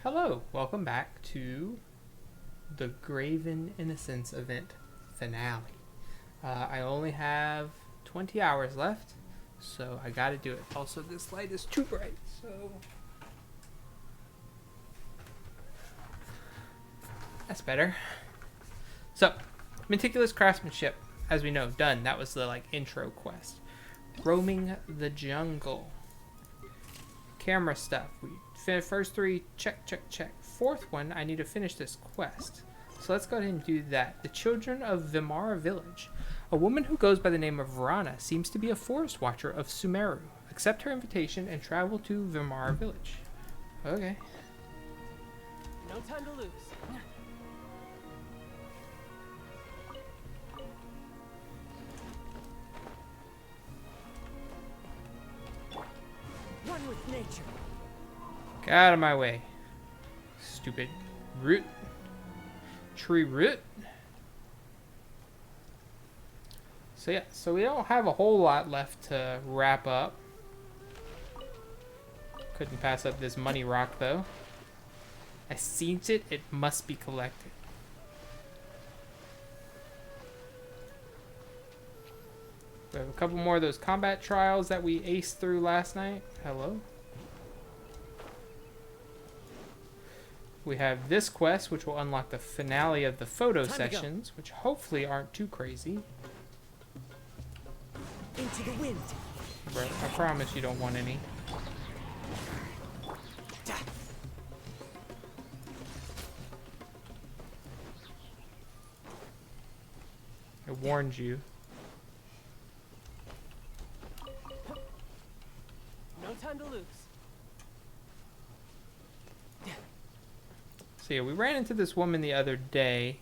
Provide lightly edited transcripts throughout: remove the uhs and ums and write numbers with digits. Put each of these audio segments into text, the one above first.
Hello, welcome back to the Graven Innocence event finale. I only have 20 hours left, so I gotta do it. Also, this light is too bright, so... That's better. So, meticulous craftsmanship, as we know, done. That was the, intro quest. Roaming the jungle. Camera stuff. First three, check. Fourth one, I need to finish this quest. So let's go ahead and do that. The Children of Vimara Village. A woman who goes by the name of Rana seems to be a forest watcher of Sumeru. Accept her invitation and travel to Vimara Village. Okay. No time to lose. One with nature. Get out of my way. Stupid root. Tree root. So yeah, so we don't have a whole lot left to wrap up. Couldn't pass up this money rock though. I seen it, it must be collected. We have a couple more of those combat trials that we aced through last night. Hello. We have this quest, which will unlock the finale of the photo sections, which hopefully aren't too crazy. Into the wind. Bro, I promise you don't want any. I warned you. No time to lose. So yeah, we ran into this woman the other day,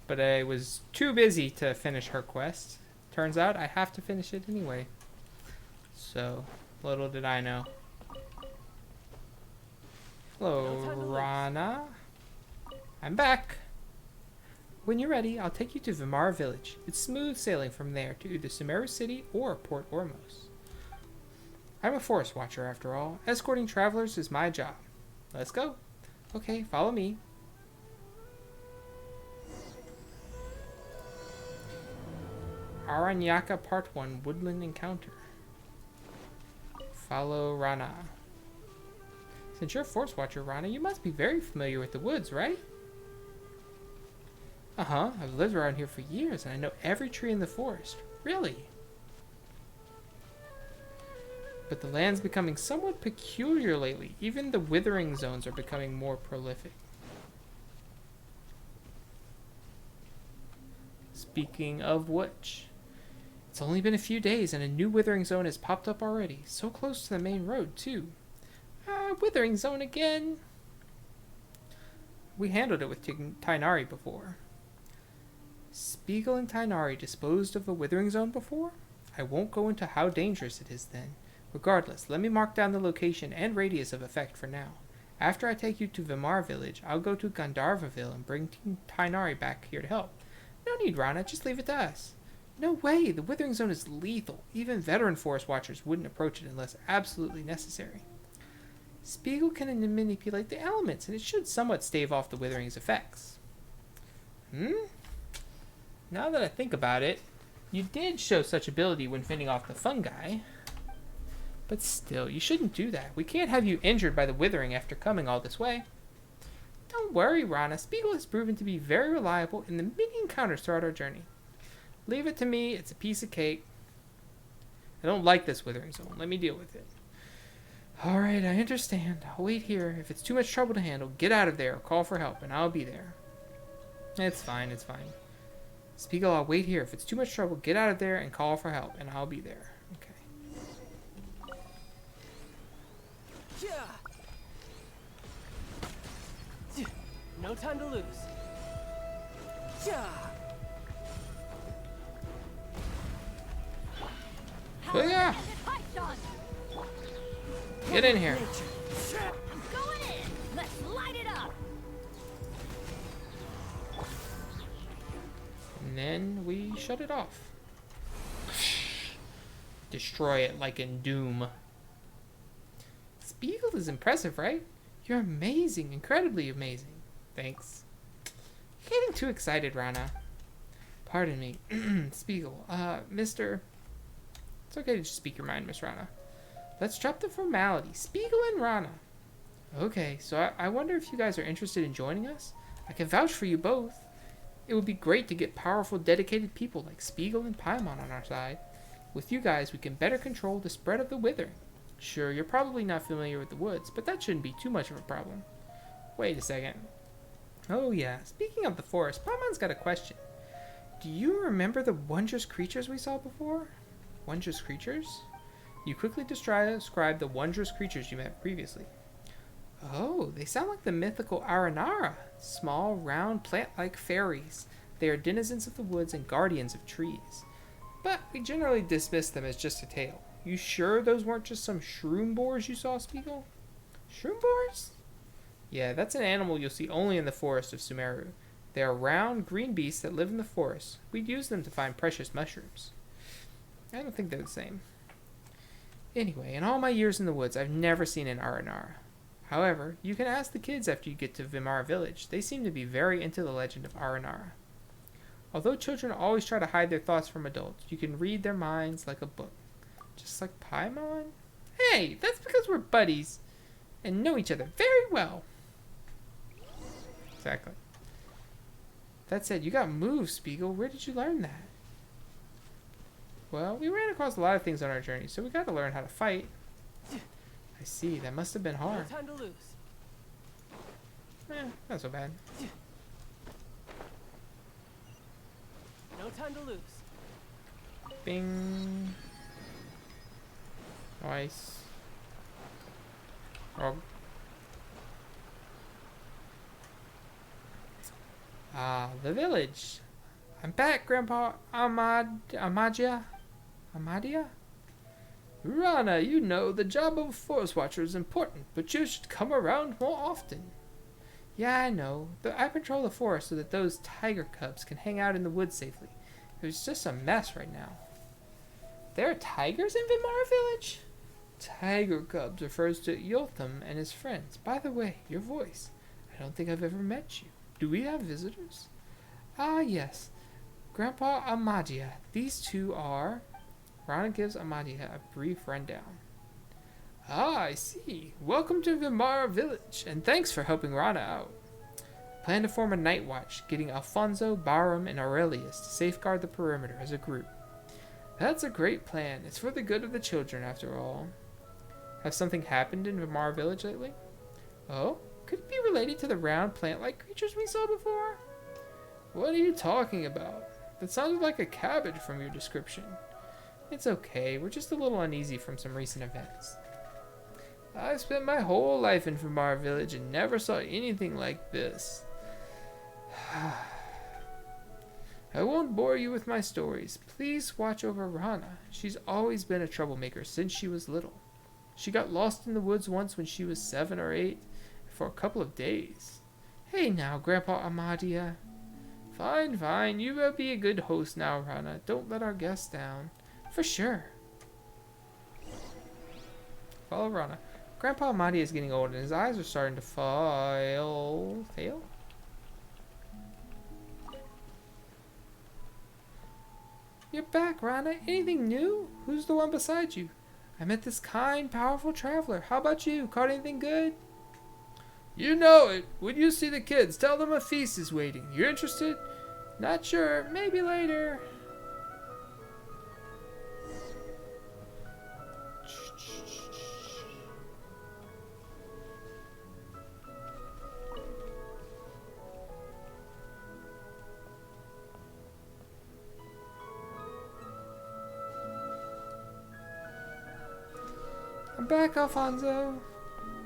but I was too busy to finish her quest. Turns out I have to finish it anyway. So, little did I know. Hello, Rana. I'm back. When you're ready, I'll take you to Vimara Village. It's smooth sailing from there to either Sumeru City or Port Ormos. I'm a forest watcher after all. Escorting travelers is my job. Let's go. Okay, follow me. Aranyaka Part 1 Woodland Encounter. Follow Rana. Since you're a forest watcher, Rana, you must be very familiar with the woods, right? Uh-huh. I've lived around here for years and I know every tree in the forest. Really? But the land's becoming somewhat peculiar lately. Even the withering zones are becoming more prolific. Speaking of which, it's only been a few days and a new withering zone has popped up already. So close to the main road, too. Withering zone again. We handled it with Tainari before. Spiegel and Tainari disposed of a withering zone before? I won't go into how dangerous it is then. Regardless, let me mark down the location and radius of effect for now. After I take you to Vimara Village, I'll go to Gandharvaville and bring Tainari back here to help. No need, Rana, just leave it to us. No way, the Withering Zone is lethal. Even veteran forest watchers wouldn't approach it unless absolutely necessary. Spiegel can manipulate the elements, and it should somewhat stave off the Withering's effects. Now that I think about it, you did show such ability when fending off the fungi. But still, you shouldn't do that. We can't have you injured by the withering after coming all this way. Don't worry, Rana. Spiegel has proven to be very reliable in the many encounters throughout our journey. Leave it to me. It's a piece of cake. I don't like this withering zone. Let me deal with it. Alright, I understand. I'll wait here. If it's too much trouble to handle, get out of there or call for help, and I'll be there. It's fine, it's fine. Spiegel, I'll wait here. If it's too much trouble, get out of there and call for help, and I'll be there. No time to lose. Oh yeah! Get in here. I'm going in. Let's light it up. And then we shut it off. Destroy it like in Doom. Spiegel is impressive, right? You're amazing, incredibly amazing. Thanks. You're getting too excited, Rana. Pardon me. Spiegel, Mr. It's okay to just speak your mind, Miss Rana. Let's drop the formality. Spiegel and Rana. Okay, so I wonder if you guys are interested in joining us? I can vouch for you both. It would be great to get powerful, dedicated people like Spiegel and Paimon on our side. With you guys, we can better control the spread of the withering. Sure, you're probably not familiar with the woods, but that shouldn't be too much of a problem. Wait a second. Oh yeah, speaking of the forest, Paimon's got a question. Do you remember the wondrous creatures we saw before? Wondrous creatures? You quickly describe the wondrous creatures you met previously. Oh, they sound like the mythical Aranara, small, round, plant-like fairies. They are denizens of the woods and guardians of trees. But we generally dismiss them as just a tale. You sure those weren't just some shroom boars you saw, Spiegel? Shroom boars? Yeah, that's an animal you'll see only in the forest of Sumeru. They are round, green beasts that live in the forest. We'd use them to find precious mushrooms. I don't think they're the same. Anyway, in all my years in the woods, I've never seen an Aranara. However, you can ask the kids after you get to Vimara village. They seem to be very into the legend of Aranara. Although children always try to hide their thoughts from adults, you can read their minds like a book. Just like Paimon? Hey, that's because we're buddies and know each other very well. Exactly. That said, you got moves, Spiegel. Where did you learn that? Well, we ran across a lot of things on our journey, so we got to learn how to fight. I see. That must have been hard. No time to lose. Not so bad. No time to lose. Bing. Nice. Oh. Ah, the village. I'm back, Grandpa Amadia? Rana, you know, the job of a forest watcher is important, but you should come around more often. Yeah, I know. I patrol the forest so that those tiger cubs can hang out in the woods safely. It's just a mess right now. There are tigers in Vimara village? Tiger cubs refers to Yotham and his friends. By the way, your voice. I don't think I've ever met you. Do we have visitors? Ah, yes. Grandpa Amadia. These two are... Rana gives Amadia a brief rundown. Ah, I see. Welcome to Vimara village, and thanks for helping Rana out. Plan to form a night watch, getting Alfonso, Barum, and Aurelius to safeguard the perimeter as a group. That's a great plan. It's for the good of the children, after all. Has something happened in Vimara village lately? Oh? Could it be related to the round plant-like creatures we saw before? What are you talking about? That sounded like a cabbage from your description. It's okay, we're just a little uneasy from some recent events. I spent my whole life in Vimara village and never saw anything like this. I won't bore you with my stories. Please watch over Rana. She's always been a troublemaker since she was little. She got lost in the woods once when she was 7 or 8 for a couple of days. Hey now, Grandpa Amadia. Fine, fine. You will be a good host now, Rana. Don't let our guests down. For sure. Follow Rana. Grandpa Amadia is getting old and his eyes are starting to fail? You're back, Rana. Anything new? Who's the one beside you? I met this kind, powerful traveler. How about you? Caught anything good? You know it. When you see the kids, tell them a feast is waiting. You're interested? Not sure. Maybe later. I'm back, Alfonso.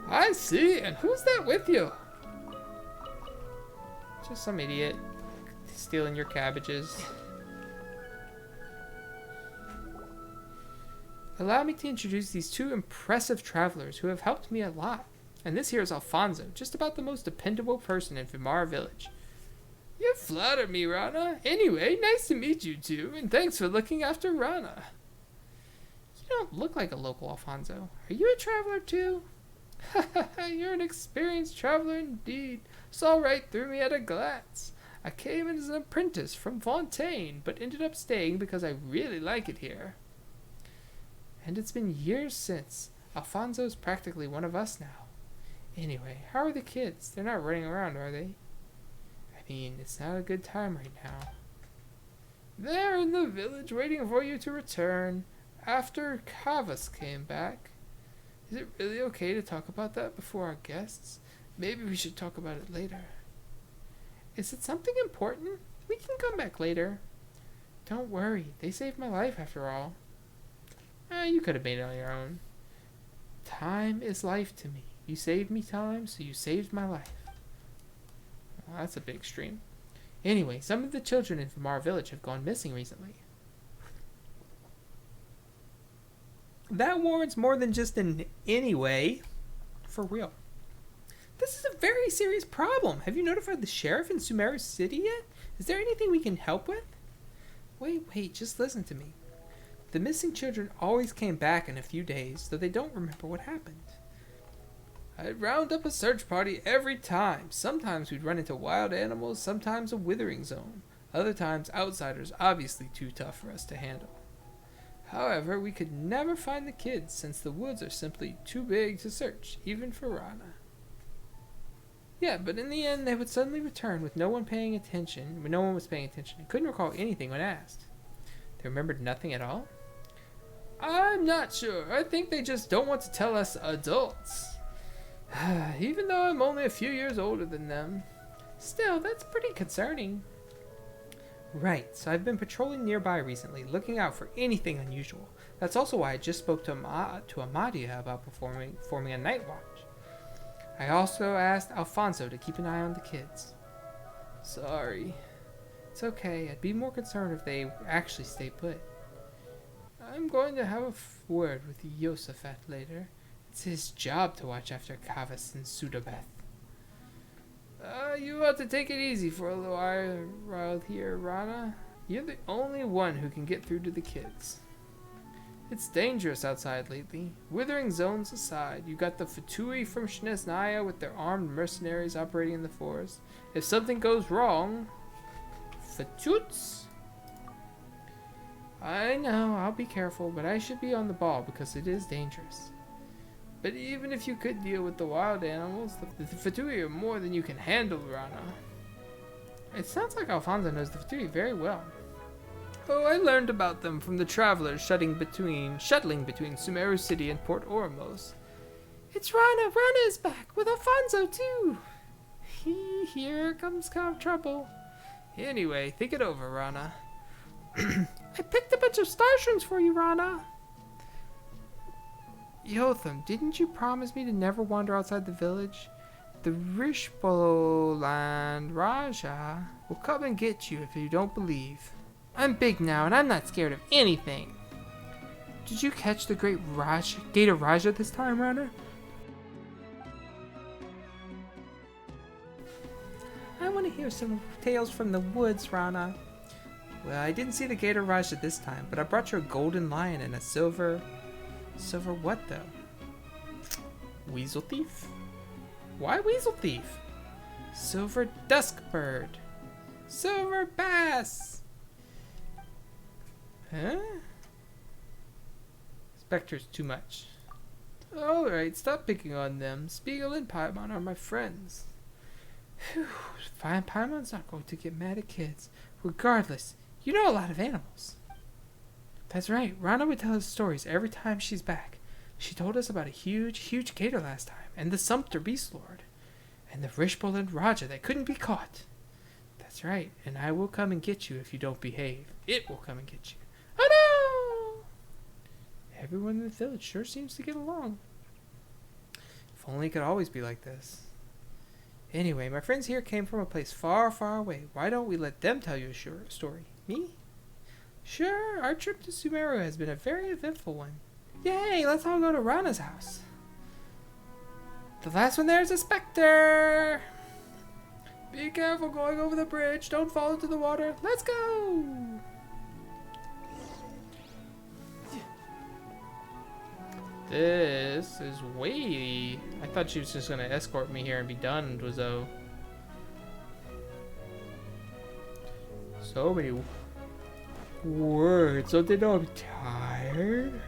I see. And who's that with you? Just some idiot stealing your cabbages. Allow me to introduce these two impressive travelers who have helped me a lot. And this here is Alfonso, just about the most dependable person in Vimara village. You flatter me, Rana. Anyway, nice to meet you two, and thanks for looking after Rana. You don't look like a local, Alfonso. Are you a traveler too? You're an experienced traveler indeed. Saw right through me at a glance. I came in as an apprentice from Fontaine, but ended up staying because I really like it here. And it's been years since. Alfonso's practically one of us now. Anyway, how are the kids? They're not running around, are they? I mean, it's not a good time right now. They're in the village waiting for you to return after Kavas came back. Is it really okay to talk about that before our guests? Maybe we should talk about it later. Is it something important? We can come back later. Don't worry, they saved my life after all. You could have made it on your own. Time is life to me. You saved me time, so you saved my life. Well, that's a bit extreme. Anyway, some of the children in Vimara village have gone missing recently. That warrants more than just an anyway. For real. This is a very serious problem. Have you notified the sheriff in Sumeru City yet? Is there anything we can help with? Wait, just listen to me. The missing children always came back in a few days, though they don't remember what happened. I'd round up a search party every time. Sometimes we'd run into wild animals, sometimes a withering zone. Other times outsiders, obviously too tough for us to handle. However, we could never find the kids since the woods are simply too big to search, even for Rana. Yeah, but in the end they would suddenly return with no one paying attention, when no one was paying attention, and couldn't recall anything when asked. They remembered nothing at all? I'm not sure. I think they just don't want to tell us adults. Even though I'm only a few years older than them. Still, that's pretty concerning. Right, so I've been patrolling nearby recently, looking out for anything unusual. That's also why I just spoke to Amadia about forming a night watch. I also asked Alfonso to keep an eye on the kids. Sorry. It's okay, I'd be more concerned if they actually stay put. I'm going to have a word with Yosafat later. It's his job to watch after Kavas and Sudabeth. You ought to take it easy for a little while here, Rana. You're the only one who can get through to the kids. It's dangerous outside lately. Withering zones aside, you got the Fatui from Shnesnaya with their armed mercenaries operating in the forest. If something goes wrong... Fatuts? I know, I'll be careful, but I should be on the ball because it is dangerous. But even if you could deal with the wild animals, the Fatui are more than you can handle, Rana. It sounds like Alfonso knows the Fatui very well. Oh, I learned about them from the travelers shuttling between Sumeru City and Port Ormos. It's Rana! Rana is back, with Alfonso too! Here comes trouble. Anyway, think it over, Rana. I picked a bunch of starshrooms for you, Rana! Yotham, didn't you promise me to never wander outside the village? The Rishboland Raja will come and get you if you don't believe. I'm big now, and I'm not scared of anything. Did you catch the great Gator Raja this time, Rana? I want to hear some tales from the woods, Rana. Well, I didn't see the Gator Raja this time, but I brought you a golden lion and a silver... Silver what, though? Weasel thief? Why weasel thief? Silver dusk bird. Silver bass. Huh? Spectre's too much. Alright, stop picking on them. Spiegel and Paimon are my friends. Phew, fine, Paimon's not going to get mad at kids. Regardless, you know a lot of animals. That's right, Rana would tell us stories every time she's back. She told us about a huge gator last time, and the Sumpter Beast Lord, and the Rishboland Raja that couldn't be caught. That's right, and I will come and get you if you don't behave. It will come and get you. Oh no! Everyone in the village sure seems to get along. If only it could always be like this. Anyway, my friends here came from a place far, far away. Why don't we let them tell you a story? Me? Sure, our trip to Sumeru has been a very eventful one. Yay, let's all go to Rana's house. The last one there is a specter! Be careful going over the bridge. Don't fall into the water. Let's go! This is way... I thought she was just gonna escort me here and be done, Dwazzo. So many words, so they know I'm tired.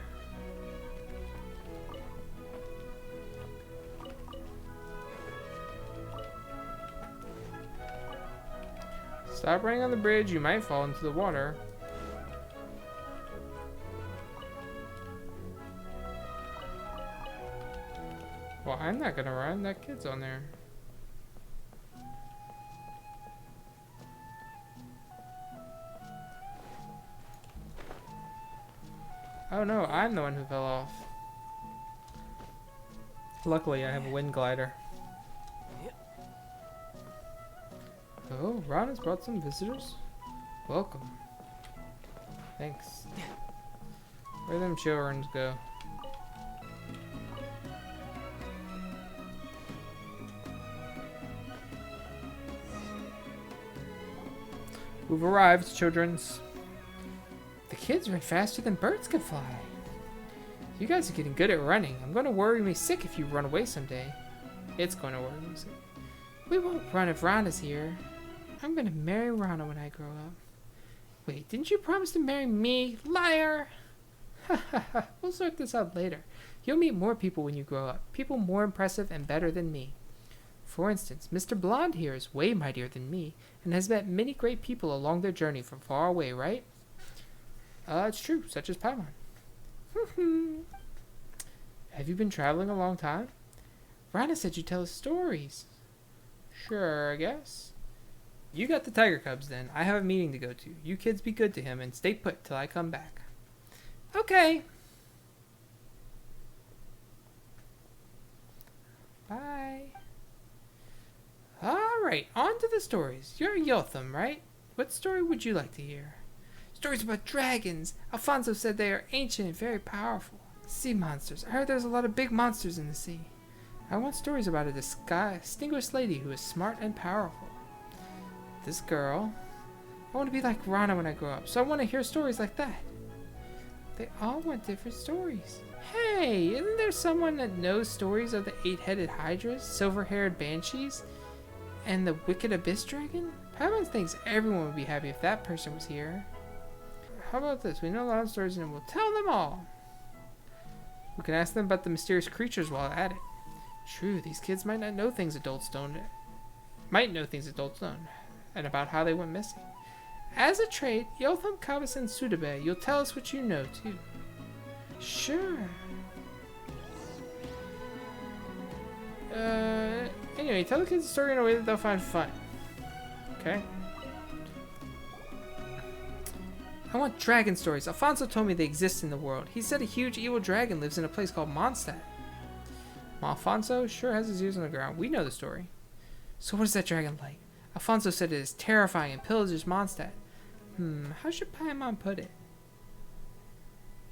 Stop running on the bridge, you might fall into the water. Well, I'm not gonna run, that kid's on there. Oh no, I'm the one who fell off. Luckily, I have a wind glider. Oh, Ron has brought some visitors. Welcome. Thanks. Where'd them children go? We've arrived, childrens. The kids run faster than birds can fly. You guys are getting good at running. I'm going to worry me sick if you run away someday. It's going to worry me sick. We won't run if Rana's here. I'm going to marry Rana when I grow up. Wait, didn't you promise to marry me? Liar! We'll sort this out later. You'll meet more people when you grow up. People more impressive and better than me. For instance, Mr. Blonde here is way mightier than me and has met many great people along their journey from far away, right? It's true, such as Paimon. Have you been traveling a long time? Rana said you tell us stories. Sure, I guess. You got the tiger cubs then. I have a meeting to go to. You kids be good to him and stay put till I come back. Okay. Bye. Alright, on to the stories. You're Yotham, right? What story would you like to hear? Stories about dragons. Alfonso said they are ancient and very powerful. Sea monsters. I heard there's a lot of big monsters in the sea. I want stories about a distinguished lady who is smart and powerful. This girl. I want to be like Rana when I grow up, so I want to hear stories like that. They all want different stories. Hey, isn't there someone that knows stories of the 8-headed hydras, silver-haired banshees, and the wicked abyss dragon? Paimon thinks everyone would be happy if that person was here. How about this? We know a lot of stories and we'll tell them all. We can ask them about the mysterious creatures while at it. True, these kids might not know things adults don't. And about how they went missing. As a trade, Yotham, Kavas, and Sudabe, you'll tell us what you know, too. Sure. Anyway, tell the kids a story in a way that they'll find fun. Okay? I want dragon stories. Alfonso told me they exist in the world. He said a huge evil dragon lives in a place called Mondstadt. Alfonso sure has his ears on the ground. We know the story. So what is that dragon like? Alfonso said it is terrifying and pillages Mondstadt. How should Paimon put it?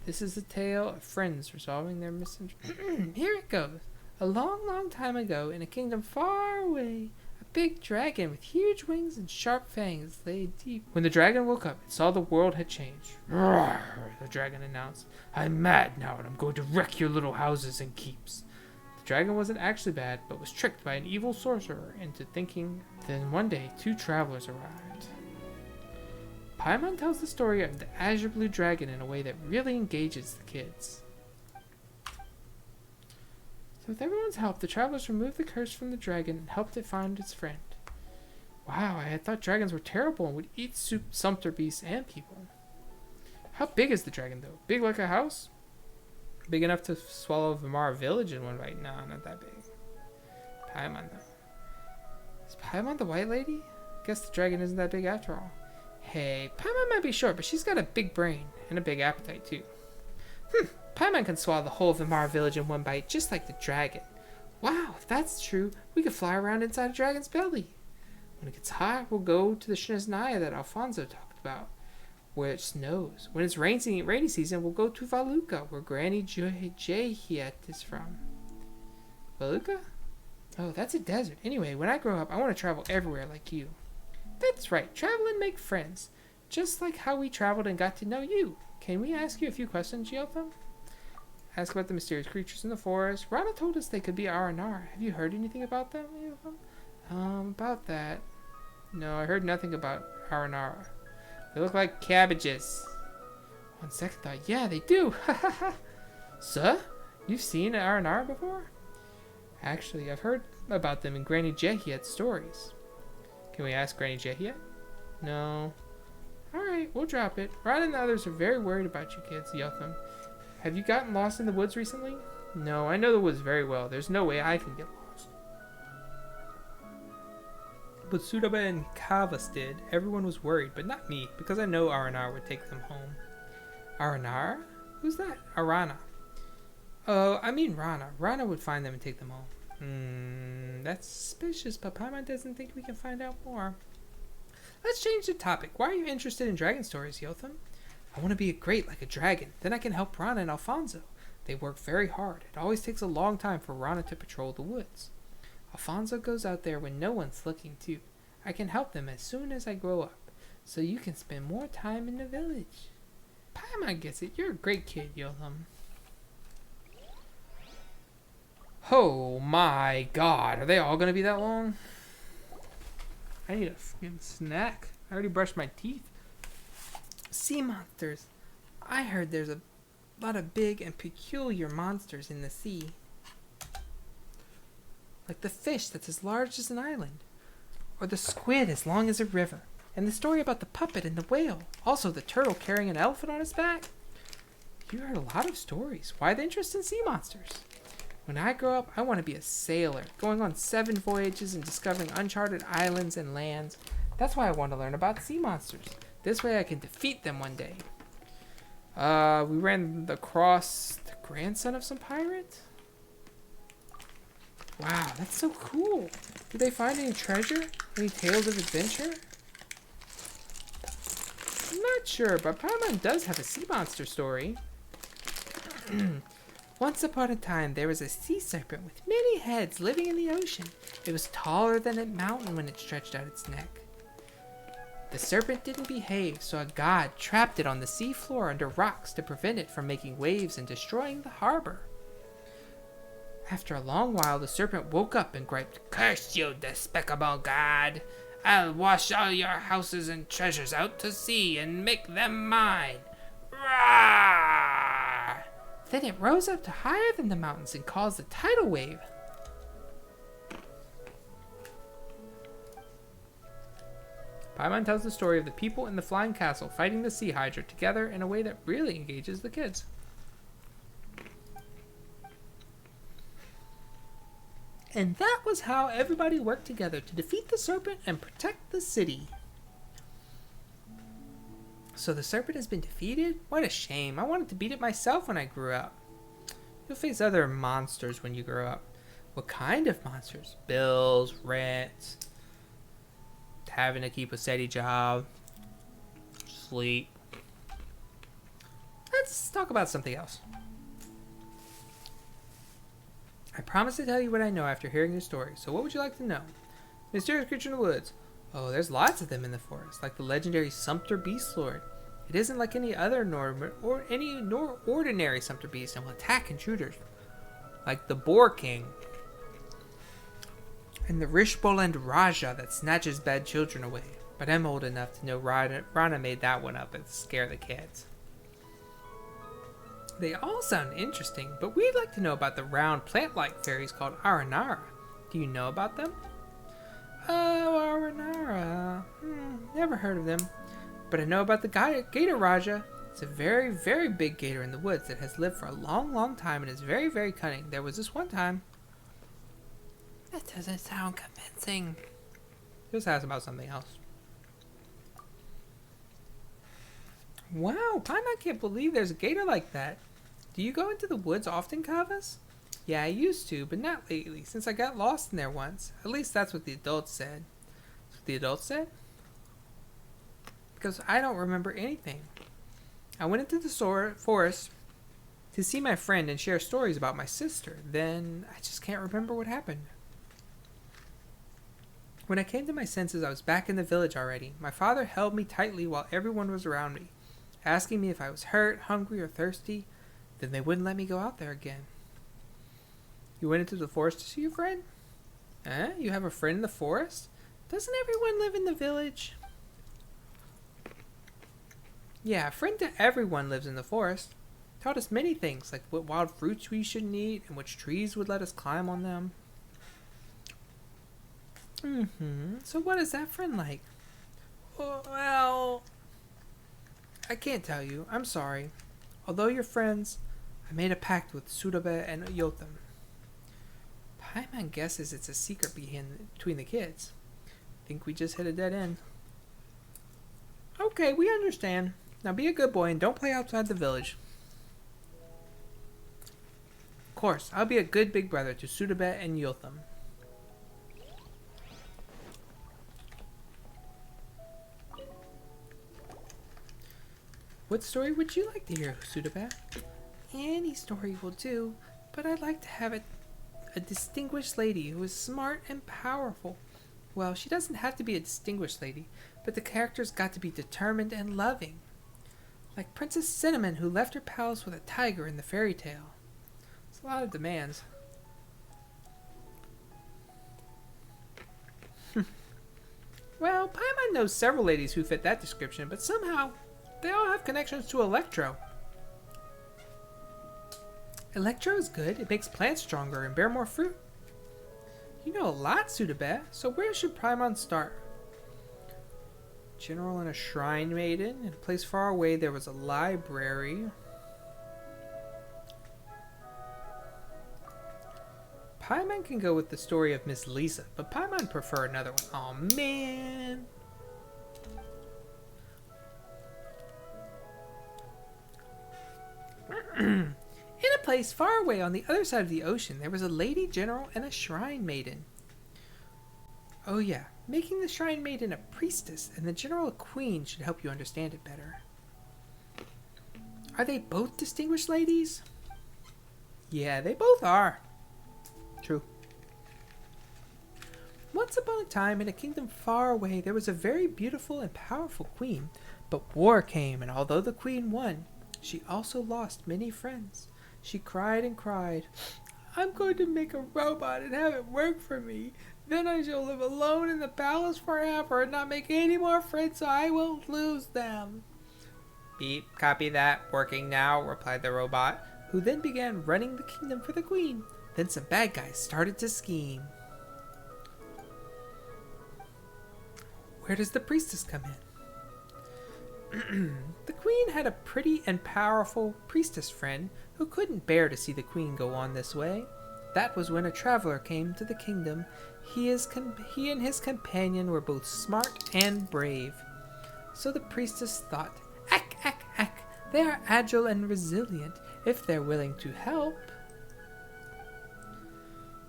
This is the tale of friends resolving their misunderstandings. Here it goes. A long, long time ago, in a kingdom far away, a big dragon with huge wings and sharp fangs lay deep. When the dragon woke up, it saw the world had changed. Roar, the dragon announced. I'm mad now and I'm going to wreck your little houses and keeps. The dragon wasn't actually bad, but was tricked by an evil sorcerer into thinking. Then one day, 2 travelers arrived. Paimon tells the story of the azure blue dragon in a way that really engages the kids. So with everyone's help, the travelers removed the curse from the dragon and helped it find its friend. Wow, I had thought dragons were terrible and would eat sumpter beasts and people. How big is the dragon though? Big like a house? Big enough to swallow Vimara village in one bite? No, not that big. Paimon though. Is Paimon the white lady? Guess the dragon isn't that big after all. Hey, Paimon might be short, but she's got a big brain and a big appetite too. Paimon can swallow the whole of Vimara village in one bite, just like the dragon. Wow, if that's true, we could fly around inside a dragon's belly. When it gets hot, we'll go to the Shiznaya that Alfonso talked about, where it snows. When it's rainy season, we'll go to Valuka, where Granny Jehiet is from. Valuka? Oh, that's a desert. Anyway, when I grow up, I want to travel everywhere like you. That's right, travel and make friends. Just like how we traveled and got to know you. Can we ask you a few questions, Yotham? Ask about the mysterious creatures in the forest. Rana told us they could be Aranara. Have you heard anything about them? About that. No, I heard nothing about Aranara. They look like cabbages. On second thought, yeah, they do. Sir, you've seen Aranara before? Actually, I've heard about them in Granny Jehiet's stories. Can we ask Granny Jehiet? No. Alright, we'll drop it. Rana and the others are very worried about you kids, Yotham. Have you gotten lost in the woods recently? No, I know the woods very well. There's no way I can get lost. But Sudaba and Kavas did. Everyone was worried, but not me, because I know Aranara would take them home. Aranara? Who's that? Arana. Oh, I mean Rana. Rana would find them and take them home. That's suspicious, but Paimon doesn't think we can find out more. Let's change the topic. Why are you interested in dragon stories, Yotham? I want to be great like a dragon. Then I can help Rana and Alfonso. They work very hard. It always takes a long time for Rana to patrol the woods. Alfonso goes out there when no one's looking too. I can help them as soon as I grow up, so you can spend more time in the village. Paimon gets it. You're a great kid, Yotham. Oh my god, are they all gonna be that long? I need a fucking snack. I already brushed my teeth. Sea monsters. I heard there's a lot of big and peculiar monsters in the sea. Like the fish that's as large as an island. Or the squid as long as a river. And the story about the puppet and the whale. Also the turtle carrying an elephant on his back. You heard a lot of stories. Why the interest in sea monsters? When I grow up, I want to be a sailor, going on 7 voyages and discovering uncharted islands and lands. That's why I want to learn about sea monsters. This way I can defeat them one day. We ran across the grandson of some pirate? Wow, that's so cool. Did they find any treasure? Any tales of adventure? I'm not sure, but Paimon does have a sea monster story. Once upon a time, there was a sea serpent with many heads living in the ocean. It was taller than a mountain when it stretched out its neck. The serpent didn't behave, so a god trapped it on the sea floor under rocks to prevent it from making waves and destroying the harbor. After a long while, the serpent woke up and griped, "Curse you, despicable god! I'll wash all your houses and treasures out to sea and make them mine! Rah!" Then it rose up to higher than the mountains and caused a tidal wave. Paimon tells the story of the people in the flying castle fighting the sea hydra together in a way that really engages the kids. And that was how everybody worked together to defeat the serpent and protect the city. So the serpent has been defeated? What a shame. I wanted to beat it myself when I grew up. You'll face other monsters when you grow up. What kind of monsters? Bills, rents, having to keep a steady job, sleep. Let's talk about something else. I promise to tell you what I know after hearing your story, so what would you like to know? Mysterious creature in the woods. Oh, there's lots of them in the forest, like the legendary Sumpter Beast Lord. It isn't like any other nor ordinary Sumpter Beast and will attack intruders, like the Boar King and the Rishboland Raja that snatches bad children away. But I'm old enough to know Rana made that one up and scare the kids. They all sound interesting, but we'd like to know about the round plant-like fairies called Aranara. Do you know about them? Oh, Aranara. Never heard of them. But I know about the Gator Raja. It's a very, very big gator in the woods that has lived for a long, long time and is very, very cunning. There was this one time. That doesn't sound convincing. Just ask about something else. Wow, Paimon can't believe there's a gator like that. Do you go into the woods often, Kavas? Yeah, I used to, but not lately, since I got lost in there once. At least that's what the adults said. That's what the adults said? Because I don't remember anything. I went into the forest to see my friend and share stories about my sister. Then I just can't remember what happened. When I came to my senses, I was back in the village already. My father held me tightly while everyone was around me, asking me if I was hurt, hungry, or thirsty. Then they wouldn't let me go out there again. You went into the forest to see your friend? Eh? You have a friend in the forest? Doesn't everyone live in the village? Yeah, a friend to everyone lives in the forest. Taught us many things, like what wild fruits we shouldn't eat and which trees would let us climb on them. So what is that friend like? Well, I can't tell you. I'm sorry. Although you're friends, I made a pact with Sudaba and Yotham. Paimon guesses it's a secret between the kids. Think we just hit a dead end. Okay, we understand. Now be a good boy and don't play outside the village. Of course, I'll be a good big brother to Sudaba and Yotham. What story would you like to hear, Sudaba? Any story will do, but I'd like to have it a distinguished lady who is smart and powerful. Well, she doesn't have to be a distinguished lady, but the character's got to be determined and loving. Like Princess Cinnamon, who left her palace with a tiger in the fairy tale. It's a lot of demands. Well, Paimon knows several ladies who fit that description, but somehow they all have connections to Electro. Electro is good. It makes plants stronger and bear more fruit. You know a lot, Sudaba, so where should Paimon start? General and a shrine maiden. In a place far away there was a library. Paimon can go with the story of Miss Lisa, but Paimon prefer another one. Aw, man. In a place far away on the other side of the ocean, there was a lady general and a shrine maiden. Oh yeah, making the shrine maiden a priestess and the general a queen should help you understand it better. Are they both distinguished ladies? Yeah, they both are. True. Once upon a time, in a kingdom far away, there was a very beautiful and powerful queen. But war came, and although the queen won, she also lost many friends. She cried and cried, "I'm going to make a robot and have it work for me. Then I shall live alone in the palace forever and not make any more friends so I won't lose them." Beep, copy that. Working now, replied the robot, who then began running the kingdom for the queen. Then some bad guys started to scheme. Where does the priestess come in? The queen had a pretty and powerful priestess friend who couldn't bear to see the queen go on this way. That was when a traveler came to the kingdom. He and his companion were both smart and brave. So the priestess thought, "Ack, ack, ack, they are agile and resilient if they're willing to help."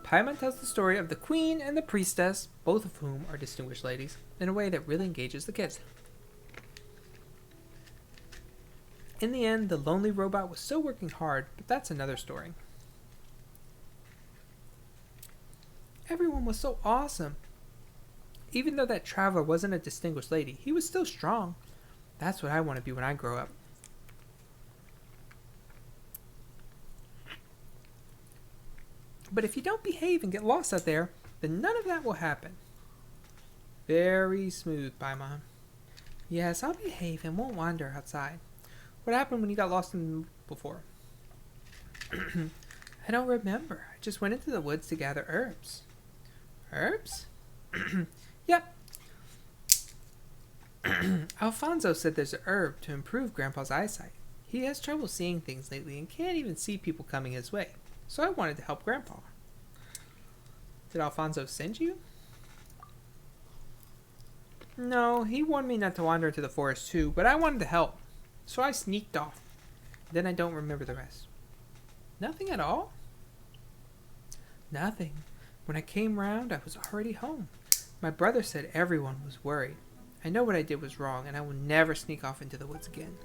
Paimon tells the story of the queen and the priestess, both of whom are distinguished ladies, in a way that really engages the kids. In the end, the lonely robot was still working hard, but that's another story. Everyone was so awesome. Even though that traveler wasn't a distinguished lady, he was still strong. That's what I want to be when I grow up. But if you don't behave and get lost out there, then none of that will happen. Very smooth, Paimon. Yes, I'll behave and won't wander outside. What happened when you got lost before? I don't remember. I just went into the woods to gather herbs. Herbs? Yep. Alfonso said there's an herb to improve Grandpa's eyesight. He has trouble seeing things lately and can't even see people coming his way. So I wanted to help Grandpa. Did Alfonso send you? No, he warned me not to wander into the forest too, but I wanted to help. So I sneaked off. Then I don't remember the rest. Nothing at all? Nothing. When I came round, I was already home. My brother said everyone was worried. I know what I did was wrong, and I will never sneak off into the woods again.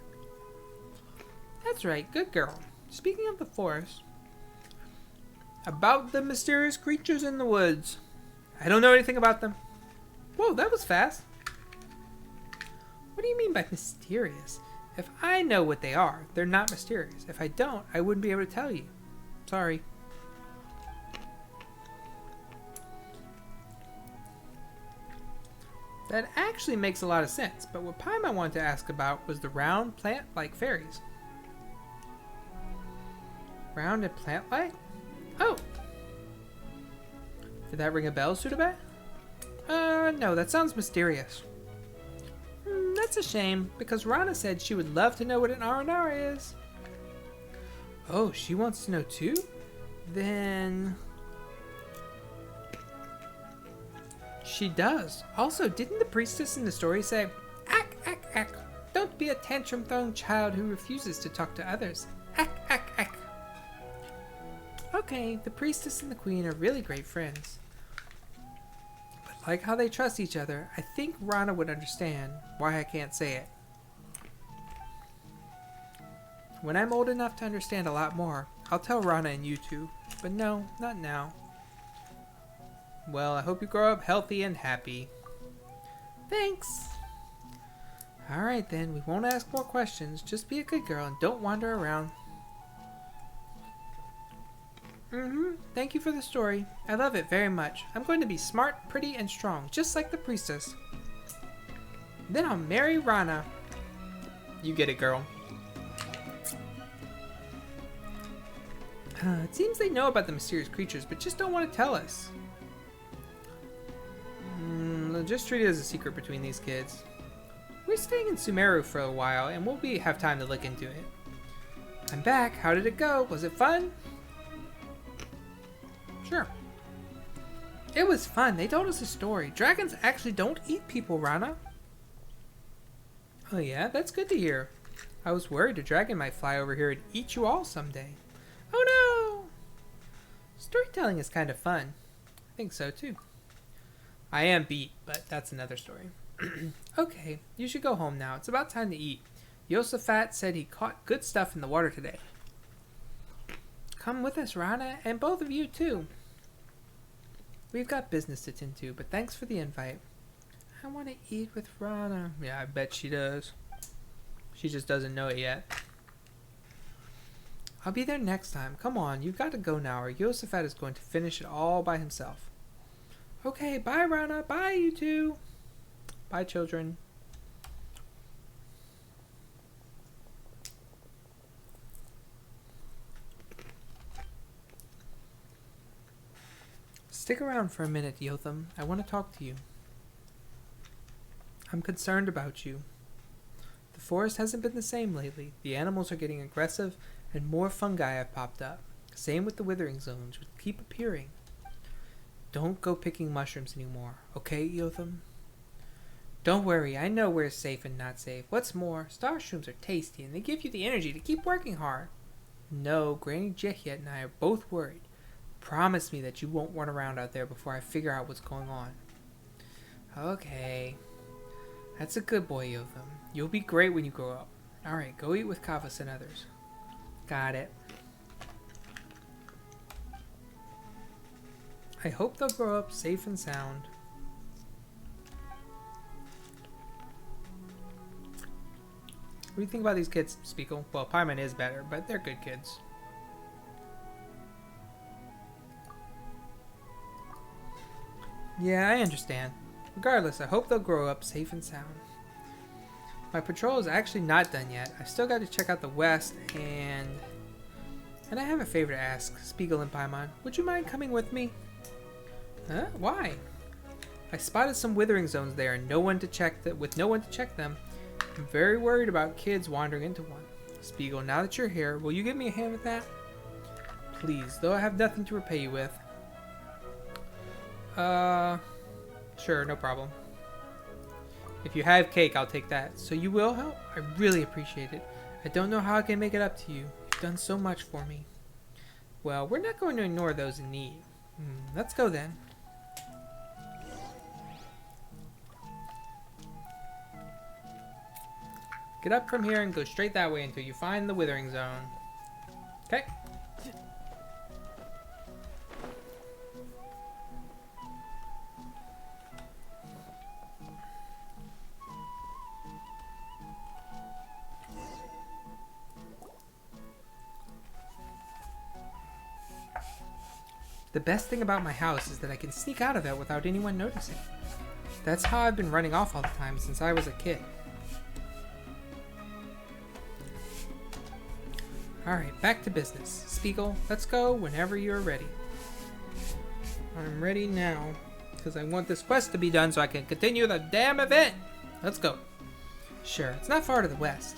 That's right, good girl. Speaking of the forest, about the mysterious creatures in the woods. I don't know anything about them. Whoa, that was fast. What do you mean by mysterious? If I know what they are, they're not mysterious. If I don't, I wouldn't be able to tell you. Sorry. That actually makes a lot of sense, but what Paimon wanted to ask about was the round plant-like fairies. Round and plant-like? Oh! Did that ring a bell, Sudabé? No, that sounds mysterious. That's a shame, because Rana said she would love to know what an Aranara is. Oh, she wants to know too? Then... she does. Also, didn't the priestess in the story say, "Ack, ack, ack, don't be a tantrum-throwing child who refuses to talk to others. Ack, ack, ack." Okay, the priestess and the queen are really great friends. But like how they trust each other, I think Rana would understand why I can't say it. When I'm old enough to understand a lot more, I'll tell Rana and you two. But no, not now. Well, I hope you grow up healthy and happy. Thanks! Alright then, we won't ask more questions. Just be a good girl and don't wander around. Thank you for the story. I love it very much. I'm going to be smart, pretty, and strong, just like the priestess. Then I'll marry Rana. You get it, girl. It seems they know about the mysterious creatures, but just don't want to tell us. Just treat it as a secret between these kids. We're staying in Sumeru for a while, and we'll have time to look into it. I'm back. How did it go? Was it fun? Sure. It was fun. They told us a story. Dragons actually don't eat people, Rana. Oh yeah? That's good to hear. I was worried a dragon might fly over here and eat you all someday. Oh no! Storytelling is kind of fun. I think so too. I am beat, but that's another story. Okay, you should go home now. It's about time to eat. Yosafat said he caught good stuff in the water today. Come with us, Rana, and both of you too. We've got business to tend to, but thanks for the invite. I want to eat with Rana. Yeah, I bet she does. She just doesn't know it yet. I'll be there next time. Come on, you've got to go now, or Yosafat is going to finish it all by himself. Okay, bye, Rana. Bye, you two. Bye, children. Stick around for a minute, Yotham. I want to talk to you. I'm concerned about you. The forest hasn't been the same lately. The animals are getting aggressive, and more fungi have popped up. Same with the withering zones, which keep appearing. Don't go picking mushrooms anymore, okay, Yotham? Don't worry, I know where's safe and not safe. What's more, star shrooms are tasty, and they give you the energy to keep working hard. No, Granny Jehiet and I are both worried. Promise me that you won't run around out there before I figure out what's going on. Okay. That's a good boy, Yotham. You'll be great when you grow up. Alright, go eat with Kavas and others. Got it. I hope they'll grow up safe and sound. What do you think about these kids, Spiegel? Well, Paimon is better, but they're good kids. Yeah, I understand. Regardless, I hope they'll grow up safe and sound. My patrol is actually not done yet. I've still got to check out the west, and I have a favor to ask, Spiegel and Paimon. Would you mind coming with me? Huh? Why? I spotted some withering zones there, and with no one to check them. I'm very worried about kids wandering into one. Spiegel, now that you're here, will you give me a hand with that? Please, though I have nothing to repay you with. Sure, no problem. If you have cake, I'll take that. So you will help? I really appreciate it. I don't know how I can make it up to you. You've done so much for me. Well, we're not going to ignore those in need. Let's go then. Get up from here and go straight that way until you find the withering zone. Okay. The best thing about my house is that I can sneak out of it without anyone noticing. That's how I've been running off all the time since I was a kid. Alright, back to business. Spiegel, let's go whenever you're ready. I'm ready now, because I want this quest to be done so I can continue the damn event! Let's go. Sure, it's not far to the west.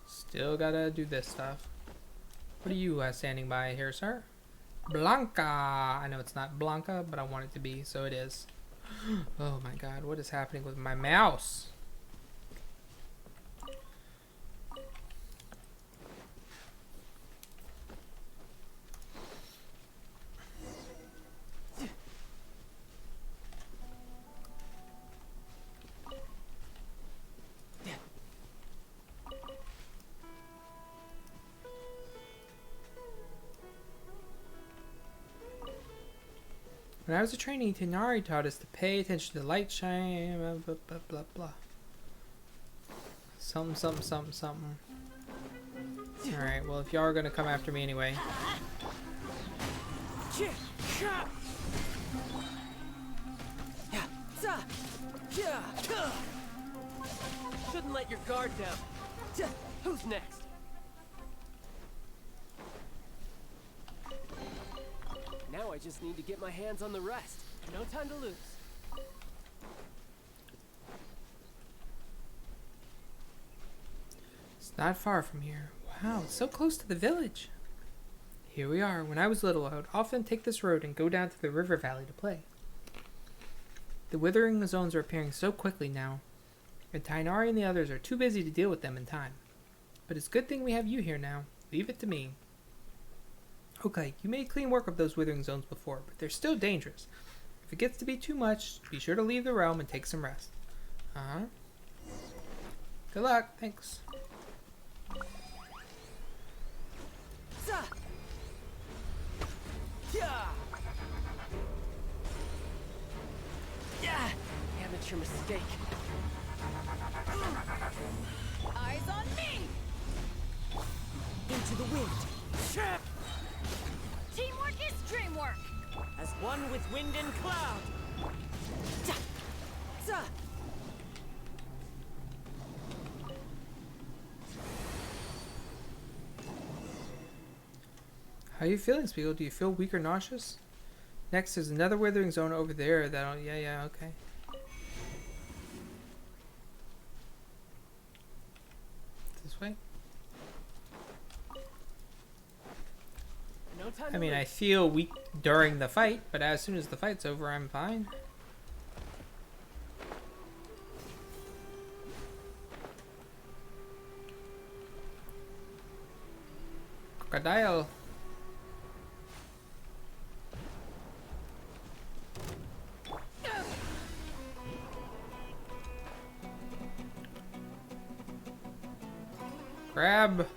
Still gotta do this stuff. What are you standing by here, sir? Blanca! I know it's not Blanca, but I want it to be, so it is. Oh my god, what is happening with my mouse? When I was a trainee, Tenari taught us to pay attention to light shine, blah, blah, blah, blah, blah. Something, something, something, something. Alright, well, if y'all are gonna come after me anyway. Shouldn't let your guard down. Who's next? Now I just need to get my hands on the rest. No time to lose. It's not far from here. Wow, it's so close to the village. Here we are. When I was little, I would often take this road and go down to the river valley to play. The withering zones are appearing so quickly now, and Tainari and the others are too busy to deal with them in time. But it's a good thing we have you here now. Leave it to me. Okay, you made clean work of those withering zones before, but they're still dangerous. If it gets to be too much, be sure to leave the realm and take some rest. Uh-huh. Good luck. Thanks. Amateur mistake. Eyes on me! Into the wind. Teamwork is dreamwork! As one with wind and cloud. How are you feeling, Spiegel? Do you feel weak or nauseous? Next, there's another withering zone over there that'll... Yeah, okay. This way? No time I mean, I feel weak during the fight, but as soon as the fight's over, I'm fine. Crocodile. Grab.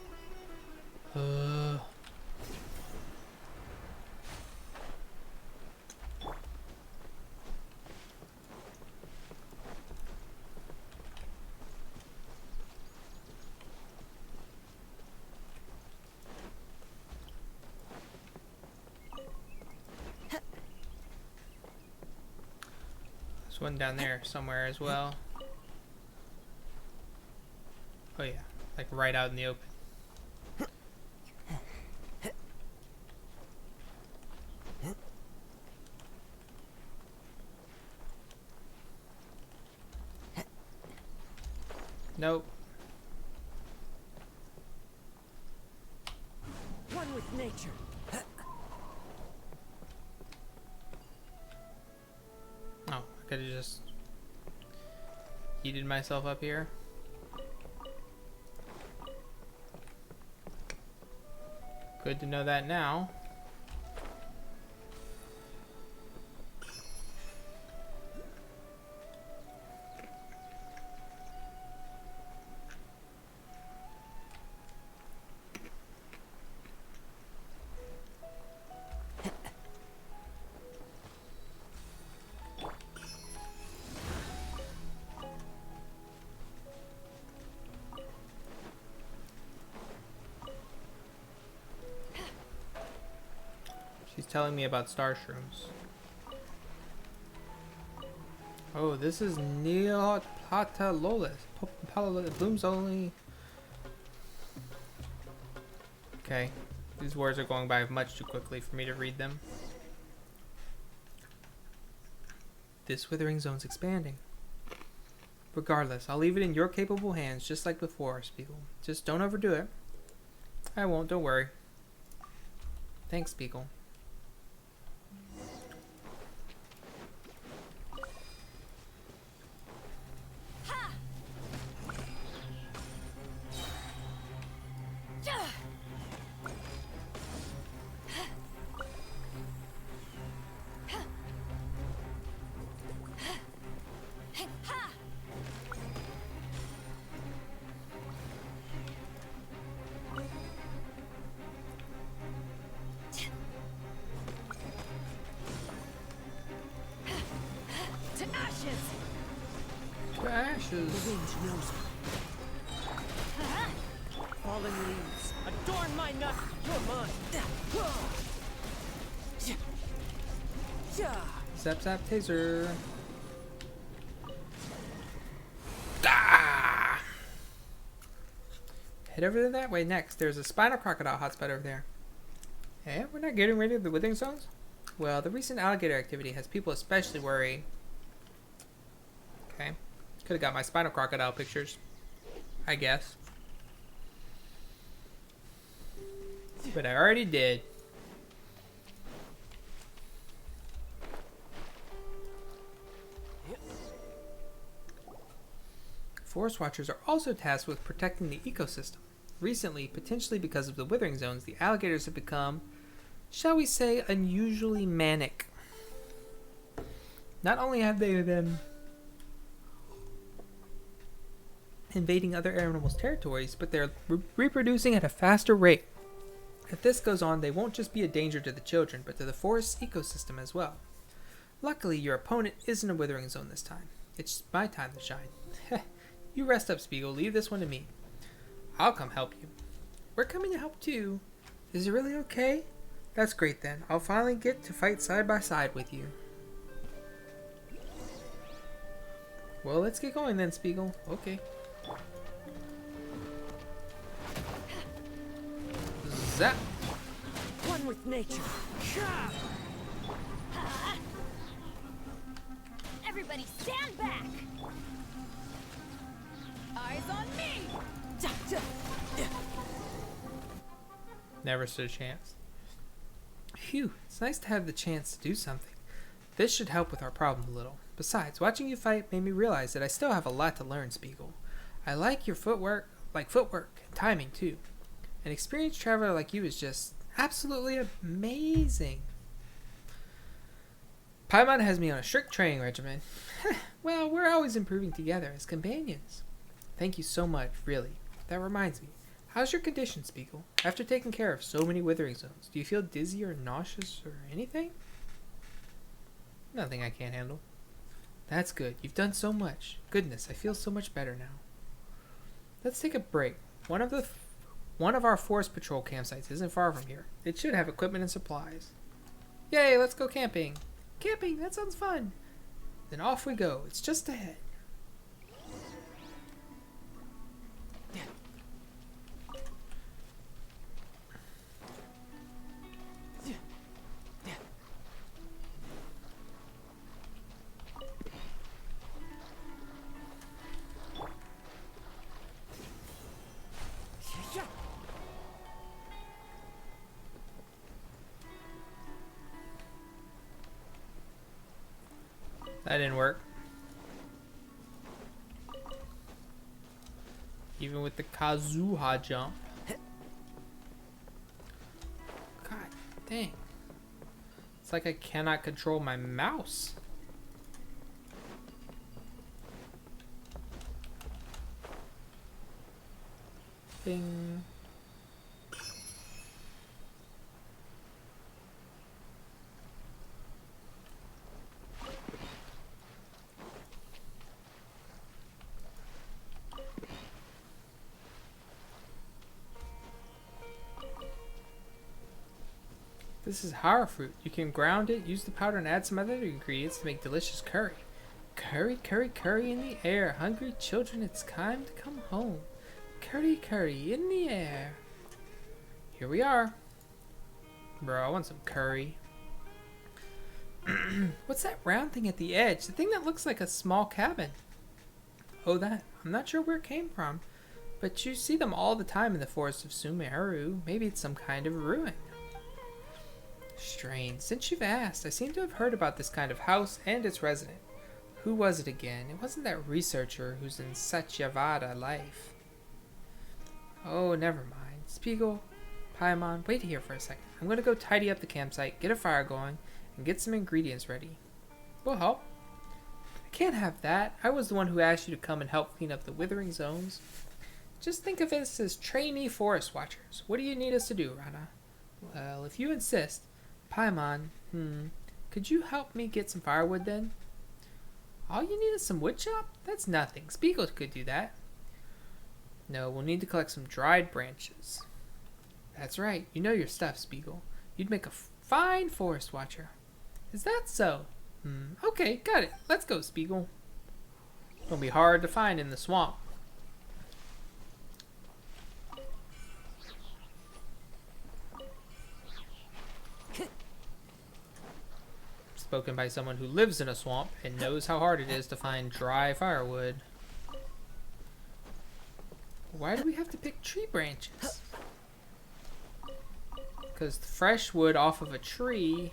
There's one down there somewhere as well. Oh yeah, like right out in the open. Nope. one with nature. Oh, I could have just heated myself up here. Good to know that now. telling me about star shrooms. Oh, this is Neoplatalolis. It blooms only. Okay. These words are going by much too quickly for me to read them. This withering zone's expanding. Regardless, I'll leave it in your capable hands, just like before, Spiegel. Just don't overdo it. I won't, don't worry. Thanks, Spiegel. Ashes. The wind knows me. Fallen leaves, adorn my nut. You're mine. Zap zap taser. Ah! Head over that way next. There's a spinal crocodile hotspot over there. Eh? We're not getting rid of the withering zones? Well, the recent alligator activity has people especially worried. Okay. Could have got my spinal crocodile pictures, I guess. But I already did. Forest watchers are also tasked with protecting the ecosystem. Recently, potentially because of the withering zones, the alligators have become, shall we say, unusually manic. Not only have they been invading other animals' territories, but they're reproducing at a faster rate. If this goes on, they won't just be a danger to the children, but to the forest's ecosystem as well. Luckily, your opponent isn't a withering zone this time. It's my time to shine. You rest up, Spiegel. Leave this one to me. I'll come help you. We're coming to help too. Is it really okay? That's great then. I'll finally get to fight side by side with you. Well, let's get going then, Spiegel. Okay. Zap. One with nature. Everybody stand back! Eyes on me! Never stood a chance. Phew, it's nice to have the chance to do something. This should help with our problem a little. Besides, watching you fight made me realize that I still have a lot to learn, Spiegel. I like your footwork and timing too. An experienced traveler like you is just absolutely amazing. Paimon has me on a strict training regimen. Well, we're always improving together as companions. Thank you so much, really. That reminds me. How's your condition, Spiegel? After taking care of so many withering zones, do you feel dizzy or nauseous or anything? Nothing I can't handle. That's good. You've done so much. Goodness, I feel so much better now. Let's take a break. One of our forest patrol campsites isn't far from here. It should have equipment and supplies. Yay, let's go camping. Camping, that sounds fun. Then off we go. It's just ahead. That didn't work. Even with the Kazuha jump. God dang. It's like I cannot control my mouse. Bing. This is hara fruit. You can ground it, use the powder, and add some other ingredients to make delicious curry. Curry, curry, curry in the air. Hungry children, it's time to come home. Curry, curry in the air. Here we are. Bro, I want some curry. What's that round thing at the edge? The thing that looks like a small cabin. Oh, that. I'm not sure where it came from, but you see them all the time in the forest of Sumeru. Maybe it's some kind of ruin. Strange. Since you've asked, I seem to have heard about this kind of house and its resident. Who was it again? It wasn't that researcher who's in Satyavada life. Oh, never mind. Spiegel, Paimon, wait here for a second. I'm going to go tidy up the campsite, get a fire going, and get some ingredients ready. We'll help. I can't have that. I was the one who asked you to come and help clean up the withering zones. Just think of us as trainee forest watchers. What do you need us to do, Rana? Well, if you insist. Paimon, could you help me get some firewood then? All you need is some wood chop? That's nothing. Spiegel could do that. No, we'll need to collect some dried branches. That's right. You know your stuff, Spiegel. You'd make a fine forest watcher. Is that so? Okay, got it. Let's go, Spiegel. It'll be hard to find in the swamp. Spoken by someone who lives in a swamp and knows how hard it is to find dry firewood. Why do we have to pick tree branches? Because fresh wood off of a tree,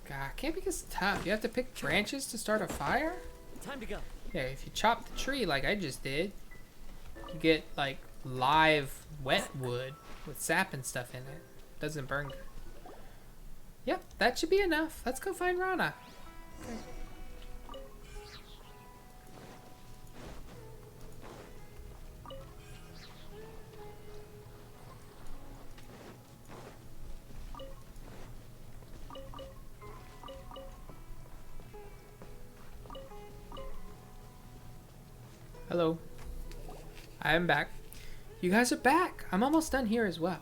God, camping is tough. You have to pick branches to start a fire? Time to go. Yeah, if you chop the tree like I just did, you get like live wet wood with sap and stuff in it. Doesn't burn good. Yep, that should be enough. Let's go find Rana. Okay. Hello. I am back. You guys are back. I'm almost done here as well.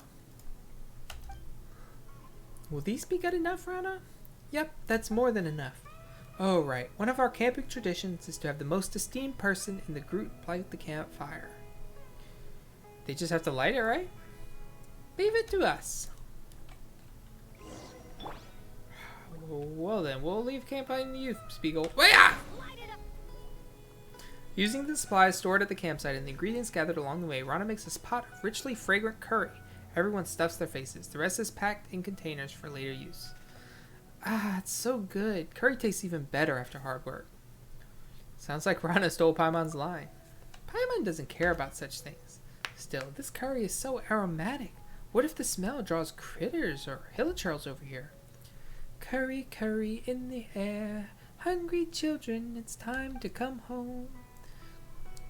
Will these be good enough, Rana? Yep, that's more than enough. Oh, right. One of our camping traditions is to have the most esteemed person in the group light the campfire. They just have to light it, right? Leave it to us. Well then, we'll leave camp on you, Spiegel. Using the supplies stored at the campsite and the ingredients gathered along the way, Rana makes a pot of richly fragrant curry. Everyone stuffs their faces. The rest is packed in containers for later use. Ah, it's so good. Curry tastes even better after hard work. Sounds like Rana stole Paimon's line. Paimon doesn't care about such things. Still, this curry is so aromatic. What if the smell draws critters or hilichurls over here? Curry, curry in the air. Hungry children, it's time to come home.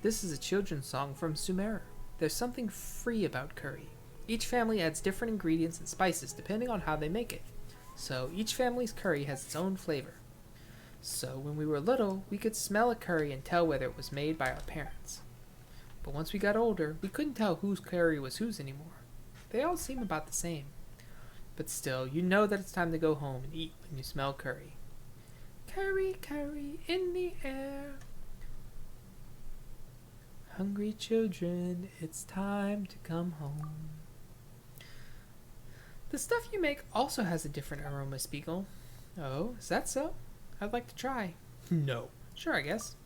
This is a children's song from Sumeru. There's something free about curry. Each family adds different ingredients and spices depending on how they make it. So each family's curry has its own flavor. So when we were little, we could smell a curry and tell whether it was made by our parents. But once we got older, we couldn't tell whose curry was whose anymore. They all seem about the same. But still, you know that it's time to go home and eat when you smell curry. Curry, curry in the air. Hungry children, it's time to come home. The stuff you make also has a different aroma, Spiegel. Oh, is that so? I'd like to try. No. Sure, I guess.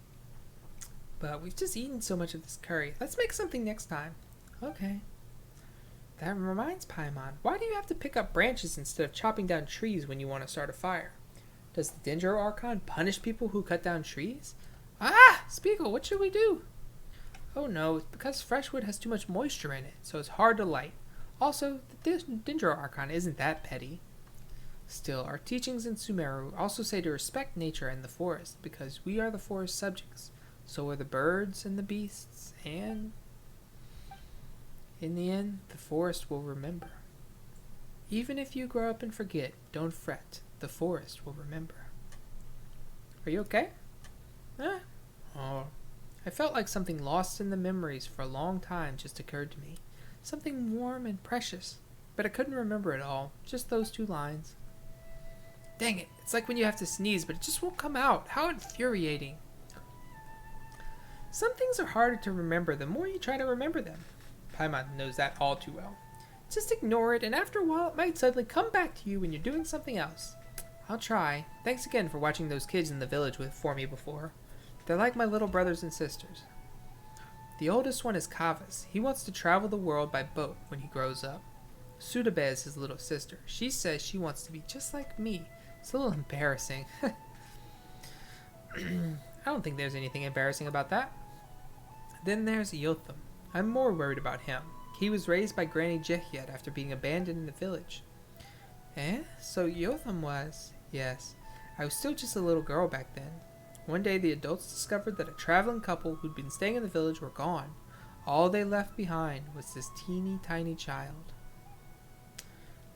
But we've just eaten so much of this curry. Let's make something next time. Okay. That reminds Paimon, why do you have to pick up branches instead of chopping down trees when you want to start a fire? Does the Dendro Archon punish people who cut down trees? Ah! Spiegel, what should we do? Oh no, it's because fresh wood has too much moisture in it, so it's hard to light. Also, the Dendro Archon isn't that petty. Still, our teachings in Sumeru also say to respect nature and the forest, because we are the forest subjects. So are the birds and the beasts, and in the end, the forest will remember. Even if you grow up and forget, don't fret. The forest will remember. Are you okay? Oh, I felt like something lost in the memories for a long time just occurred to me. Something warm and precious. But I couldn't remember it all, just those two lines. Dang it, it's like when you have to sneeze, but it just won't come out. How infuriating. Some things are harder to remember the more you try to remember them. Paimon knows that all too well. Just ignore it, and after a while it might suddenly come back to you when you're doing something else. I'll try. Thanks again for watching those kids in the village for me before. They're like my little brothers and sisters. The oldest one is Kavas. He wants to travel the world by boat when he grows up. Sudebe is his little sister. She says she wants to be just like me. It's a little embarrassing. I don't think there's anything embarrassing about that. Then there's Yotham. I'm more worried about him. He was raised by Granny Jehiet after being abandoned in the village. Eh? So Yotham was? Yes. I was still just a little girl back then. One day the adults discovered that a traveling couple who'd been staying in the village were gone. All they left behind was this teeny tiny child.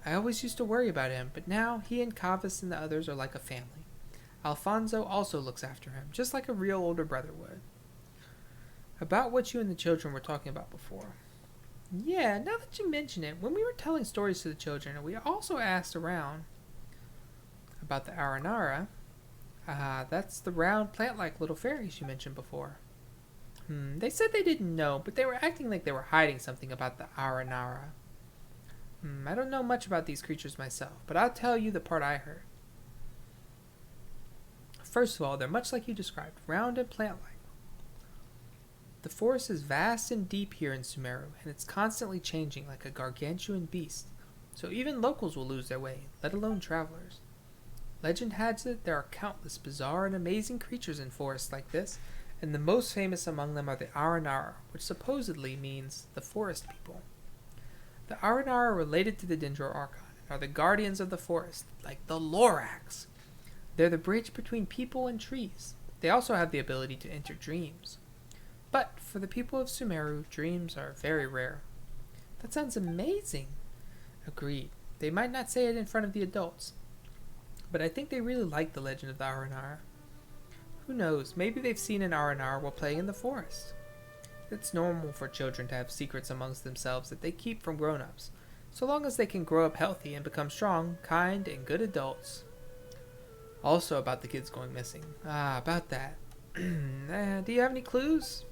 I always used to worry about him, but now he and Kavas and the others are like a family. Alfonso also looks after him, just like a real older brother would. About what you and the children were talking about before. Yeah, now that you mention it, when we were telling stories to the children, we also asked around about the Aranara. That's the round plant-like little fairies you mentioned before. They said they didn't know, but they were acting like they were hiding something about the Aranara. I don't know much about these creatures myself, but I'll tell you the part I heard. First of all, they're much like you described, round and plant-like. The forest is vast and deep here in Sumeru, and it's constantly changing like a gargantuan beast, so even locals will lose their way, let alone travelers. Legend has it there are countless bizarre and amazing creatures in forests like this, and the most famous among them are the Aranara, which supposedly means the forest people. The Aranara are related to the Dendro-Archon and are the guardians of the forest, like the Lorax. They're the bridge between people and trees. They also have the ability to enter dreams. But for the people of Sumeru, dreams are very rare. That sounds amazing. Agreed. They might not say it in front of the adults, but I think they really like the legend of the Aranara. Who knows, maybe they've seen an Aranara while playing in the forest. It's normal for children to have secrets amongst themselves that they keep from grown-ups, so long as they can grow up healthy and become strong, kind, and good adults. Also about the kids going missing. About that. Do you have any clues?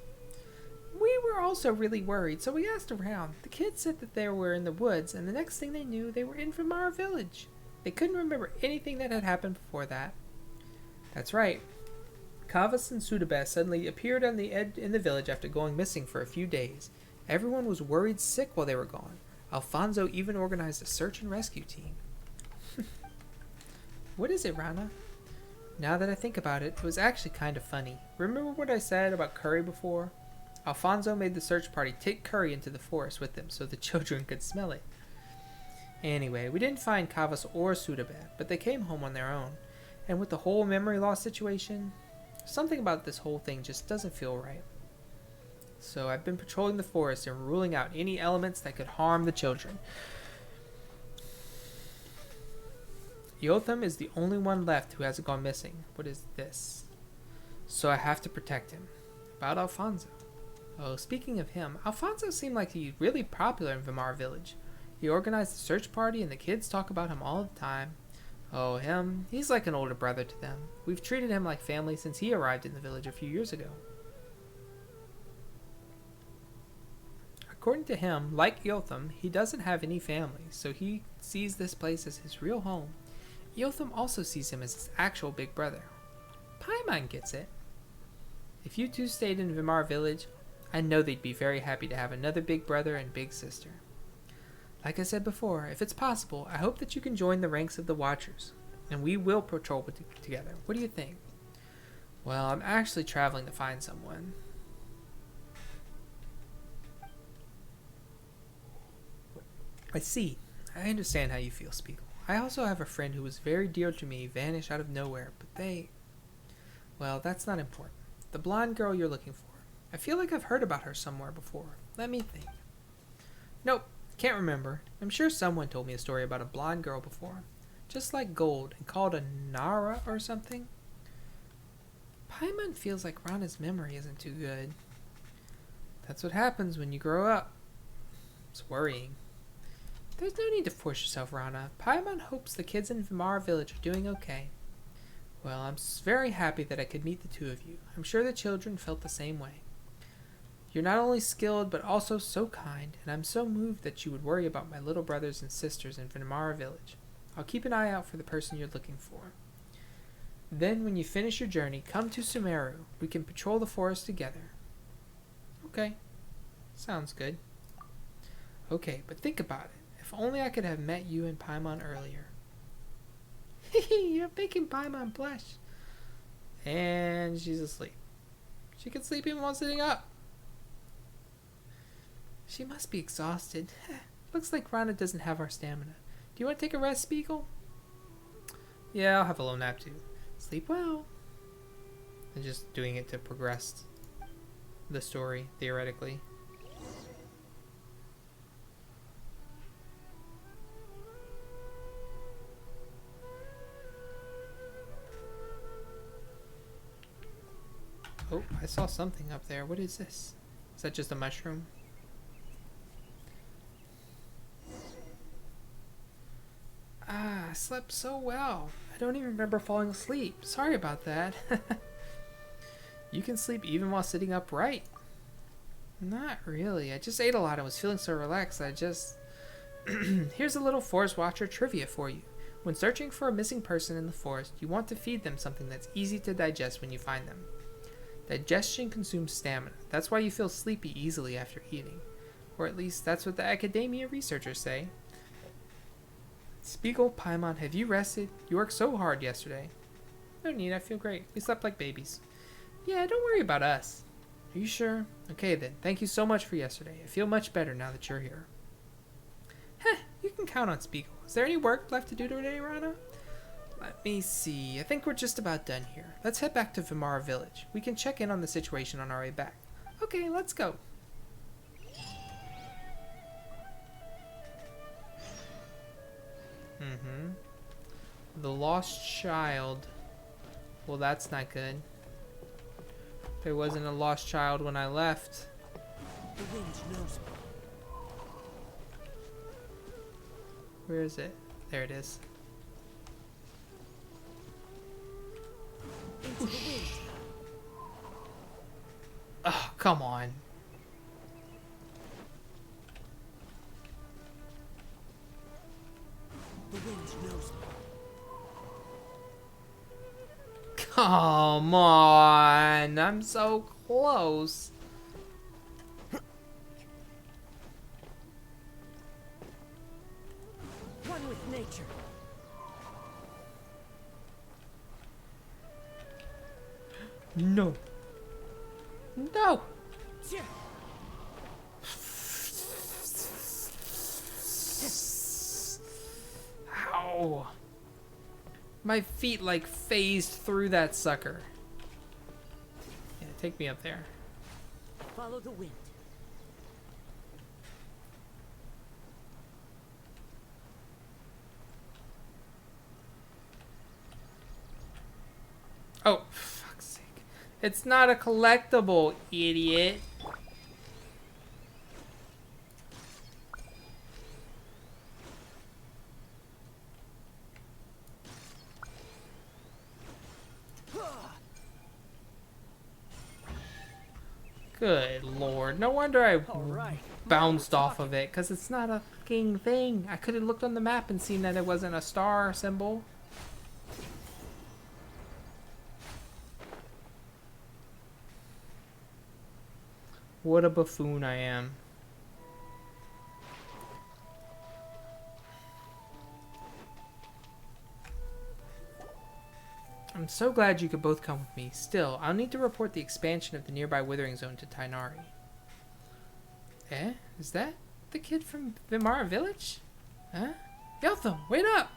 We were also really worried, so we asked around. The kids said that they were in the woods, and the next thing they knew, they were in Vimara village. They couldn't remember anything that had happened before that. That's right. Kavas and Sudebe suddenly appeared in the village after going missing for a few days. Everyone was worried sick while they were gone. Alfonso even organized a search and rescue team. What is it, Rana? Now that I think about it, it was actually kind of funny. Remember what I said about curry before? Alfonso made the search party take curry into the forest with them so the children could smell it. Anyway, we didn't find Kavas or Sudebe, but they came home on their own. And with the whole memory loss situation, something about this whole thing just doesn't feel right. So I've been patrolling the forest and ruling out any elements that could harm the children. Yotham is the only one left who hasn't gone missing. What is this? So I have to protect him. About Alfonso. Oh, speaking of him, Alfonso seemed like he's really popular in Vimara village. He organized the search party and the kids talk about him all the time. Oh, him. He's like an older brother to them. We've treated him like family since he arrived in the village a few years ago. According to him, like Yotham, he doesn't have any family, so he sees this place as his real home. Yotham also sees him as his actual big brother. Paimon gets it. If you two stayed in Vimara village, I know they'd be very happy to have another big brother and big sister. Like I said before, if it's possible, I hope that you can join the ranks of the Watchers, and we will patrol together. What do you think? Well, I'm actually traveling to find someone. I see. I understand how you feel, Spiegel. I also have a friend who was very dear to me vanish out of nowhere, but they... Well, that's not important. The blonde girl you're looking for. I feel like I've heard about her somewhere before. Let me think. Nope, can't remember. I'm sure someone told me a story about a blonde girl before. Just like gold and called Aranara or something. Paimon feels like Rana's memory isn't too good. That's what happens when you grow up. It's worrying. There's no need to force yourself, Rana. Paimon hopes the kids in Vimara village are doing okay. Well, I'm very happy that I could meet the two of you. I'm sure the children felt the same way. You're not only skilled, but also so kind, and I'm so moved that you would worry about my little brothers and sisters in Vimara village. I'll keep an eye out for the person you're looking for. Then, when you finish your journey, come to Sumeru. We can patrol the forest together. Okay. Sounds good. Okay, but think about it. If only I could have met you and Paimon earlier. You're making Paimon blush. And she's asleep. She can sleep even while sitting up. She must be exhausted. Looks like Rana doesn't have our stamina. Do you want to take a rest, Spiegel? Yeah, I'll have a little nap too. Sleep well. I'm just doing it to progress the story, theoretically. Oh, I saw something up there. What is this? Is that just a mushroom? Ah, I slept so well. I don't even remember falling asleep. Sorry about that. You can sleep even while sitting upright. Not really. I just ate a lot and was feeling so relaxed. Here's a little forest watcher trivia for you. When searching for a missing person in the forest, you want to feed them something that's easy to digest when you find them. Digestion consumes stamina. That's why you feel sleepy easily after eating. Or at least that's what the academia researchers say. Spiegel, Paimon, have you rested? You worked so hard yesterday. No need, I feel great. We slept like babies. Yeah, don't worry about us. Are you sure? Okay then, thank you so much for yesterday. I feel much better now that you're here. Heh, you can count on Spiegel. Is there any work left to do today, Rana? Let me see. I think we're just about done here. Let's head back to Vimara village. We can check in on the situation on our way back. Okay, let's go. The lost child. Well, that's not good. There wasn't a lost child when I left. The wind knows me. Where is it? There it is. Into the wind. Oh, come on. The wind knows me. Come on. I'm so close. One with nature. No. No. Yeah. Ow. My feet like phased through that sucker. Yeah, take me up there. Follow the wind. Oh, for fuck's sake. It's not a collectible, idiot. Good lord. No wonder I Alright. bounced off of it, because it's not a fucking thing. I could have looked on the map and seen that it wasn't a star symbol. What a buffoon I am. I'm so glad you could both come with me. Still, I'll need to report the expansion of the nearby withering zone to Tainari. Eh? Is that the kid from Vimara village? Huh? Yotham, wait up!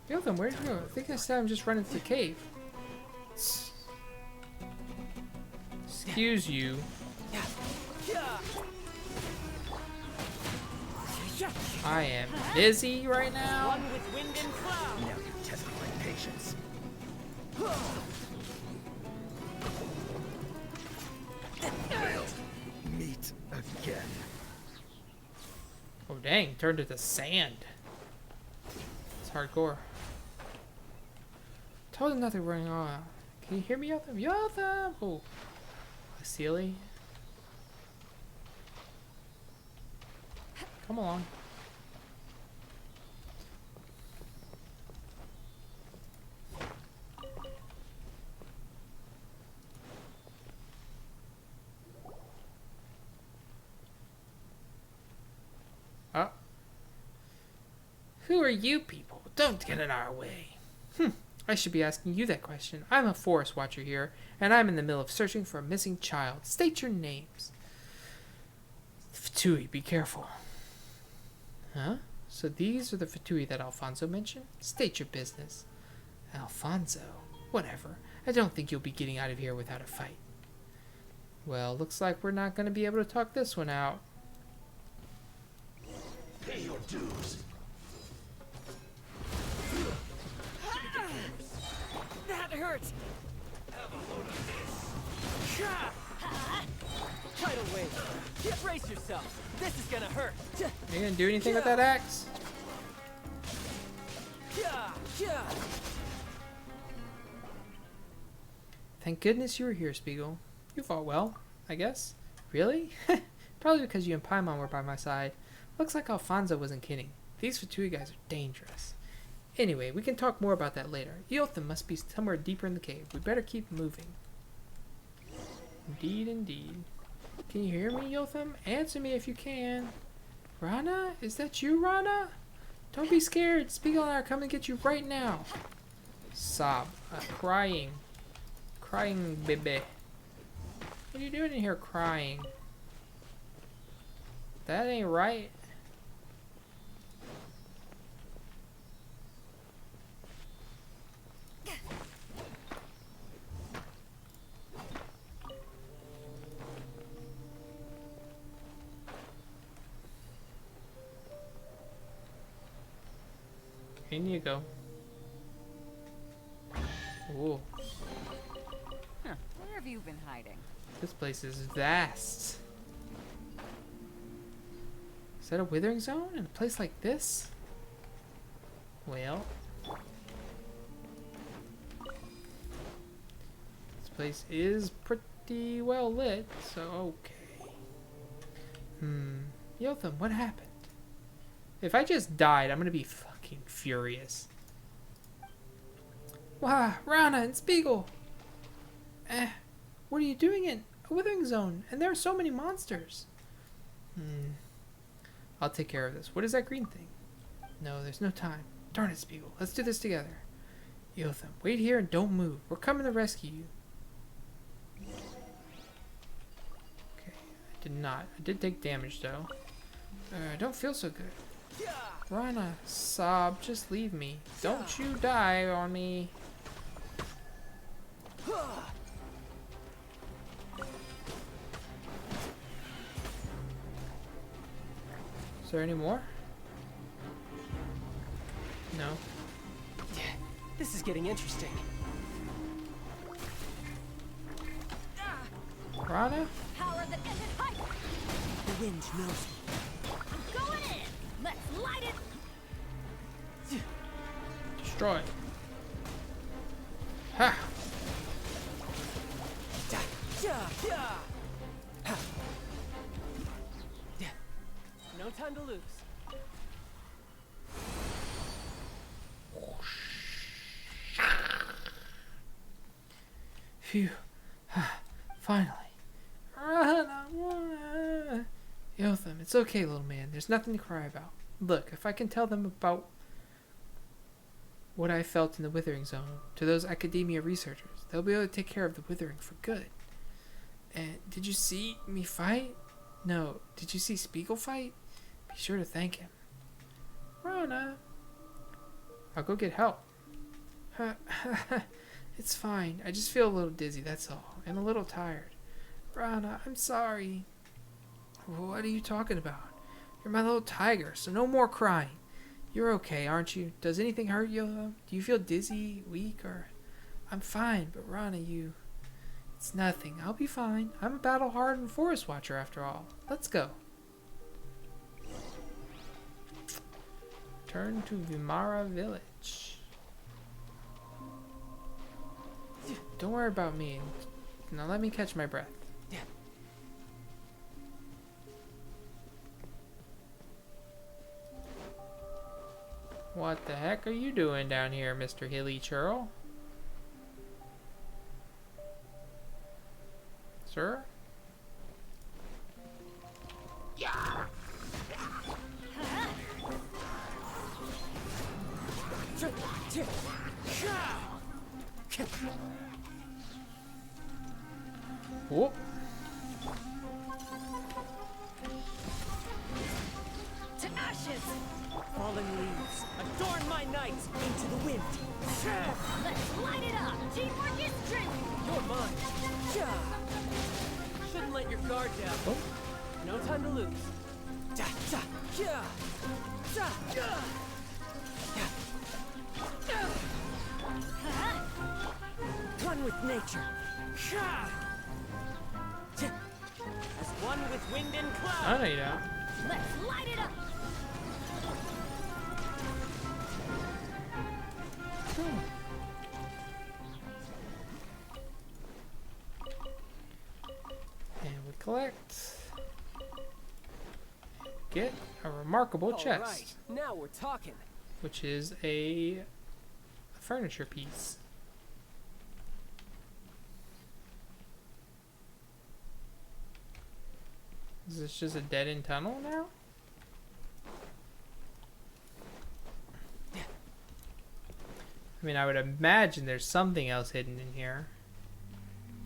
Yotham, where'd you go? I think I said I'm just running to the cave. Excuse you. I am busy right now. One with wind and cloud. Now you're testing my patience. We'll meet Dang, turned into sand. It's hardcore. Told him nothing running on. Can you hear me, Yotham? Yotham! Oh. Silly. Come along. Oh. Who are you people? Don't get in our way. I should be asking you that question. I'm a forest watcher here, and I'm in the middle of searching for a missing child. State your names. Fatui, be careful. Huh? So these are the Fatui that Alfonso mentioned? State your business. Alfonso? Whatever. I don't think you'll be getting out of here without a fight. Well, looks like we're not going to be able to talk this one out. Pay your dues. That hurts! Have a load of Tidal wave! Brace yourself! This is gonna hurt! Are you going to do anything with that axe? Thank goodness you were here, Spiegel. You fought well, I guess. Really? Probably because you and Paimon were by my side. Looks like Alfonso wasn't kidding. These Fatui guys are dangerous. Anyway, we can talk more about that later. Yotham must be somewhere deeper in the cave. We better keep moving. Indeed, indeed. Can you hear me, Yotham? Answer me if you can. Rana? Is that you, Rana? Don't be scared. Spiegel and I are coming to get you right now. Sob. Crying. Crying, baby. What are you doing in here crying? That ain't right. In you go. Ooh. Huh. Where have you been hiding? This place is vast. Is that a withering zone in a place like this? Well. This place is pretty well lit, so okay. Yotham, what happened? If I just died, I'm gonna be fucking furious. Wow, Rana and Spiegel! What are you doing in a withering zone? And there are so many monsters. I'll take care of this. What is that green thing? No, there's no time. Darn it, Spiegel. Let's do this together. Yotham, wait here and don't move. We're coming to rescue you. Okay, I did not. I did take damage, though. I don't feel so good. Rana, Sob, just leave me. Don't you die on me. Is there any more? No. This is getting interesting. Rana? Power that isn't hype! The wind knows me. I'm going in! Let's light it! Destroy. Ha! No time to lose. Phew. Finally. Yotham, it's okay, little man. There's nothing to cry about. Look, if I can tell them about what I felt in the Withering Zone to those academia researchers, they'll be able to take care of the Withering for good. And did you see me fight? No. Did you see Spiegel fight? Be sure to thank him. Rana. I'll go get help. It's fine. I just feel a little dizzy, that's all. And a little tired. Rana, I'm sorry. What are you talking about? You're my little tiger, so no more crying. You're okay, aren't you? Does anything hurt you? Do you feel dizzy, weak, or... I'm fine, but Rana, you... It's nothing. I'll be fine. I'm a battle-hardened forest watcher after all. Let's go. Return to Vimara village. Don't worry about me. Now let me catch my breath. What the heck are you doing down here, Mr. Hilly Churl? Sir? Whoop. To ashes! Fallen leaves, adorn my night into the wind. Let's light it up! Teamwork is strength! You're mine. Shouldn't let your guard down. Oh. No time to lose. One with nature. As one with wind and cloud. I know you don't. Let's light it up! And we collect. Get a remarkable chest, All right, now we're talking. which is a furniture piece. Is this just a dead-end tunnel now? I mean, I would imagine there's something else hidden in here,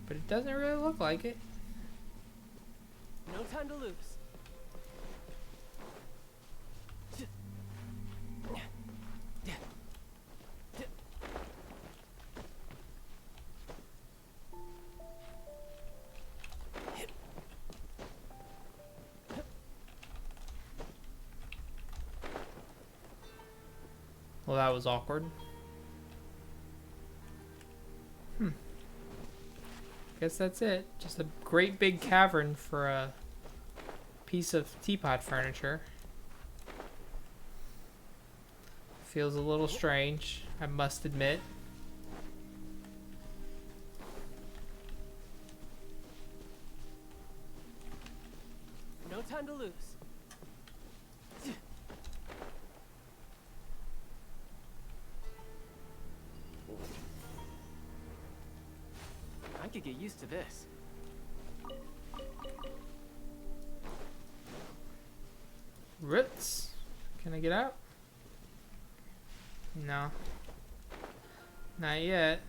but it doesn't really look like it. No time to lose. Well, that was awkward. Guess that's it. Just a great big cavern for a piece of teapot furniture. Feels a little strange, I must admit. No time to lose. I could get used to this. Roots. Can I get out? No. Not yet.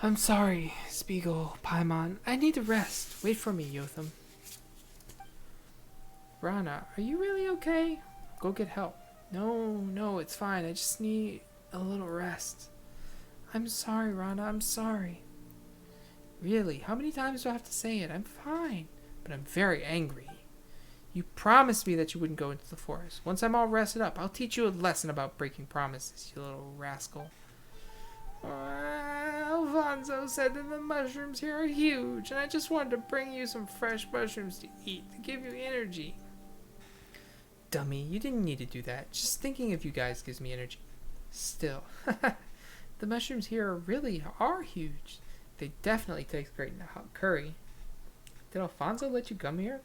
I'm sorry, Spiegel, Paimon. I need to rest. Wait for me, Yotham. Rana, are you really okay? Go get help. No, it's fine. I just need a little rest. I'm sorry, Rana. I'm sorry. Really? How many times do I have to say it? I'm fine. But I'm very angry. You promised me that you wouldn't go into the forest. Once I'm all rested up, I'll teach you a lesson about breaking promises, you little rascal. Alfonso said that the mushrooms here are huge, and I just wanted to bring you some fresh mushrooms to eat to give you energy. Dummy, you didn't need to do that. Just thinking of you guys gives me energy. Still, the mushrooms here really are huge. They definitely taste great in a hot curry. Did Alfonso let you come here?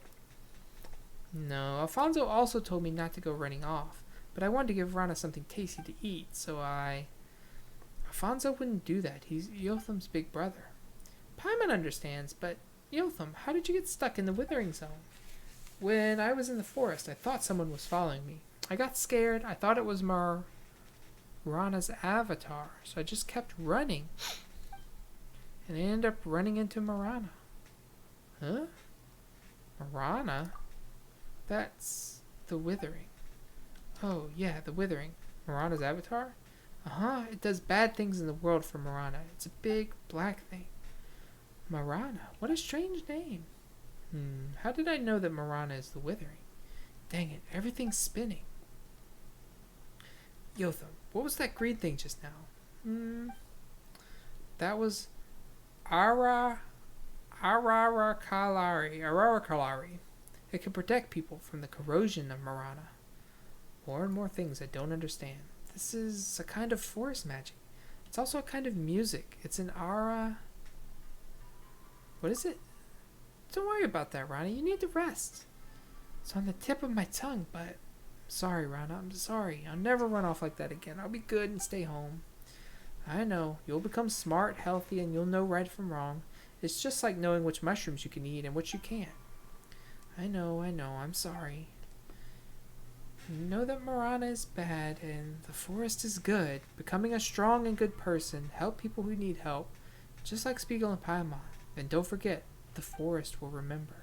No, Alfonso also told me not to go running off, but I wanted to give Rana something tasty to eat, so Alfonso wouldn't do that. He's Yotham's big brother. Paimon understands, but Yotham, how did you get stuck in the Withering Zone? When I was in the forest, I thought someone was following me. I got scared. I thought it was Marana's avatar, so I just kept running. And I ended up running into Marana. Huh? Marana? That's the Withering. Oh, yeah, the Withering. Marana's avatar? It does bad things in the world for Marana. It's a big black thing. Marana? What a strange name. How did I know that Marana is the Withering? Dang it, everything's spinning. Yotham, what was that green thing just now? That was Arakalari. It can protect people from the corrosion of Marana. More and more things I don't understand. This is a kind of forest magic. It's also a kind of music. It's an Ara... What is it? Don't worry about that, Rana. You need to rest. It's on the tip of my tongue, but... Sorry, Rana. I'm sorry. I'll never run off like that again. I'll be good and stay home. I know. You'll become smart, healthy, and you'll know right from wrong. It's just like knowing which mushrooms you can eat and which you can't. I know. I'm sorry. You know that Marana is bad and the forest is good. Becoming a strong and good person. Help people who need help. Just like Spiegel and Paimon. And don't forget, the forest will remember.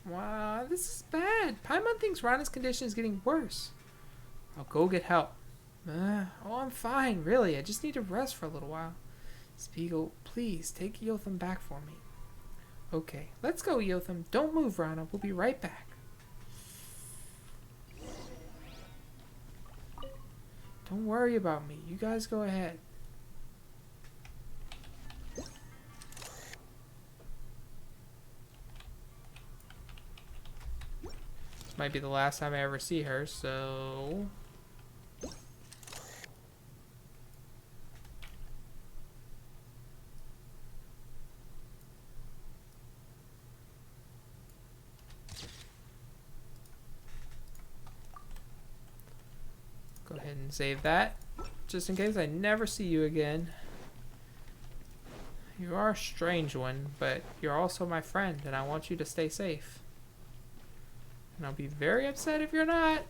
Wow, this is bad. Paimon thinks Rana's condition is getting worse. I'll go get help. I'm fine, really. I just need to rest for a little while. Spiegel, please take Yotham back for me. Okay, let's go, Yotham. Don't move, Rana. We'll be right back. Don't worry about me. You guys go ahead. This might be the last time I ever see her, so... Go ahead and save that, just in case I never see you again. You are a strange one, but you're also my friend, and I want you to stay safe. And I'll be very upset if you're not.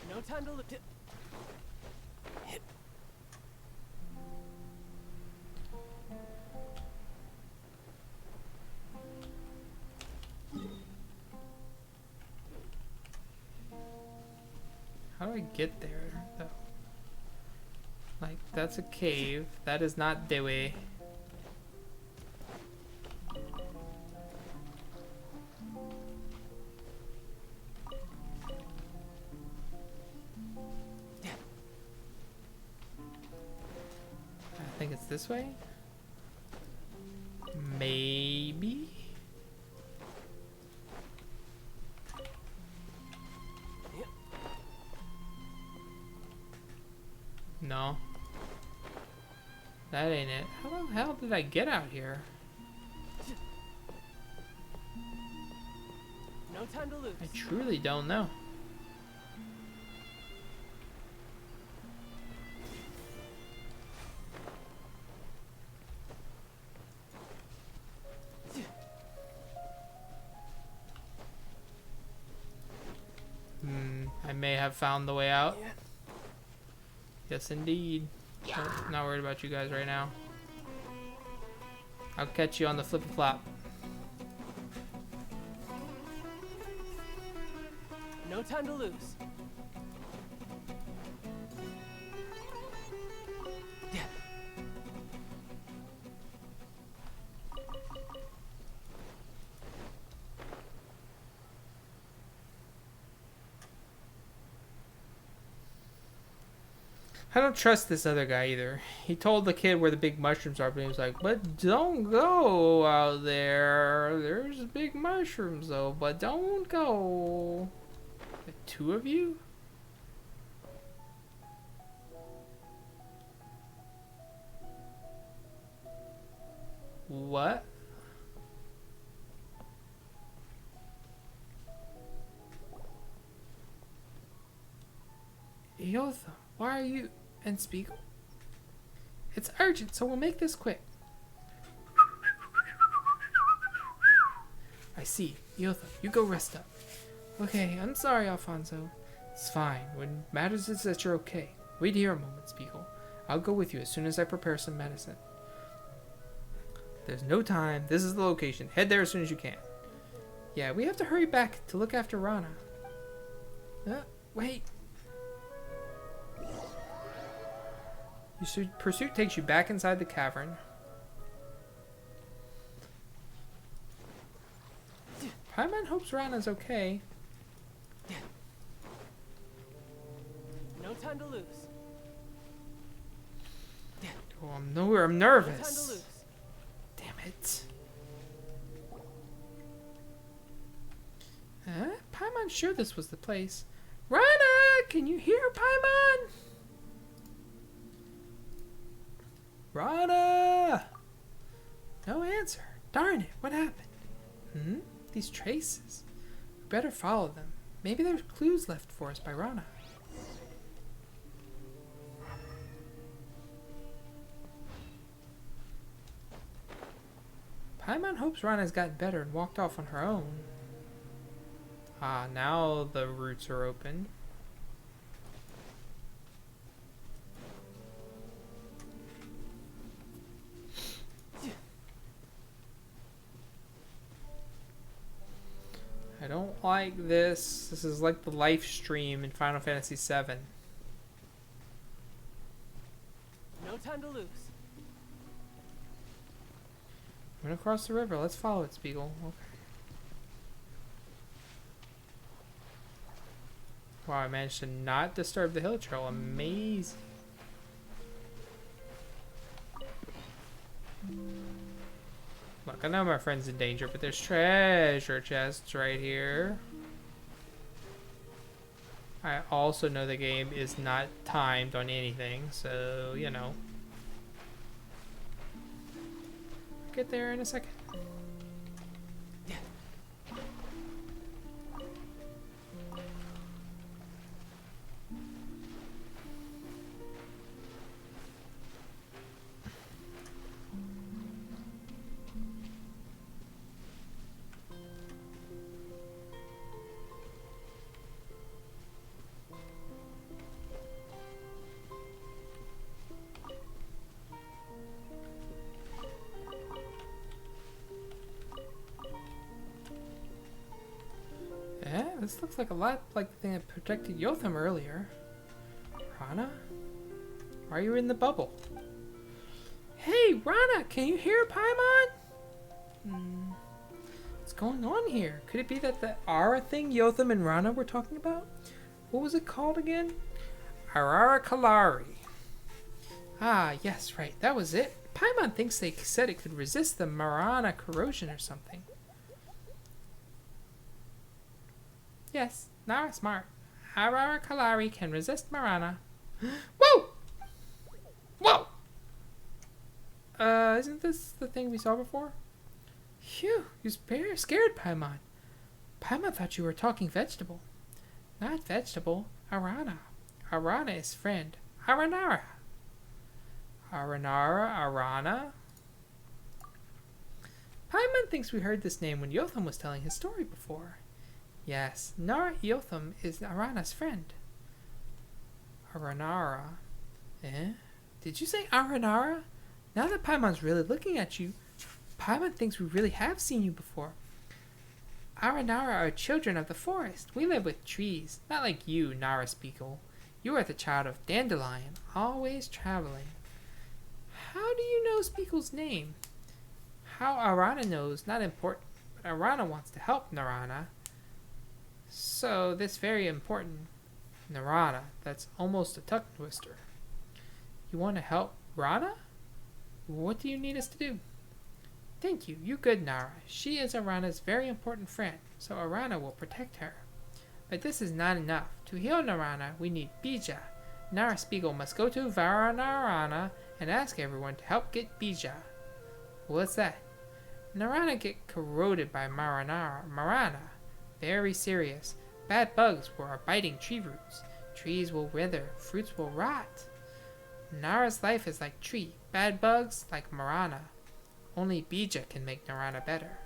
No time to look. How do I get there, though? Like, that's a cave. That is not the way. I think it's this way? Maybe? No. That ain't it. How the hell did I get out here? No time to lose. I truly don't know. I may have found the way out. Yeah. Yes, indeed. Not worried about you guys right now. I'll catch you on the flip flop. No time to lose. Yeah. I don't trust this other guy either. He told the kid where the big mushrooms are, but he was like, but don't go out there. There's big mushrooms though, but don't go. The two of you? What? Yotha, why are you... And Spiegel? It's urgent, so we'll make this quick. I see. Yotha, you go rest up. Okay, I'm sorry, Alfonso. It's fine. What matters is that you're okay. Wait here a moment, Spiegel. I'll go with you as soon as I prepare some medicine. There's no time. This is the location. Head there as soon as you can. Yeah, we have to hurry back to look after Rana. Wait. Your pursuit takes you back inside the cavern. Paimon hopes Rana's okay. No time to lose. Oh, I'm nowhere. I'm No time to nervous. lose. Damn it. Huh? Paimon's sure this was the place. Rana! Can you hear Paimon? Rana! No answer. Darn it. What happened? Hmm? These traces. We better follow them. Maybe there's clues left for us by Rana. Paimon hopes Rana's gotten better and walked off on her own. Ah, now the routes are open. I don't like this. This is like the live stream in Final Fantasy VII. No time to lose. I'm gonna cross the river. Let's follow it, Spiegel. Okay. Wow, I managed to not disturb the hill trail. Amazing. Look, I know my friend's in danger, but there's treasure chests right here. I also know the game is not timed on anything, so, you know. Get there in a second. Yeah, this looks like a lot like the thing that protected Yotham earlier. Rana? Why are you in the bubble? Hey, Rana, can you hear Paimon? What's going on here? Could it be that the Ara thing Yotham and Rana were talking about? What was it called again? Aranyaka. Ah, yes, right, that was it. Paimon thinks they said it could resist the Marana corrosion or something. Yes, Nara smart. Aranyaka can resist Marana. Whoa! Whoa! Isn't this the thing we saw before? Phew, you scared Paimon. Paimon thought you were talking vegetable. Not vegetable, Arana. Arana is friend. Aranara. Aranara, Arana? Paimon thinks we heard this name when Yotham was telling his story before. Yes, Nara Yotham is Arana's friend. Aranara. Eh? Did you say Aranara? Now that Paimon's really looking at you, Paimon thinks we really have seen you before. Aranara are children of the forest. We live with trees, not like you, Nara Spiegel. You are the child of Dandelion, always traveling. How do you know Spiegel's name? How Arana knows, not important, but Arana wants to help Narana. So, this very important Narana, that's almost a tongue twister. You want to help Rana? What do you need us to do? Thank you, you good Nara. She is Arana's very important friend, so Arana will protect her. But this is not enough. To heal Narana, we need Bija. Nara Spiegel must go to Varanarana and ask everyone to help get Bija. What's that? Narana get corroded by Marana. Very serious. Bad bugs are biting tree roots. Trees will wither, fruits will rot. Nara's life is like tree, bad bugs like Marana. Only Bija can make Narana better.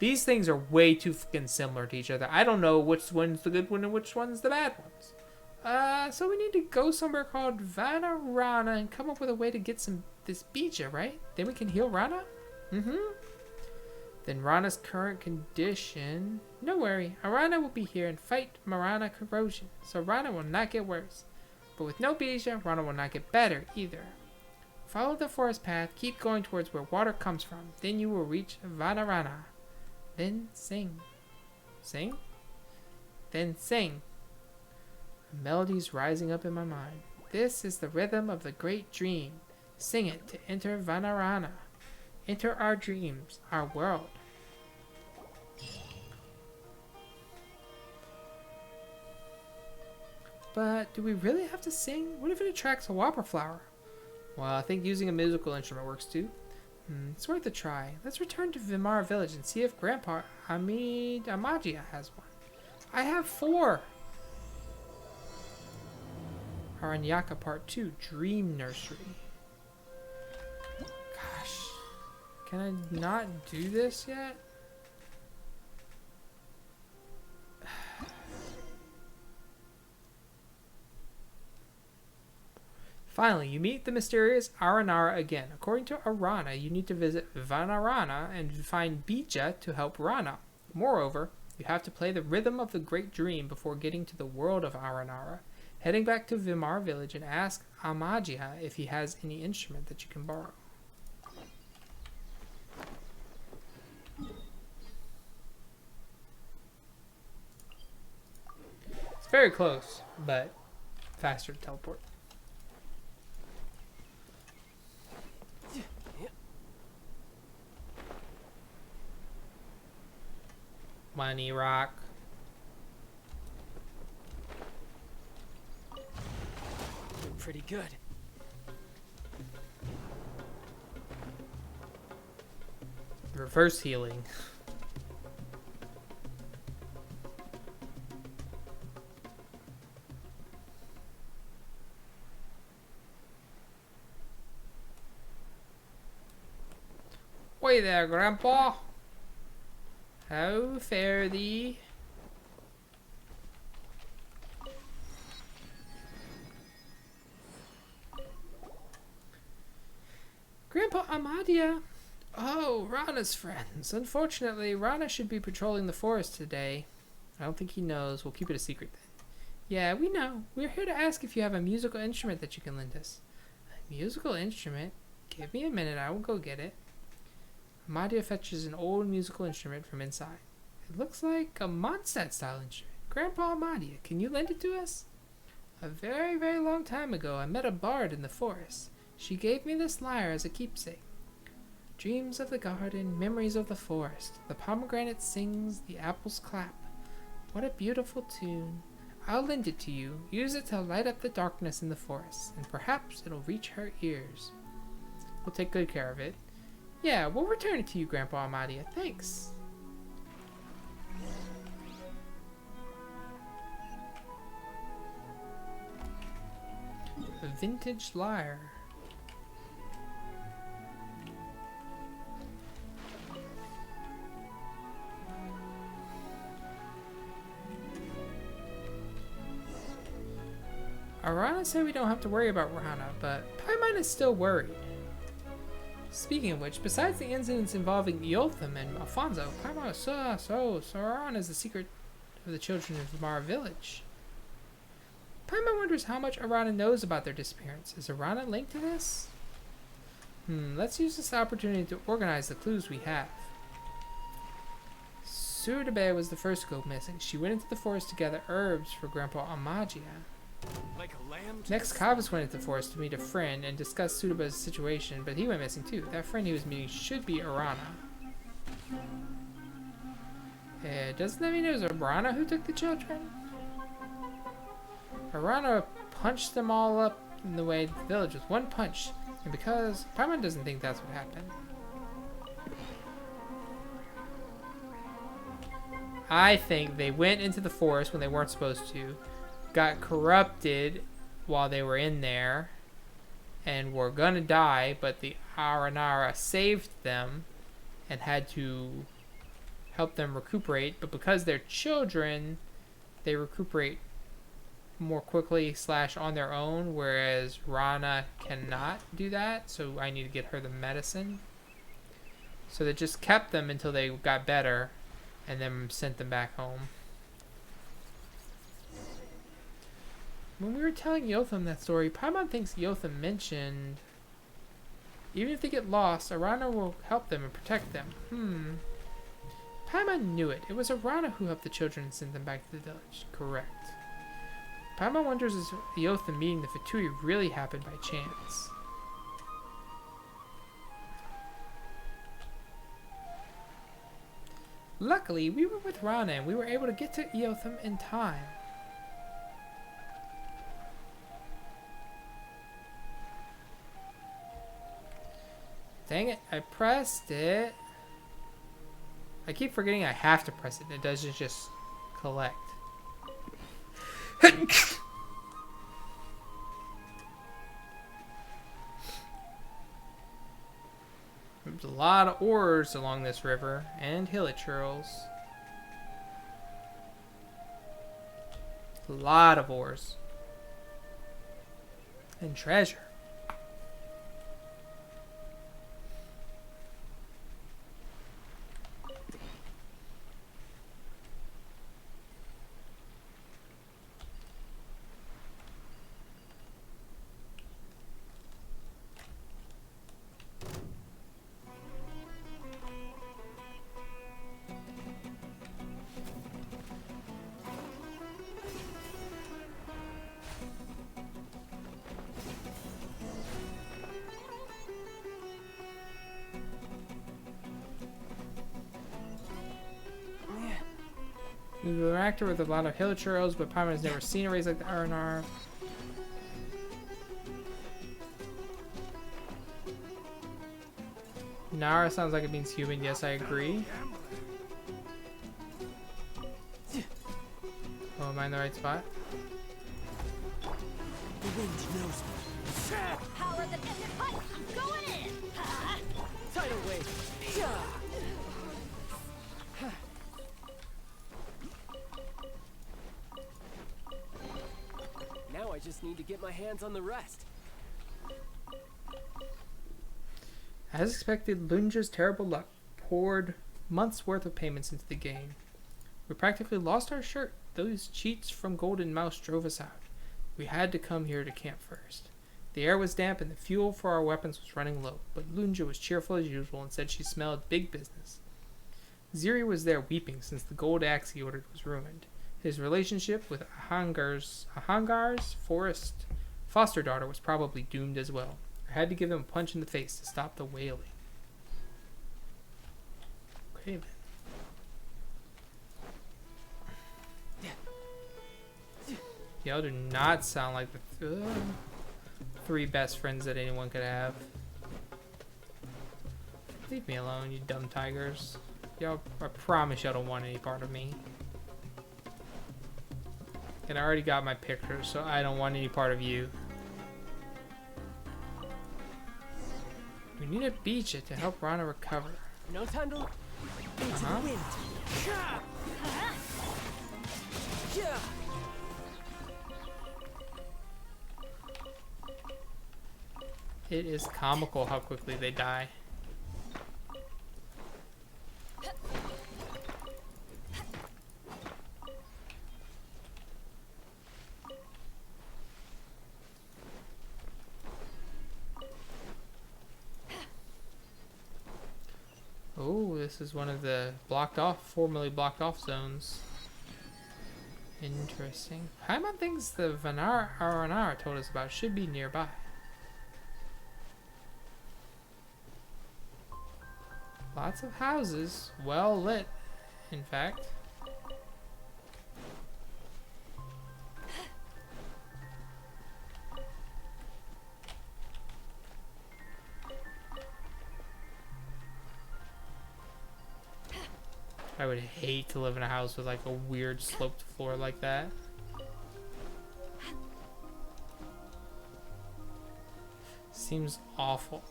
These things are way too fucking similar to each other. I don't know which one's the good one and which one's the bad ones. So we need to go somewhere called Vanarana and come up with a way to get this Bija, right? Then we can heal Rana? Then Rana's current condition... No worry, Arana will be here and fight Marana corrosion, so Rana will not get worse. But with no Bija, Rana will not get better either. Follow the forest path, keep going towards where water comes from, then you will reach Vanarana. Then sing. Sing? Then sing. A melody's rising up in my mind. This is the rhythm of the great dream. Sing it to enter Vanarana. Enter our dreams, our world. But do we really have to sing? What if it attracts a whopper flower? Well, I think using a musical instrument works too. It's worth a try. Let's return to Vimara village and see if Grandpa Amagia has one. I have 4. Aranyaka Part 2, Dream Nursery. Gosh, can I not do this yet? Finally, you meet the mysterious Aranara again. According to Arana, you need to visit Vanarana and find Bija to help Rana. Moreover, you have to play the rhythm of the great dream before getting to the world of Aranara. Heading back to Vimara village and ask Amagia if he has any instrument that you can borrow. It's very close, but faster to teleport. Money rock. Pretty good. Reverse healing. Way there, Grandpa. How fare thee? Grandpa Amadia. Oh, Rana's friends. Unfortunately, Rana should be patrolling the forest today. I don't think he knows. We'll keep it a secret then. Yeah, we know. We're here to ask if you have a musical instrument that you can lend us. A musical instrument? Give me a minute. I will go get it. Amadia fetches an old musical instrument from inside. It looks like a Mondstadt style instrument. Grandpa Amadia, can you lend it to us? A very, very long time ago, I met a bard in the forest. She gave me this lyre as a keepsake. Dreams of the garden, memories of the forest. The pomegranate sings, the apples clap. What a beautiful tune. I'll lend it to you. Use it to light up the darkness in the forest, and perhaps it'll reach her ears. We'll take good care of it. Yeah, we'll return it to you, Grandpa Amadia. Thanks. A vintage lyre. Arana said we don't have to worry about Rana, but Paimon is still worried. Speaking of which, besides the incidents involving Eotham and Alfonso, Paimon so Arana is the secret of the children of Vimara village. Paimon wonders how much Arana knows about their disappearance. Is Arana linked to this? Let's use this opportunity to organize the clues we have. Surdabe was the first to go missing. She went into the forest to gather herbs for Grandpa Amagia. Like a lamb. Next, Kavas went into the forest to meet a friend and discuss Sudaba's situation, but he went missing too. That friend he was meeting should be Arana. Doesn't that mean it was Arana who took the children? Arana punched them all up in the way to the village with one punch, and because Paimon doesn't think that's what happened. I think they went into the forest when they weren't supposed to, got corrupted while they were in there, and were gonna die, but the Aranara saved them and had to help them recuperate, but because they're children, they recuperate more quickly / on their own, whereas Rana cannot do that, so I need to get her the medicine. So they just kept them until they got better and then sent them back home. When we were telling Eotham that story, Paimon thinks Eotham mentioned even if they get lost, Arana will help them and protect them. Paimon knew it. It was Aranara who helped the children and sent them back to the village. Correct. Paimon wonders if the oath of meeting the Fatui really happened by chance. Luckily, we were with Rana and we were able to get to Eotham in time. Dang it, I pressed it. I keep forgetting I have to press it. It doesn't just collect. There's a lot of ores along this river and hilichurls. A lot of ores. And treasure. We've interacted with a lot of hilichurls, but Paimon has never seen a race like the Aranara. Nara sounds like it means human. Yes, I agree. Oh, am I in the right spot? The wind knows me. Power that ended fight. I'm going in. Tidal wave. Yeah. Now I just need to get my hands on the rest. As expected, Lunja's terrible luck poured months' worth of payments into the game. We practically lost our shirt. Those cheats from Golden Mouse drove us out. We had to come here to camp first. The air was damp and the fuel for our weapons was running low, but Lunja was cheerful as usual and said she smelled big business. Ziri was there weeping since the gold axe he ordered was ruined. His relationship with Ahangar's forest foster daughter was probably doomed as well. I had to give him a punch in the face to stop the wailing. Okay then. Y'all do not sound like the three best friends that anyone could have. Leave me alone, you dumb tigers. Y'all, I promise y'all don't want any part of me. And I already got my picture, so I don't want any part of you. We need to beach it to help Rana recover. No time to into the wind. Yeah. It is comical how quickly they die. Oh, this is one of the formerly blocked off zones. Interesting. Paimon thinks the Aranara told us about should be nearby. Lots of houses, well lit, in fact. I would hate to live in a house with like a weird sloped floor like that. Seems awful.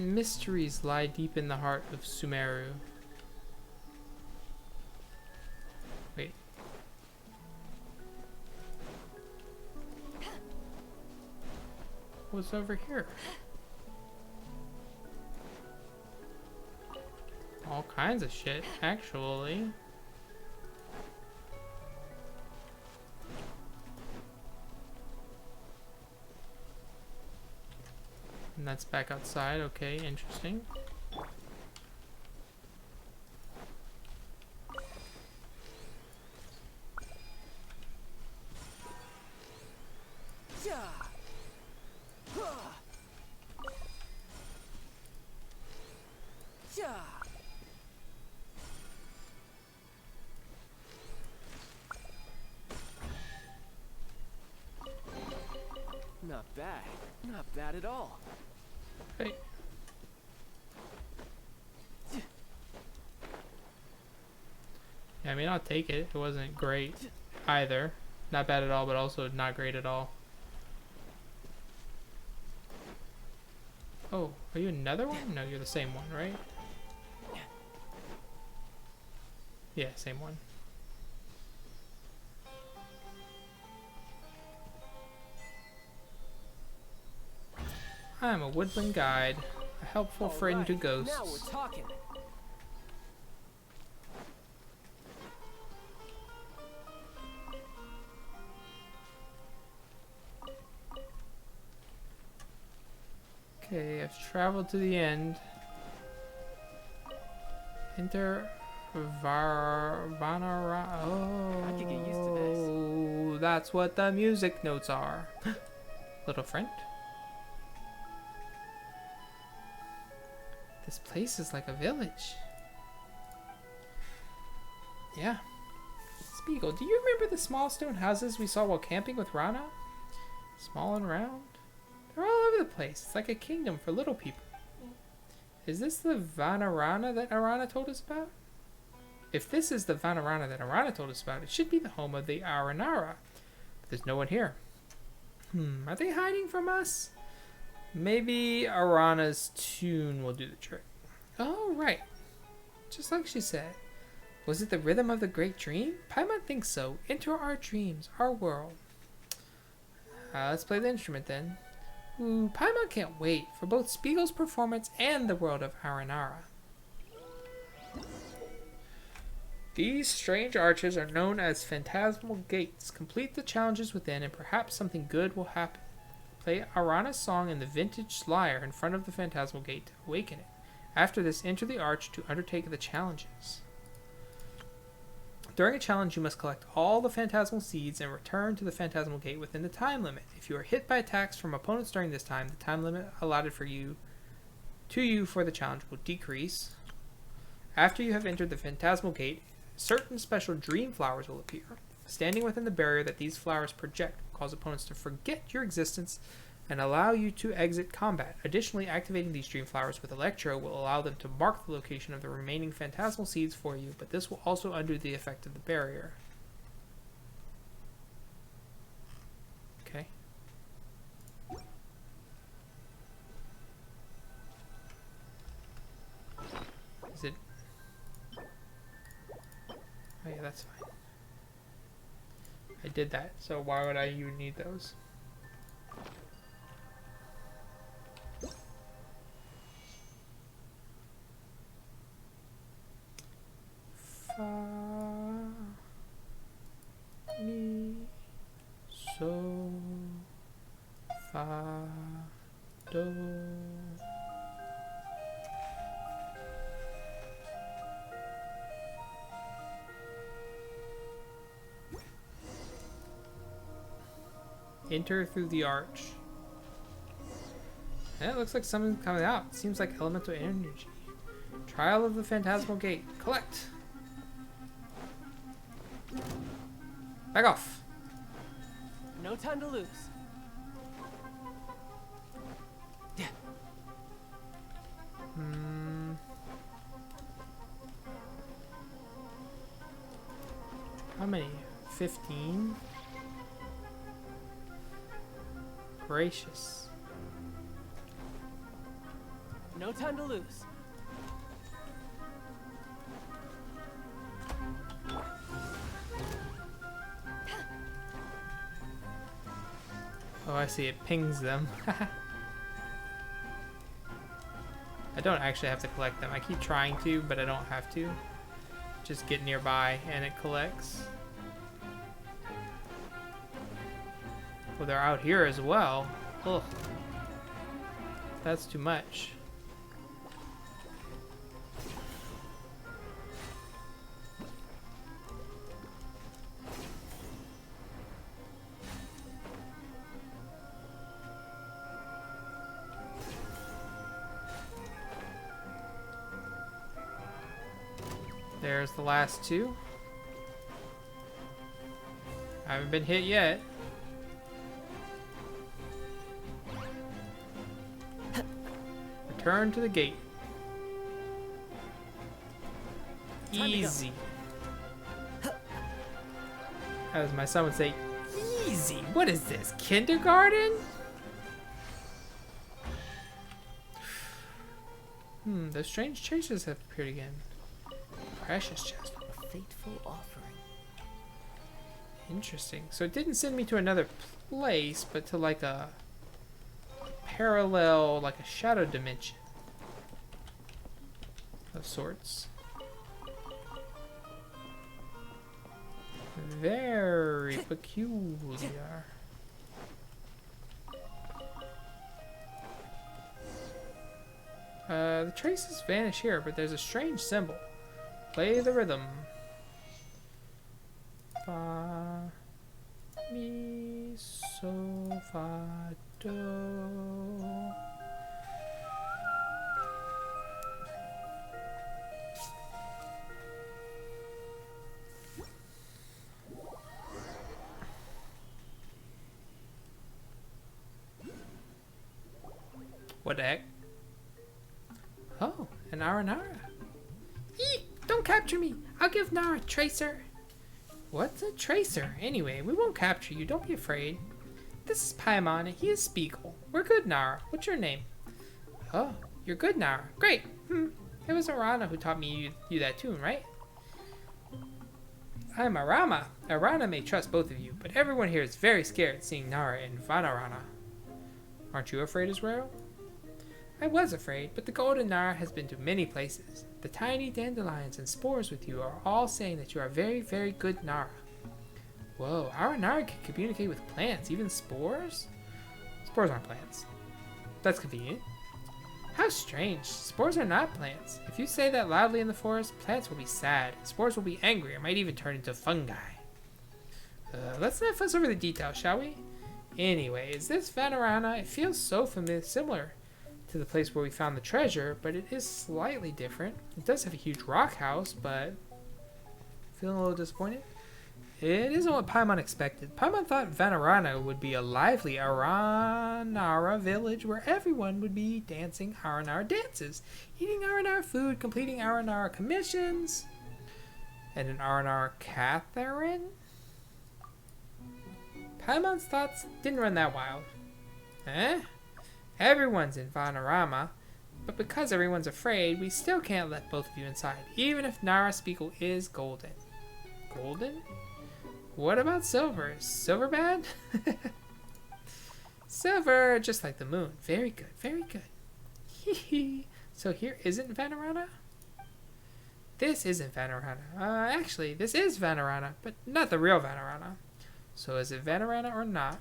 mysteries lie deep in the heart of Sumeru. Wait. What's over here? All kinds of shit, actually. And that's back outside. Okay, interesting. Yeah. Huh. Yeah. Not bad. Not bad at all. Hey. Yeah, I mean, I'll take it. It wasn't great either. Not bad at all, but also not great at all. Oh, are you another one? No, you're the same one, right? Yeah, same one. I'm a woodland guide, a helpful friend to ghosts. Now we're talking. Okay, I've traveled to the end. Enter Vimara. Oh, I could get used to this. That's what the music notes are. Little friend. This place is like a village. Yeah. Spiegel, do you remember the small stone houses we saw while camping with Rana? Small and round? They're all over the place. It's like a kingdom for little people. Is this the Vanarana that Arana told us about? If this is the Vanarana that Arana told us about, it should be the home of the Aranara. But there's no one here. Are they hiding from us? Maybe Arana's tune will do the trick. Oh, right. Just like she said. Was it the rhythm of the great dream? Paimon thinks so. Enter our dreams, our world. Let's play the instrument then. Ooh, Paimon can't wait for both Spiegel's performance and the world of Aranara. These strange arches are known as phantasmal gates. Complete the challenges within and perhaps something good will happen. Play Arana's song in the vintage lyre in front of the phantasmal gate to awaken it. After this, enter the arch to undertake the challenges. During a challenge, you must collect all the phantasmal seeds and return to the phantasmal gate within the time limit. If you are hit by attacks from opponents during this time, the time limit allotted for you for the challenge will decrease. After you have entered the phantasmal gate, certain special dream flowers will appear. Standing within the barrier that these flowers project will cause opponents to forget your existence and allow you to exit combat. Additionally, activating these dream flowers with Electro will allow them to mark the location of the remaining phantasmal seeds for you, but this will also undo the effect of the barrier. Okay. Is it? Oh yeah, that's fine. I did that, so why would I even need those? Fa, mi, so, fa, do. Enter through the arch. Yeah, it looks like something's coming out. It seems like elemental energy. Trial of the Phantasmal Gate. Collect. Back off. No time to lose. Yeah. How many? 15? Gracious. No time to lose. Oh, I see. It pings them. I don't actually have to collect them. I keep trying to, but I don't have to. Just get nearby and it collects. Well, they're out here as well. Ugh. That's too much. There's the last two. I haven't been hit yet. Return to the gate. Easy. As my son would say, easy. What is this, kindergarten? Those strange traces have appeared again. Precious chest. A fateful offering. Interesting. So it didn't send me to another place, but to like a parallel, like a shadow dimension of sorts. Very peculiar. The traces vanish here, but there's a strange symbol. Play the rhythm. Fa, mi, so, fa, do. What the heck? Oh, an Aranara. Eek! Don't capture me! I'll give Nara a tracer. What's a tracer? Anyway, we won't capture you. Don't be afraid. This is Paimon, and he is Spiegel. We're good, Nara. What's your name? Oh, you're good, Nara. Great. It was Arana who taught me you that tune, right? I'm Arama. Arana may trust both of you, but everyone here is very scared seeing Nara in Vanarana. Aren't you afraid as well? I was afraid, but the golden Nara has been to many places. The tiny dandelions and spores with you are all saying that you are very, very good Nara. Whoa, our Nara can communicate with plants, even spores? Spores aren't plants. That's convenient. How strange. Spores are not plants. If you say that loudly in the forest, plants will be sad. Spores will be angry or might even turn into fungi. Let's not fuss over the details, shall we? Anyway, is this Vanarana? It feels so familiar, similar to the place where we found the treasure, but it is slightly different. It does have a huge rock house, but feeling a little disappointed. It isn't what Paimon expected. Paimon thought Vanarana would be a lively Aranara village where everyone would be dancing Aranara dances, eating Aranara food, completing Aranara commissions, and an Aranara Catherine. Paimon's thoughts didn't run that wild. Everyone's in Vanarama, but because everyone's afraid, we still can't let both of you inside, even if Nara Spiegel is golden. Golden? What about silver? Is silver bad? Silver, just like the moon. Very good, very good. So here isn't Vanarana? This isn't Vanarana. Actually, this is Vanarana, but not the real Vanarana. So is it Vanarana or not?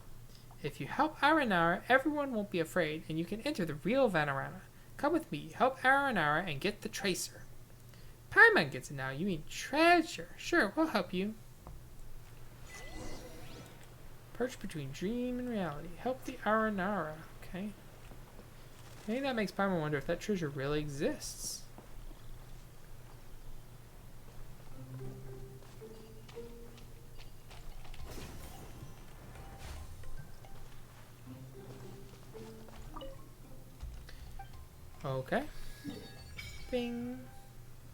If you help Aranara, everyone won't be afraid, and you can enter the real Vanarana. Come with me, help Aranara, and get the tracer. Paimon gets it now. You mean treasure. Sure, we'll help you. Perch between dream and reality. Help the Aranara. Okay. Maybe that makes Paimon wonder if that treasure really exists. Okay. Bing.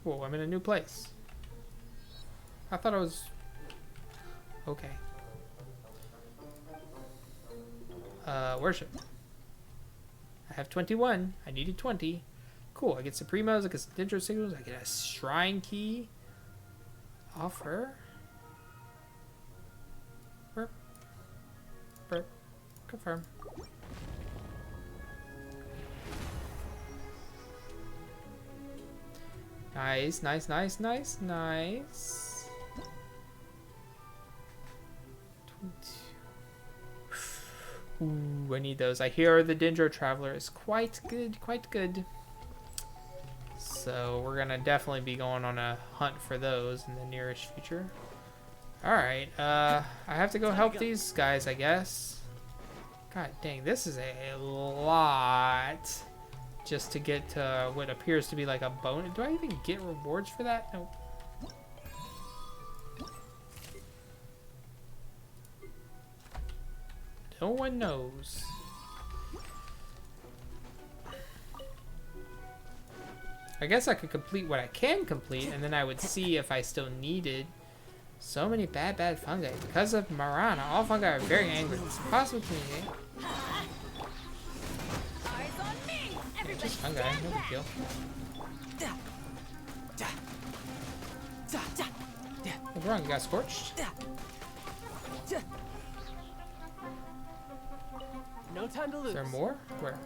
Whoa, I'm in a new place. I thought I was... Okay. Worship. I have 21. I needed 20. Cool. I get Supremos, I get some Dendro Signals, I get a Shrine Key. Offer. Burp. Burp. Confirm. Nice, nice, nice, nice, nice. 22. Ooh, I need those. I hear the Dendro Traveler is quite good, quite good. So we're gonna definitely be going on a hunt for those in the nearest future. Alright, I have to go help these guys, I guess. God dang, this is a lot just to get to what appears to be like a bonus. Do I even get rewards for that? Nope. No one knows. I guess I could complete what I can complete, and then I would see if I still needed so many bad fungi. Because of Marana, all fungi are very angry. It's impossible to communicate. Eyes on me. Yeah, just fungi, no big deal. What's wrong? You got scorched? No time to lose. Is there more? Where?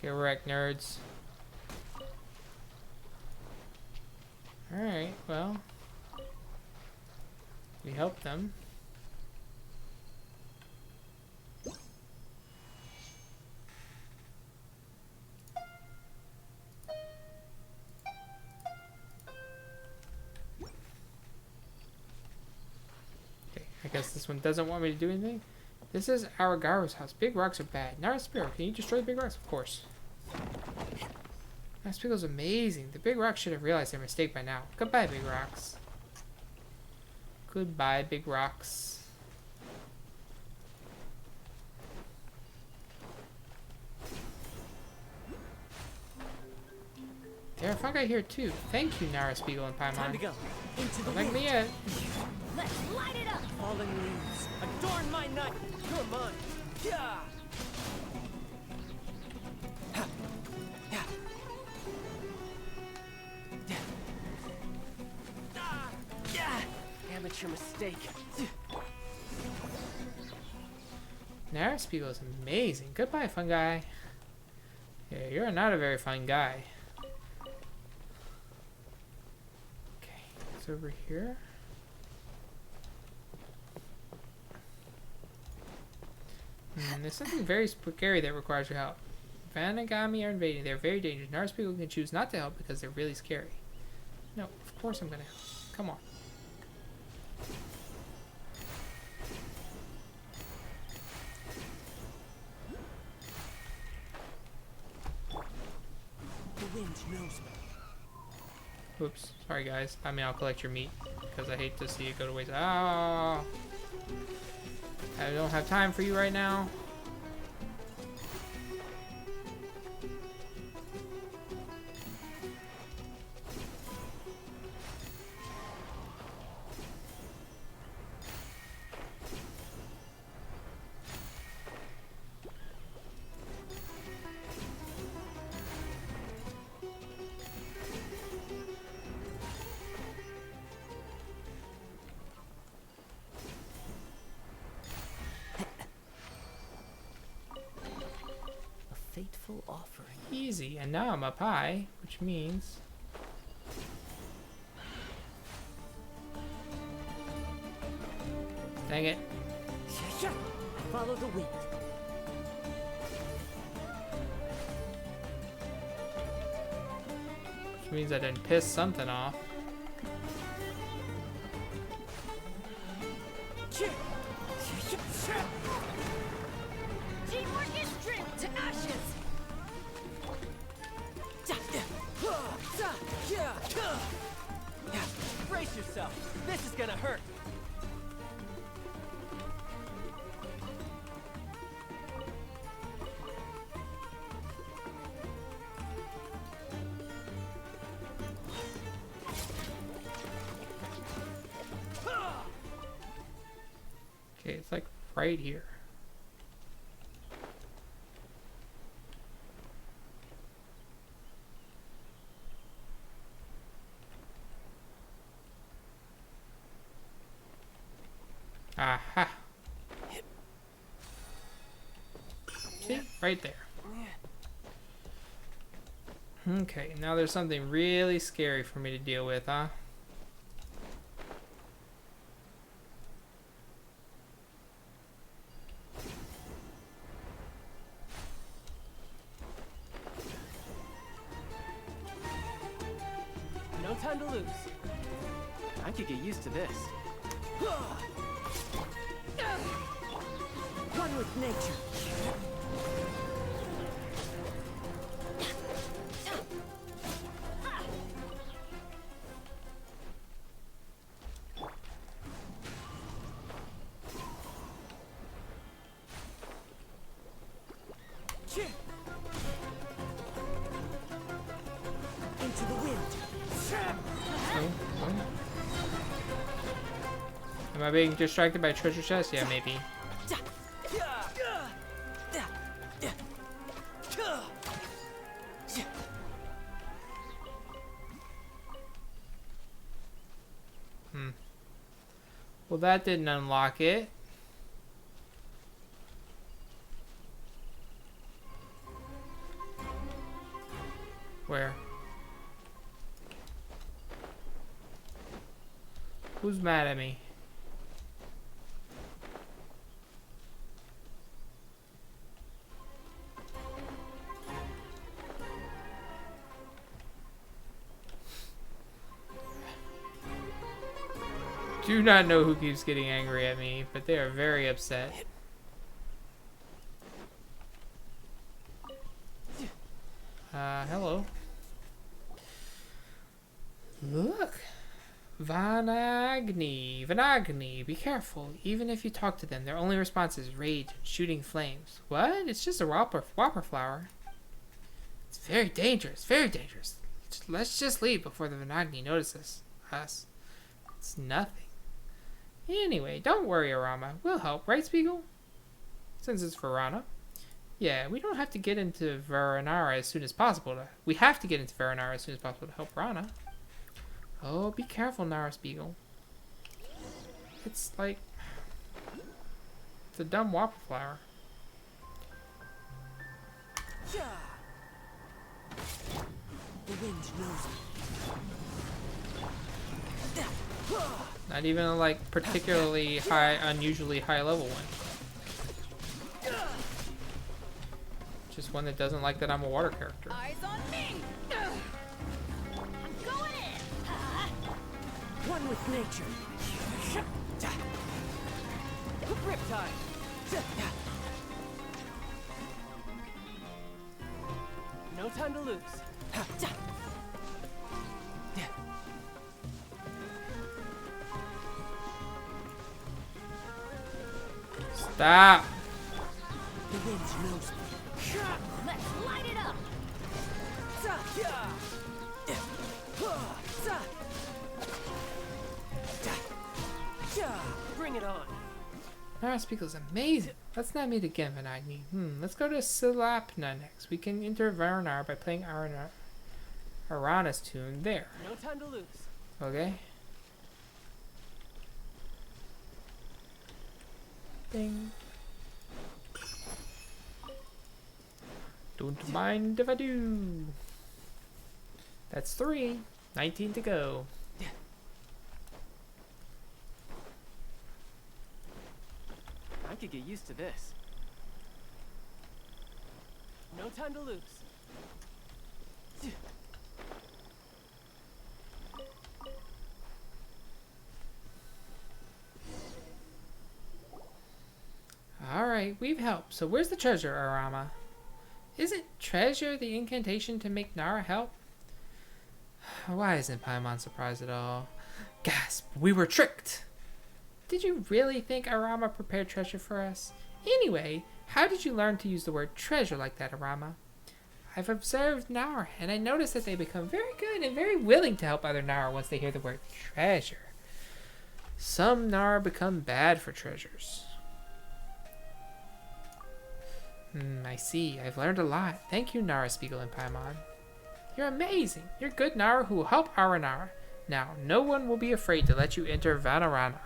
Get wrecked, nerds. Alright, well. We helped them. Okay, I guess this one doesn't want me to do anything. This is Aragaro's house. Big rocks are bad. Nara Spirit, can you destroy the big rocks? Of course. That Spiegle's amazing. The big rocks should have realized their mistake by now. Goodbye, big rocks. Goodbye, big rocks. There are fungi here too. Thank you, Nara Spiegel and Paimon. Time to go. Into the Don't like wind. me yet. Let's light it up. Fallen leaves. Adorn my night. You're mine. Yeah. Amateur mistake. Nara Spiegel is amazing. Goodbye, fungi. Yeah, you're not a very fun guy. Okay, it's over here. There's something very scary that requires your help. Vanagami are invading. They're very dangerous. Nara Spiegel can choose not to help because they're really scary. No, of course I'm gonna help. Come on. The wind knows me. Oops. Sorry, guys. I mean, I'll collect your meat because I hate to see it go to waste. Oh, I don't have time for you right now. Fateful offering. Easy. And now I'm up high, which means... Dang it. Follow the wind. Which means I didn't piss something off. Teamwork is stripped to ashes. Brace yourself. This is gonna hurt. Okay, it's like right here. Aha. See? Right there. Okay, now there's something really scary for me to deal with, huh? No time to lose. I could get used to this. One with nature. Into the wind. Am I being distracted by a treasure chest? Yeah, maybe. Well, that didn't unlock it. Where? Who's mad at me? Do not know who keeps getting angry at me, but they are very upset. Hello. Look. Vanagni, be careful. Even if you talk to them, their only response is rage and shooting flames. What? It's just a whopper flower. It's very dangerous, very dangerous. Let's just leave before the Vanagni notices us. It's nothing. Anyway, don't worry, Arama. We'll help, right, Spiegel? Since it's Varana. Yeah, we don't have to get into Aranara as soon as possible. We have to get into Aranara as soon as possible to help Rana. Oh, be careful, Nara Spiegel. It's like... It's a dumb whopper flower. The wind knows me. Not even a, like, particularly high, unusually high level one. Just one that doesn't like that I'm a water character. Eyes on me. I'm going in. One with nature. Riptide. No time to lose. Stop! The wind knows me. Let's light it up. Bring it on. Nara Spiegel's amazing. Let's not meet again, Vanagni. Let's go to Silapna next. We can enter Vyrmrest by playing Arana's tune there. No time to lose. Okay. Ding. Don't mind if I do. That's 3. 19 to go. I could get used to this. No time to lose. Alright, we've helped. So where's the treasure, Arama? Isn't treasure the incantation to make Nara help? Why isn't Paimon surprised at all? Gasp! We were tricked! Did you really think Arama prepared treasure for us? Anyway, how did you learn to use the word treasure like that, Arama? I've observed Nara, and I noticed that they become very good and very willing to help other Nara once they hear the word treasure. Some Nara become bad for treasures. I see. I've learned a lot. Thank you, Nara, Spiegel, and Paimon. You're amazing. You're good Nara who will help Aranara. Now, no one will be afraid to let you enter Vanarana.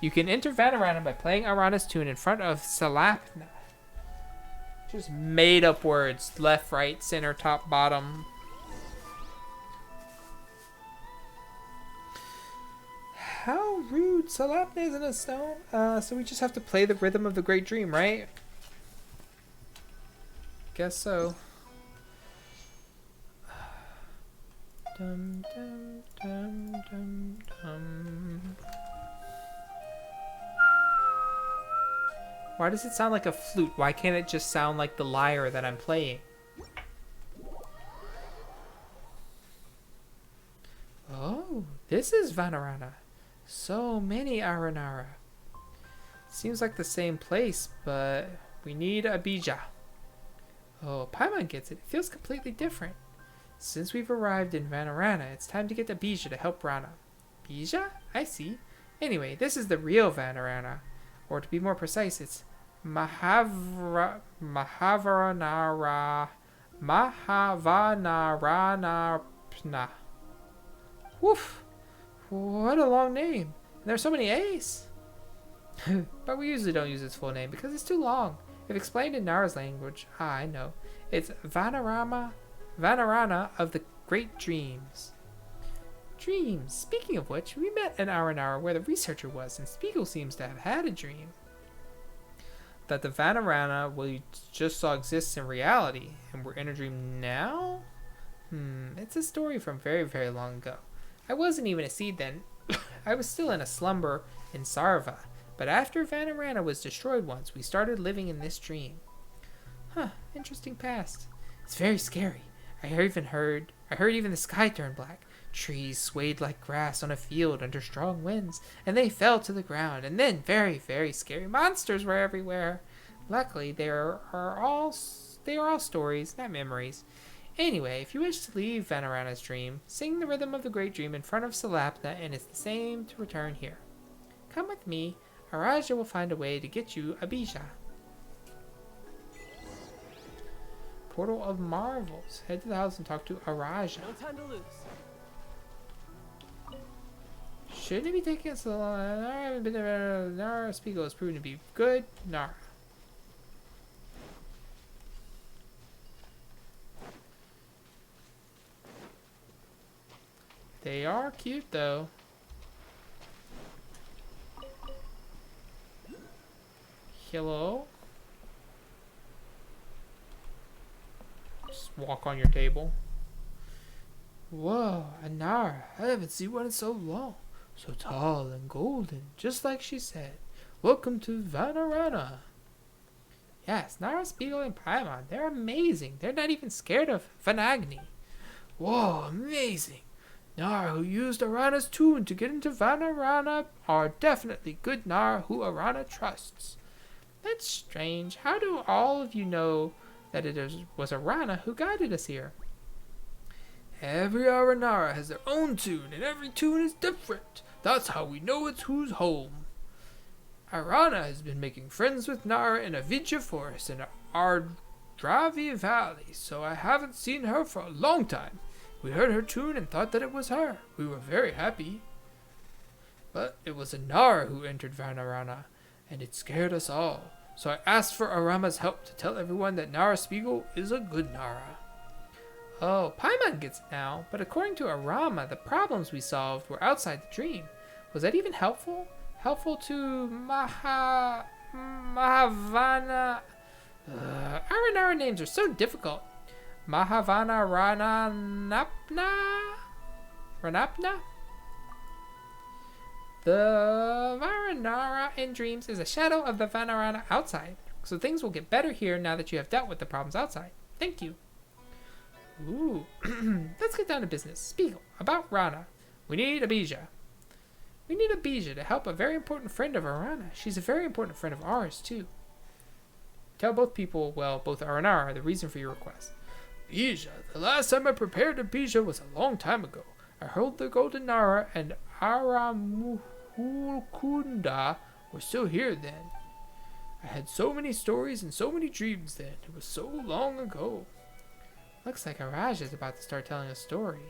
You can enter Vanarana by playing Arana's tune in front of Salapna. Just made up words. Left, right, center, top, bottom. How rude. Salapna isn't a stone. So we just have to play the rhythm of the Great Dream, right? Guess so. Dum, dum, dum, dum, dum. Why does it sound like a flute? Why can't it just sound like the lyre that I'm playing? Oh, this is Vanarana. So many Aranara. Seems like the same place, but we need a bija. Oh, Paimon gets it. It feels completely different. Since we've arrived in Vanarana, it's time to get a bija to help Rana. Bija? I see. Anyway, this is the real Vanarana. Or to be more precise, it's Mahavaranara. Mahavaranarapna. Woof! What a long name. And there's so many A's. But we usually don't use its full name because it's too long. If explained in Nara's language, I know. It's Vanarana of the Great Dreams. Dreams. Speaking of which, we met in Aranara where the researcher was, and Spiegel seems to have had a dream. That the Vanarana we just saw exists in reality, and we're in a dream now? It's a story from very, very long ago. I wasn't even a seed then. I was still in a slumber in Sarva, but after Vanarana was destroyed once, we started living in this dream. Interesting past. It's very scary. I heard even the sky turn black. Trees swayed like grass on a field under strong winds, and they fell to the ground, and then very, very scary monsters were everywhere. Luckily, they are all stories, not memories. Anyway, if you wish to leave Vanarana's dream, sing the rhythm of the Great Dream in front of Salapna, and it's the same to return here. Come with me. Araja will find a way to get you a bija. Portal of Marvels. Head to the house and talk to Araja. No time to lose. Shouldn't it be taking so long? Nara Spiegel has proven to be good. Nara. They are cute though. Hello? Just walk on your table. Whoa, Aranara. I haven't seen one in so long. So tall and golden, just like she said. Welcome to Vanarana. Yes, Nara, Spiegel, and Paimon. They're amazing. They're not even scared of Vanagni. Whoa, amazing. Nara who used Arana's tune to get into Vanarana are definitely good Nara who Arana trusts. That's strange. How do all of you know that was Arana who guided us here? Every Aranara has their own tune, and every tune is different. That's how we know it's who's home. Arana has been making friends with Nara in Avidya Forest in Ardravi Valley, so I haven't seen her for a long time. We heard her tune and thought that it was her. We were very happy. But it was a Nara who entered Vanarana, and it scared us all. So I asked for Arama's help to tell everyone that Nara Spiegel is a good Nara. Oh, Paimon gets it now, but according to Arama, the problems we solved were outside the dream. Was that even helpful? Helpful to Mahavana... Aranara names are so difficult. Mahavana Ranapna? The Aranara in dreams is a shadow of the Vanarana outside, so things will get better here now that you have dealt with the problems outside. Thank you. Ooh, let's get down to business. Spiegel, about Rana. We need a bija. We need a bija to help a very important friend of Arana. She's a very important friend of ours, too. Tell both people, well, both Aranara, the reason for your request. Bija. The last time I prepared a bija was a long time ago. I heard the Golden Nara and Aramuhulkunda were still here then. I had so many stories and so many dreams then. It was so long ago. Looks like Araja is about to start telling a story.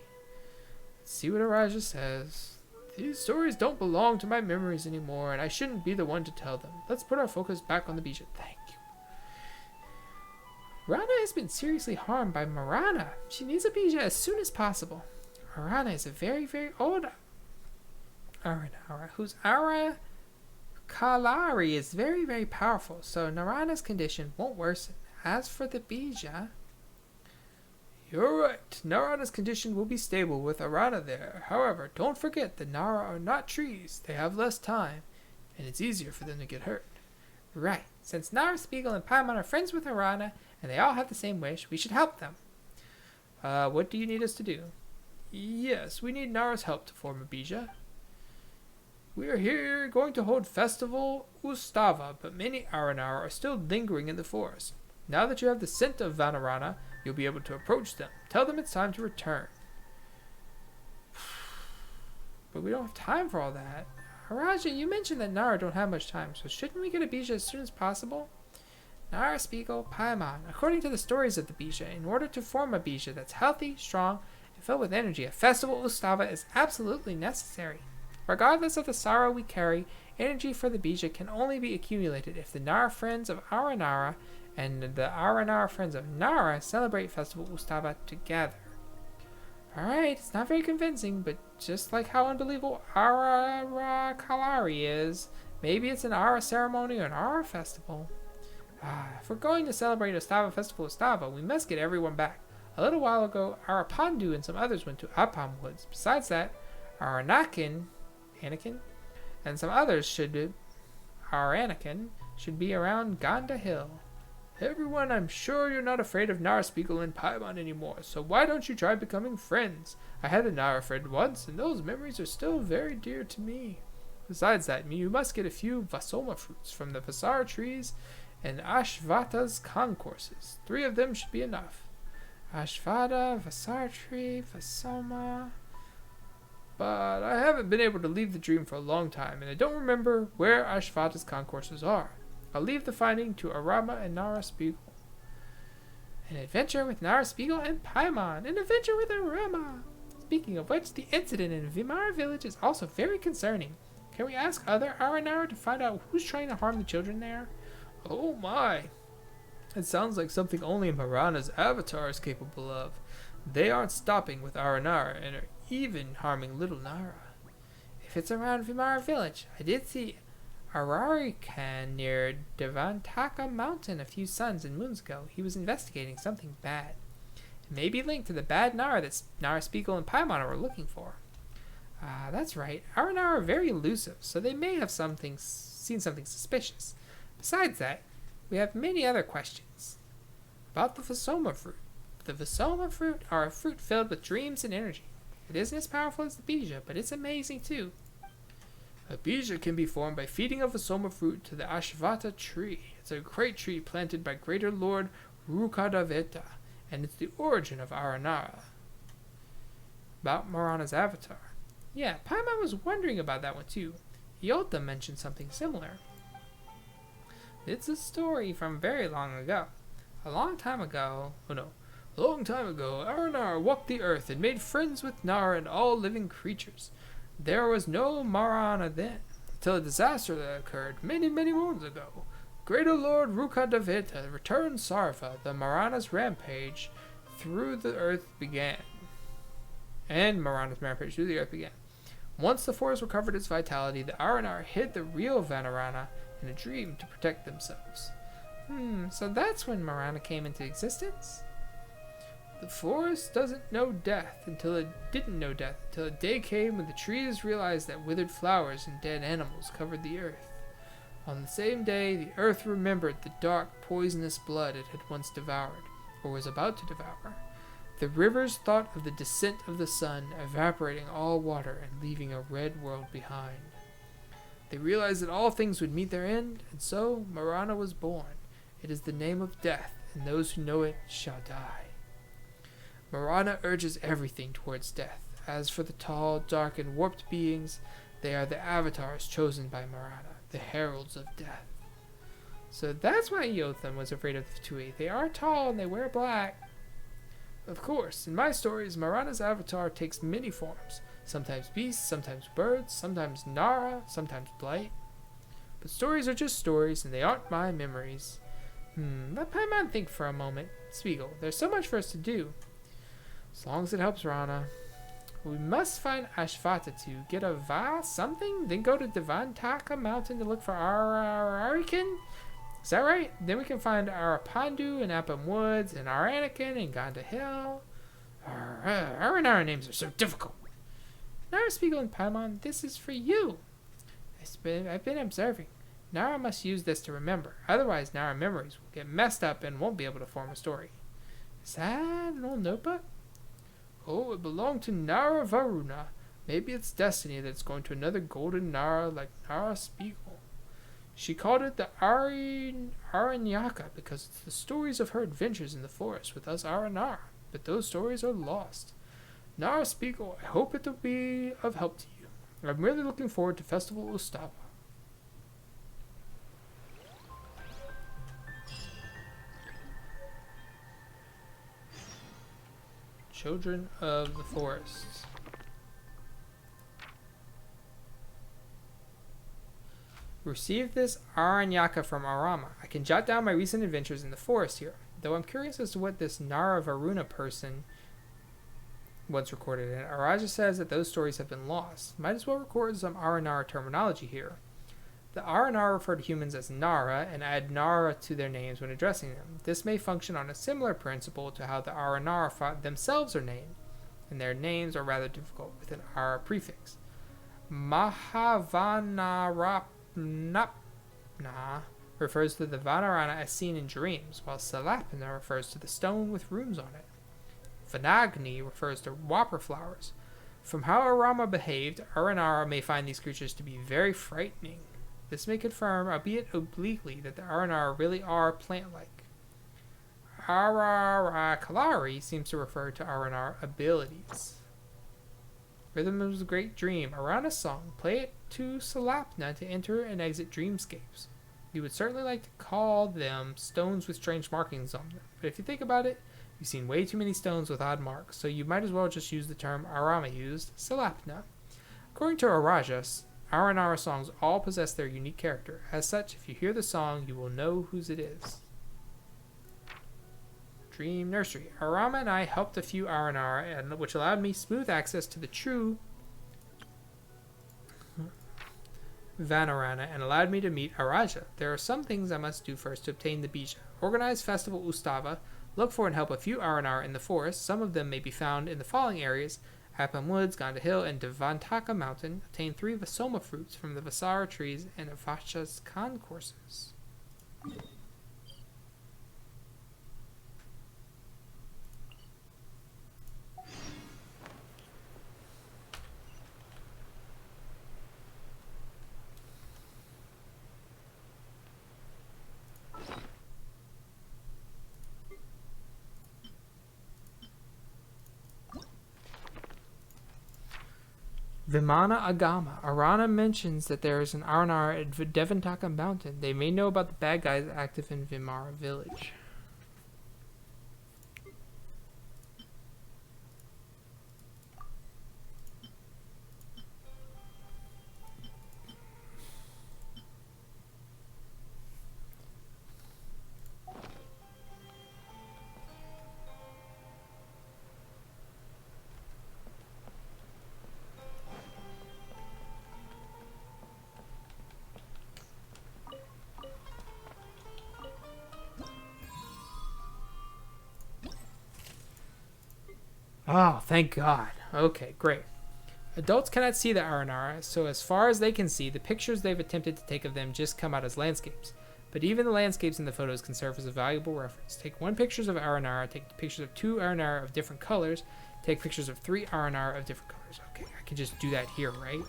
Let's see what Araja says. These stories don't belong to my memories anymore, and I shouldn't be the one to tell them. Let's put our focus back on the Bija. Thank you. Rana has been seriously harmed by Marana. She needs a Bija as soon as possible. Rana is a very, very old Aranara, whose Ara Kalari is very, very powerful, so Narana's condition won't worsen. As for the Bija... You're right. Narana's condition will be stable with Arana there. However, don't forget that Nara are not trees. They have less time, and it's easier for them to get hurt. Right. Since Nara, Spiegel, and Paimon are friends with Arana, and they all have the same wish, we should help them. What do you need us to do? Yes, we need Nara's help to form a Bija. We are here going to hold Festival Ustava, but many Aranara are still lingering in the forest. Now that you have the scent of Vanarana, you'll be able to approach them. Tell them it's time to return. But we don't have time for all that. Haraja, you mentioned that Nara don't have much time, so shouldn't we get a Bija as soon as possible? Nara, Spiegel, Paimon. According to the stories of the Bija, in order to form a Bija that's healthy, strong, and filled with energy, a Festival Ustava is absolutely necessary. Regardless of the sorrow we carry, energy for the Bija can only be accumulated if the Nara friends of Aranara and the Aranara friends of Nara celebrate Festival Ustava together. Alright, it's not very convincing, but just like how unbelievable Ara Kalari is, maybe it's an Ara ceremony or an Ara festival. If we're going to celebrate Ustava Festival Ustava, we must get everyone back. A little while ago, Arapandu and some others went to Apam Woods. Besides that, Aranakin, and some others Aranakin should be around Ganda Hill. Everyone, I'm sure you're not afraid of Nara, Spiegel, and Paimon anymore, so why don't you try becoming friends? I had a Nara friend once, and those memories are still very dear to me. Besides that, you must get a few Vasoma fruits from the Vasara trees and Ashvata's concourses. 3 of them should be enough. Ashvata, Vasara tree, Vasoma... But I haven't been able to leave the dream for a long time, and I don't remember where Ashvata's concourses are. I'll leave the finding to Arama and Nara Spiegel. An adventure with Nara Spiegel and Paimon. An adventure with Arama. Speaking of which, the incident in Vimara village is also very concerning. Can we ask other Aranara to find out who's trying to harm the children there? Oh my. It sounds like something only Marana's avatar is capable of. They aren't stopping with Aranara and are even harming little Nara. If it's around Vimara village, I did see Ararikan near Devantaka Mountain a few suns and moons ago. He was investigating something bad. It may be linked to the bad Nara that Nara, Spiegel, and Paimon were looking for. That's right. Aranara are very elusive, so they may have seen something suspicious. Besides that, we have many other questions. About the Vasoma fruit. The Vasoma fruit are a fruit filled with dreams and energy. It isn't as powerful as the Bija, but it's amazing too. A Bija can be formed by feeding a Vasoma fruit to the Ashvata tree. It's a great tree planted by Greater Lord Rukadaveta, and it's the origin of Aranara. About Marana's avatar. Yeah, Paimon was wondering about that one too. Yolta mentioned something similar. It's a story from very long ago. A long time ago, Aranara walked the earth and made friends with Nara and all living creatures. There was no Marana then, until a disaster that occurred many, many moons ago. Greater Lord Rukadaveta returned Sarva, the Marana's rampage through the earth began. Once the forest recovered its vitality, the Aranara hid the real Vanarana in a dream to protect themselves. So that's when Marana came into existence? The forest doesn't know death until it didn't know death, until a day came when the trees realized that withered flowers and dead animals covered the earth. On the same day, the earth remembered the dark, poisonous blood it had once devoured, or was about to devour. The rivers thought of the descent of the sun, evaporating all water and leaving a red world behind. They realized that all things would meet their end, and so Marana was born. It is the name of death, and those who know it shall die. Marana urges everything towards death. As for the tall, dark, and warped beings, they are the avatars chosen by Marana, the heralds of death. So that's why Yothan was afraid of the Tui. They are tall and they wear black. Of course, in my stories, Marana's avatar takes many forms. Sometimes beasts, sometimes birds, sometimes Nara, sometimes blight. But stories are just stories, and they aren't my memories. Let Paimon think for a moment. Spiegel, there's so much for us to do. As long as it helps Rana. We must find Ashvata to get a something, then go to Devantaka Mountain to look for Ararikan. Is that right? Then we can find Arapandu and Appam Woods and Aranyaka and Ganda Hill. Aranara names are so difficult. Nara, Spiegel, and Paimon, this is for you. I've been observing. Nara must use this to remember. Otherwise, Nara memories will get messed up and won't be able to form a story. Is that an old notebook? Oh, it belonged to Nara Varuna. Maybe it's destiny that's going to another golden Nara like Nara Spiegel. She called it the Aranyaka because it's the stories of her adventures in the forest with us Aranara. But those stories are lost. Nara Spiegel, I hope it will be of help to you. I'm really looking forward to Festival Ustava. Children of the Forests. Received this Aranyaka from Arama. I can jot down my recent adventures in the forest here, though I'm curious as to what this Nara Varuna person once recorded in it. Araja says that those stories have been lost. Might as well record some Aranara terminology here. The Aranara refer to humans as Nara and add Nara to their names when addressing them. This may function on a similar principle to how the Aranara themselves are named, and their names are rather difficult with an Ara prefix. Mahavanarapnapna refers to the Vanarana as seen in dreams, while Salapna refers to the stone with runes on it. Vanagni refers to whopper flowers. From how Arama behaved, Aranara may find these creatures to be very frightening. This may confirm, albeit obliquely, that the Aranara really are plant-like. Arakalari seems to refer to Aranara abilities. Rhythm of a Great Dream, Arana's song. Play it to Salapna to enter and exit dreamscapes. You would certainly like to call them stones with strange markings on them, but if you think about it, you've seen way too many stones with odd marks, so you might as well just use the term Arama used, Salapna. According to Arajas, Aranara songs all possess their unique character. As such, if you hear the song, you will know whose it is. Dream Nursery. Arama and I helped a few Aranara, which allowed me smooth access to the true Vanarana and allowed me to meet Araja. There are some things I must do first to obtain the Bija. Organize Festival Ustava, look for and help a few Aranara in the forest. Some of them may be found in the following areas: Appam Woods, Ganda Hill, and Devantaka Mountain. Obtain 3 Vasoma fruits from the Vasara trees and Avacha's concourses. Vimana Agama. Arana mentions that there is an Aranara at Devantaka Mountain. They may know about the bad guys active in Vimara village. Oh, thank God. Okay, great. Adults cannot see the Aranara, so as far as they can see, the pictures they've attempted to take of them just come out as landscapes. But even the landscapes in the photos can serve as a valuable reference. Take 1 picture of Aranara, take pictures of 2 Aranara of different colors, take pictures of 3 Aranara of different colors. Okay, I can just do that here, right?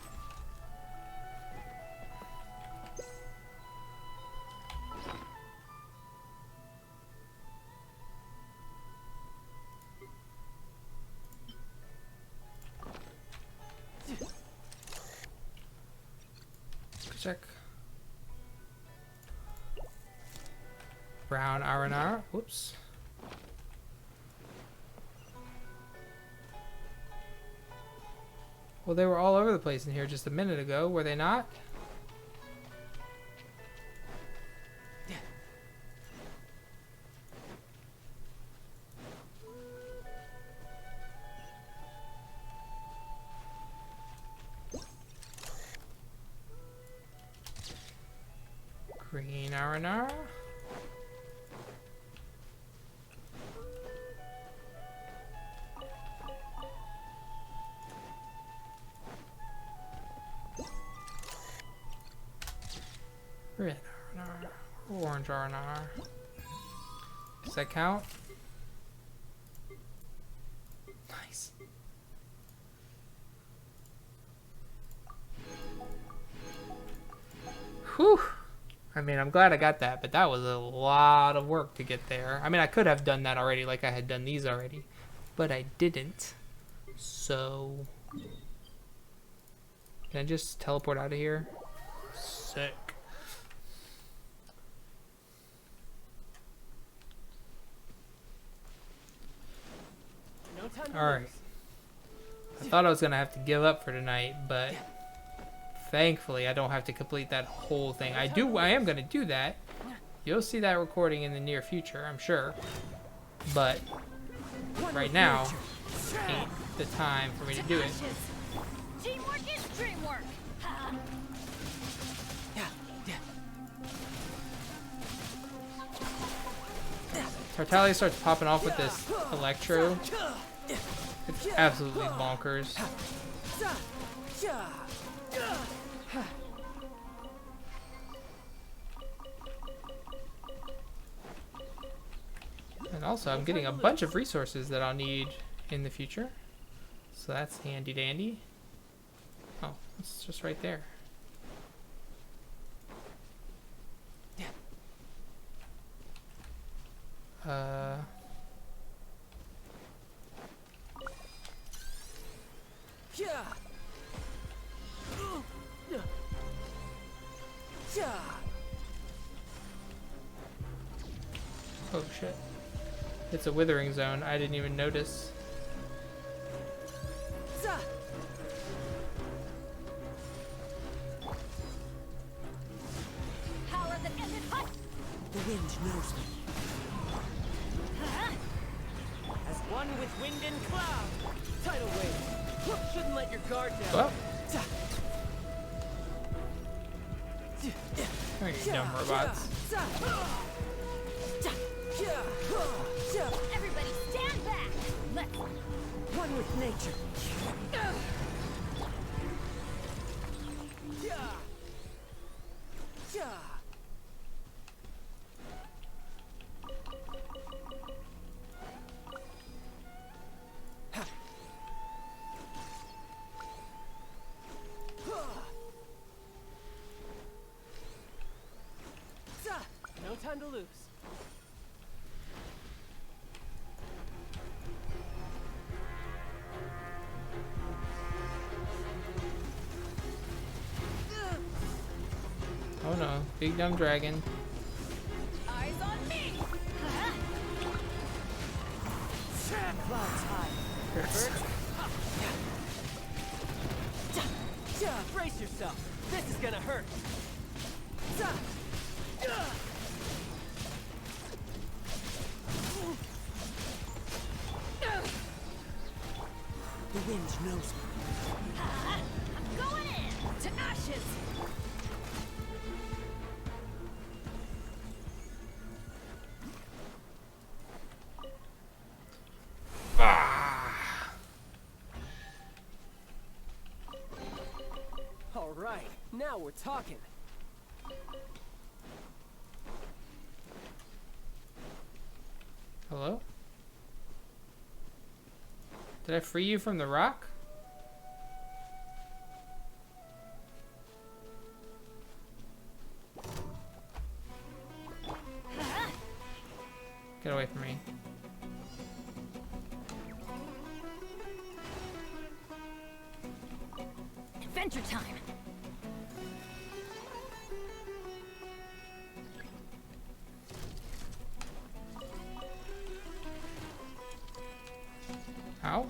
Check. Brown Aranara. Whoops. Well, they were all over the place in here just a minute ago, were they not? Green Aranara. Red Aranara. Orange Aranara. Does that count? Nice. Whew. I mean, I'm glad I got that, but that was a lot of work to get there. I mean, I could have done that already, like I had done these already, but I didn't. So, can I just teleport out of here? Sick. No time to Alright. lose. I thought I was going to have to give up for tonight, but thankfully I don't have to complete that whole thing. I am going to do that. You'll see that recording in the near future, I'm sure. But right now ain't the time for me to do it. Teamwork is dreamwork. Ha. Tartaglia starts popping off with this electro. It's absolutely bonkers. And also, I'm getting a bunch of resources that I'll need in the future. So that's handy dandy. Oh, it's just right there. Oh shit. It's a withering zone. I didn't even notice. Power that ended hot. The wind knows me. As one with wind and cloud. Tidal wave. Shouldn't let your guard down. Well, there you dumb robots. Everybody stand back. Let's One with nature. No time to lose. Oh no, big dumb dragon. eyes on me. Clouds high. Brace yourself. This is gonna hurt. The wind knows me. I'm going in to ashes. All right, now we're talking. Hello? Did I free you from the rock? Get away from me. Adventure time. Ow.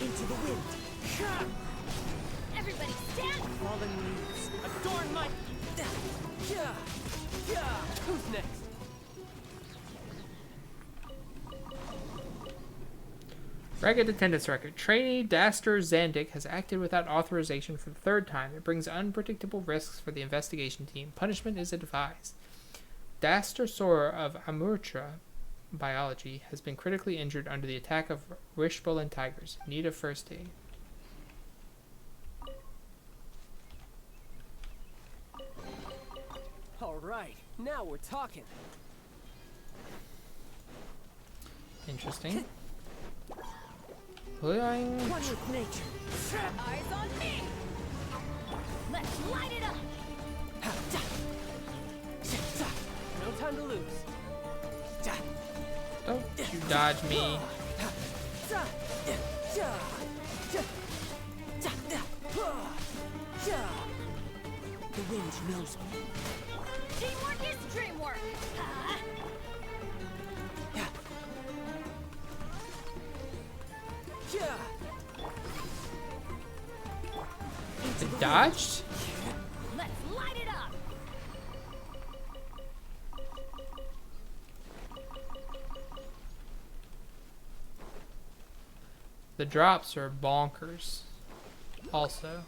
Into the wind. Everybody stand. Fallen leaves. Adorn my... Who's next? Ragged attendance record. Trainee Daster Zandik has acted without authorization for the third time. It brings unpredictable risks for the investigation team. Punishment is advised. Daster Sora of Amurtra Biology has been critically injured under the attack of Wishbone tigers. Need of first aid. All right, now we're talking. Interesting. Boing. One with nature. Eyes on me. Let's light it up. No time to lose. Don't you dodge me. The wind knows me. Teamwork is dreamwork. It dodged? Let's light it up. The drops are bonkers. Also,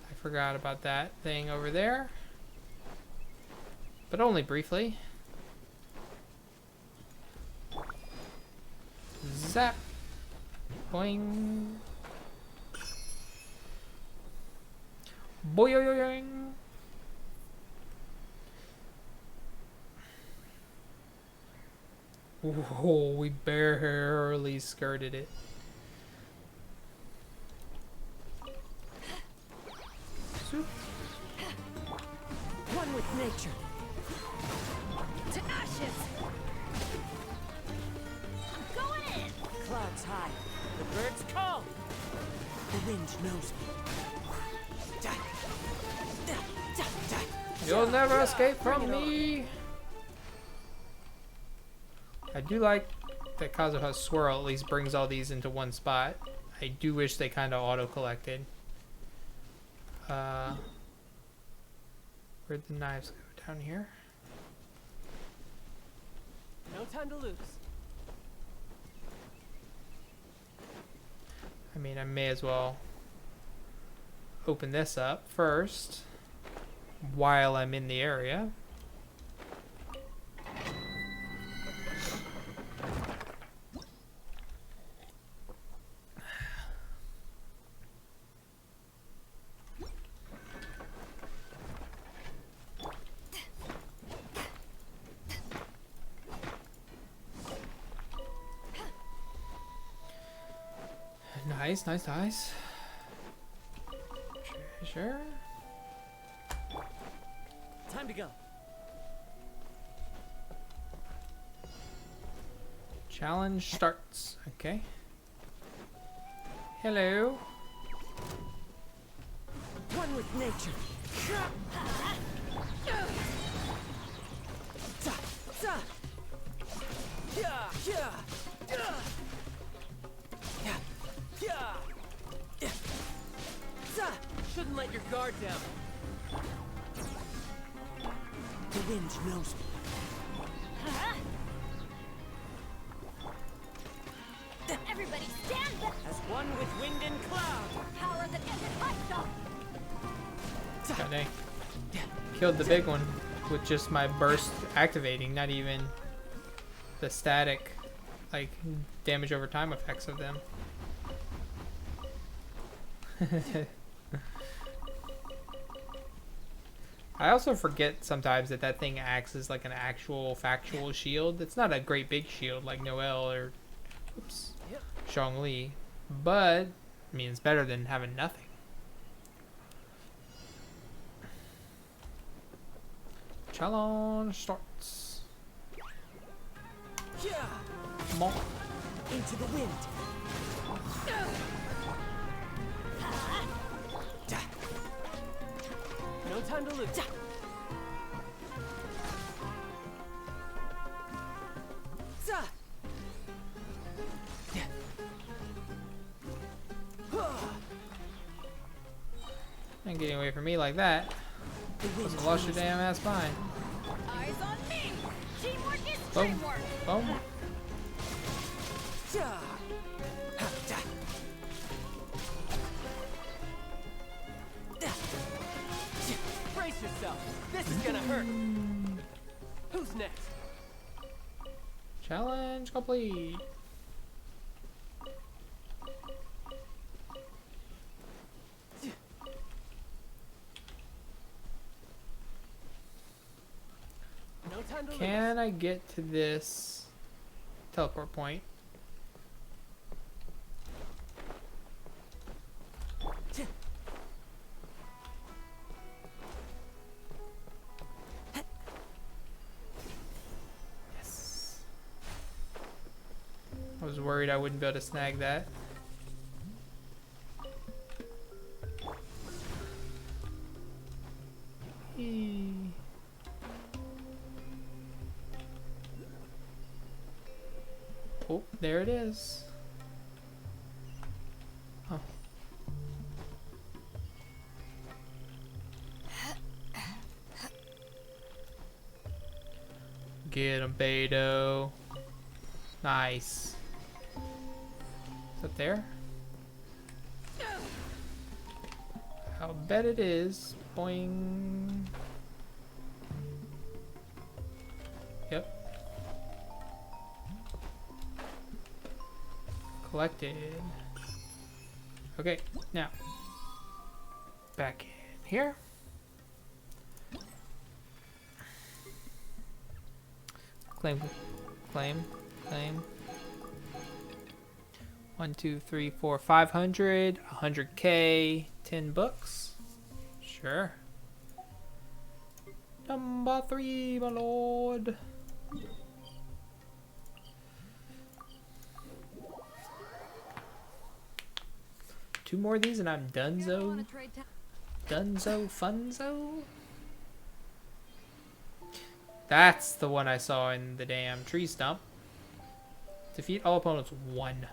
I forgot about that thing over there. But only briefly. Zap. Boing. Boing. Whoa, we barely skirted it. Soup. One with nature. To ashes. I'm going in. Clouds high. The birds call. The wind knows me. You'll never escape from me. I do like that Kazuha's swirl at least brings all these into one spot. I do wish they kind of auto-collected. Where'd the knives go? Down here? No time to lose. I mean, I may as well open this up first while I'm in the area. Nice, nice, nice. Treasure. Time to go. Challenge starts. Okay. Hello. One with nature. Shouldn't let your guard down. The wind knows me. Everybody stand back. As one with wind and cloud. Power that isn't hyped up. God dang. Killed the big one with just my burst activating, not even the static, like, damage over time effects of them. I also forget sometimes that that thing acts as like an actual factual shield. It's not a great big shield like Noelle or Zhongli, but I mean it's better than having nothing. Challenge starts. Come on. Into the wind. time to lose. Ain't getting away from me like that. Just lost your damn ass behind. Eyes on me. Teamwork is Boom. dreamwork. Boom. Brace yourself. This is gonna hurt. Who's next? Challenge complete. No time to lose. Can I get to this teleport point? Yes. I was worried I wouldn't be able to snag that. Eee. Oh, there it is. Oh. Get him, Beto. Nice. Is that there? I'll bet it is. Boing. Yep. Collected. Okay, now back in here. Claim, claim, claim. 1, 2, 3, 4, 500, 100K, 10 books. Sure. Number 3, my lord. Two more of these and I'm donezo. Dunzo Funzo? That's the one I saw in the damn tree stump. Defeat all opponents 1.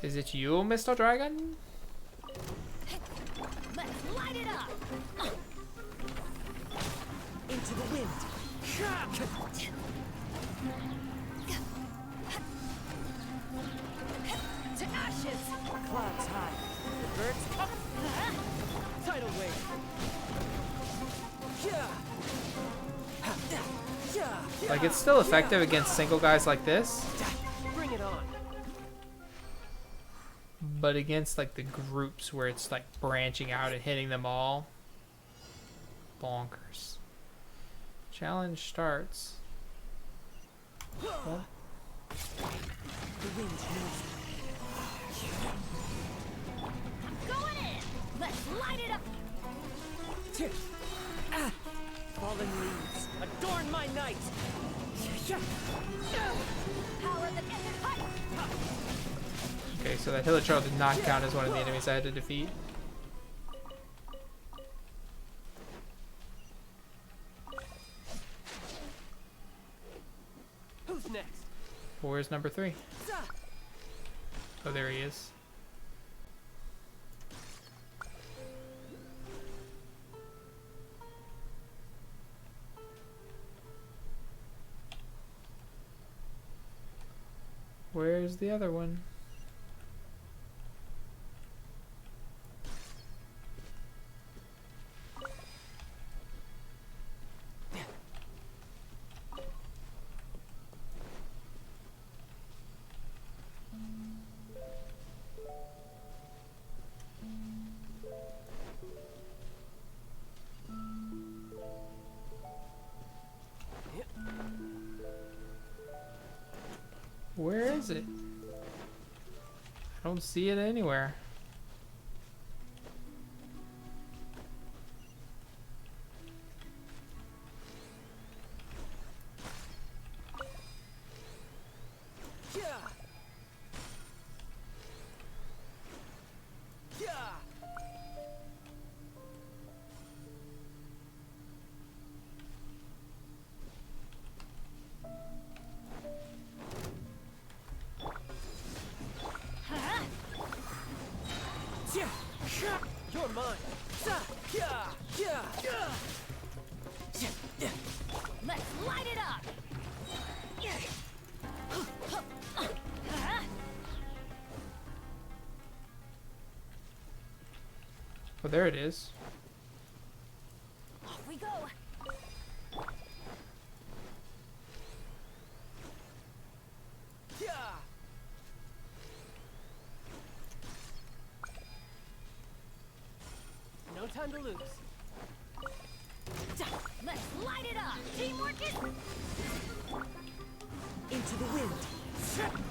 Is it you, Mr. Dragon? Let's light it up. Into the wind. To ashes. Clouds high. The birds up. Tidal wave. Like, it's still effective against single guys like this, Bring it on. but against like the groups where it's like branching out and hitting them all, bonkers. Challenge starts. What? The wind moves. Going in. Let's light it up. Fallen leaves. Adorn my night. Power the hut. Okay, so that Hilichurl did not count as one of the enemies I had to defeat. Who's next? Where's number 3? Oh, there he is. Where's the other one? Where is it? I don't see it anywhere. mine. Let's light it up. Well, there it is. Off we go. No time to lose. Let's light it up. Teamwork is Into the wind.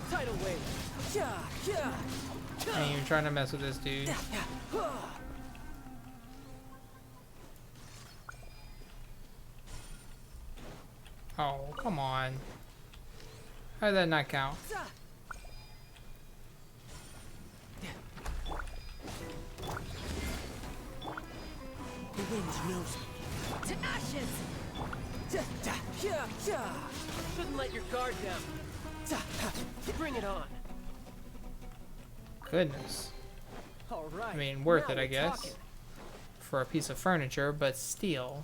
Tidal wave. I ain't even trying to mess with this dude. Oh, come on. How did that not count? The wind knows me. to ashes. Shouldn't let your guard down. Bring it on. Goodness. All right. I mean, worth now it, I we're guess. talking. For a piece of furniture, but still.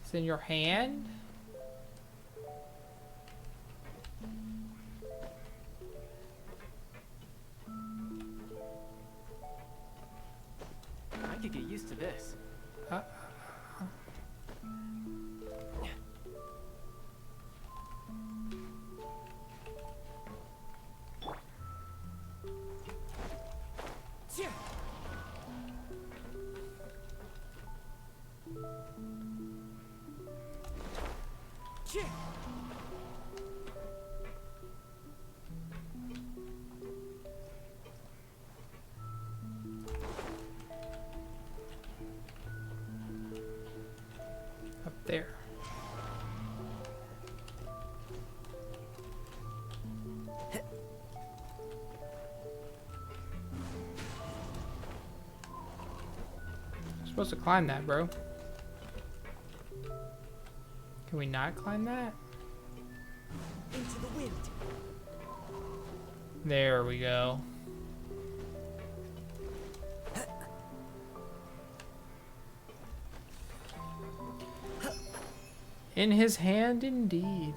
It's in your hand? I could get used to this. Up there. You're supposed to climb that, bro. Can we not climb that? Into the wind. There we go. In his hand, indeed.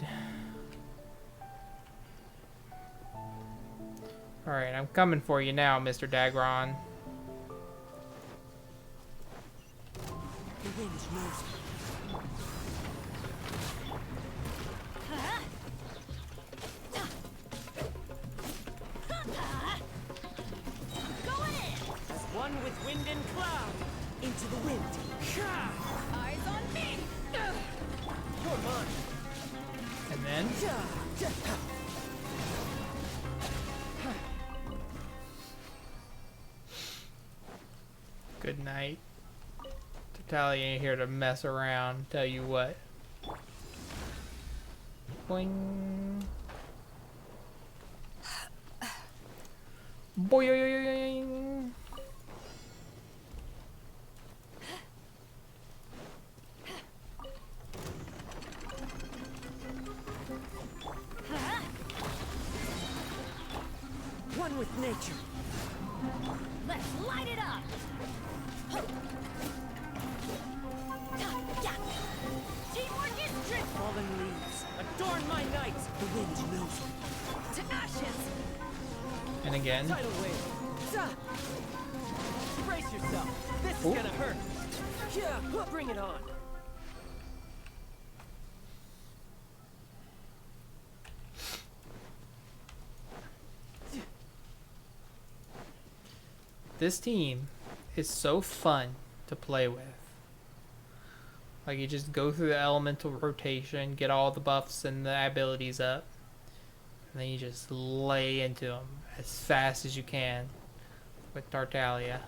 Alright, I'm coming for you now, Mr. Dagron. The wind knows me. Going in. As one with wind and cloud. Into the wind. Eyes on me. You're mine. And then, good night. Tatalia ain't here to mess around, tell you what. Boing. Boing. One with nature. Let's light it up. Teamwork is strict. Fallen leaves. Adorn my night. The wind knows me. To ashes. And again. Tidal wave. Brace yourself. This is Ooh. gonna hurt. Bring it on. This team is so fun to play with. Like, you just go through the elemental rotation, get all the buffs and the abilities up, and then you just lay into them as fast as you can with Tartaglia.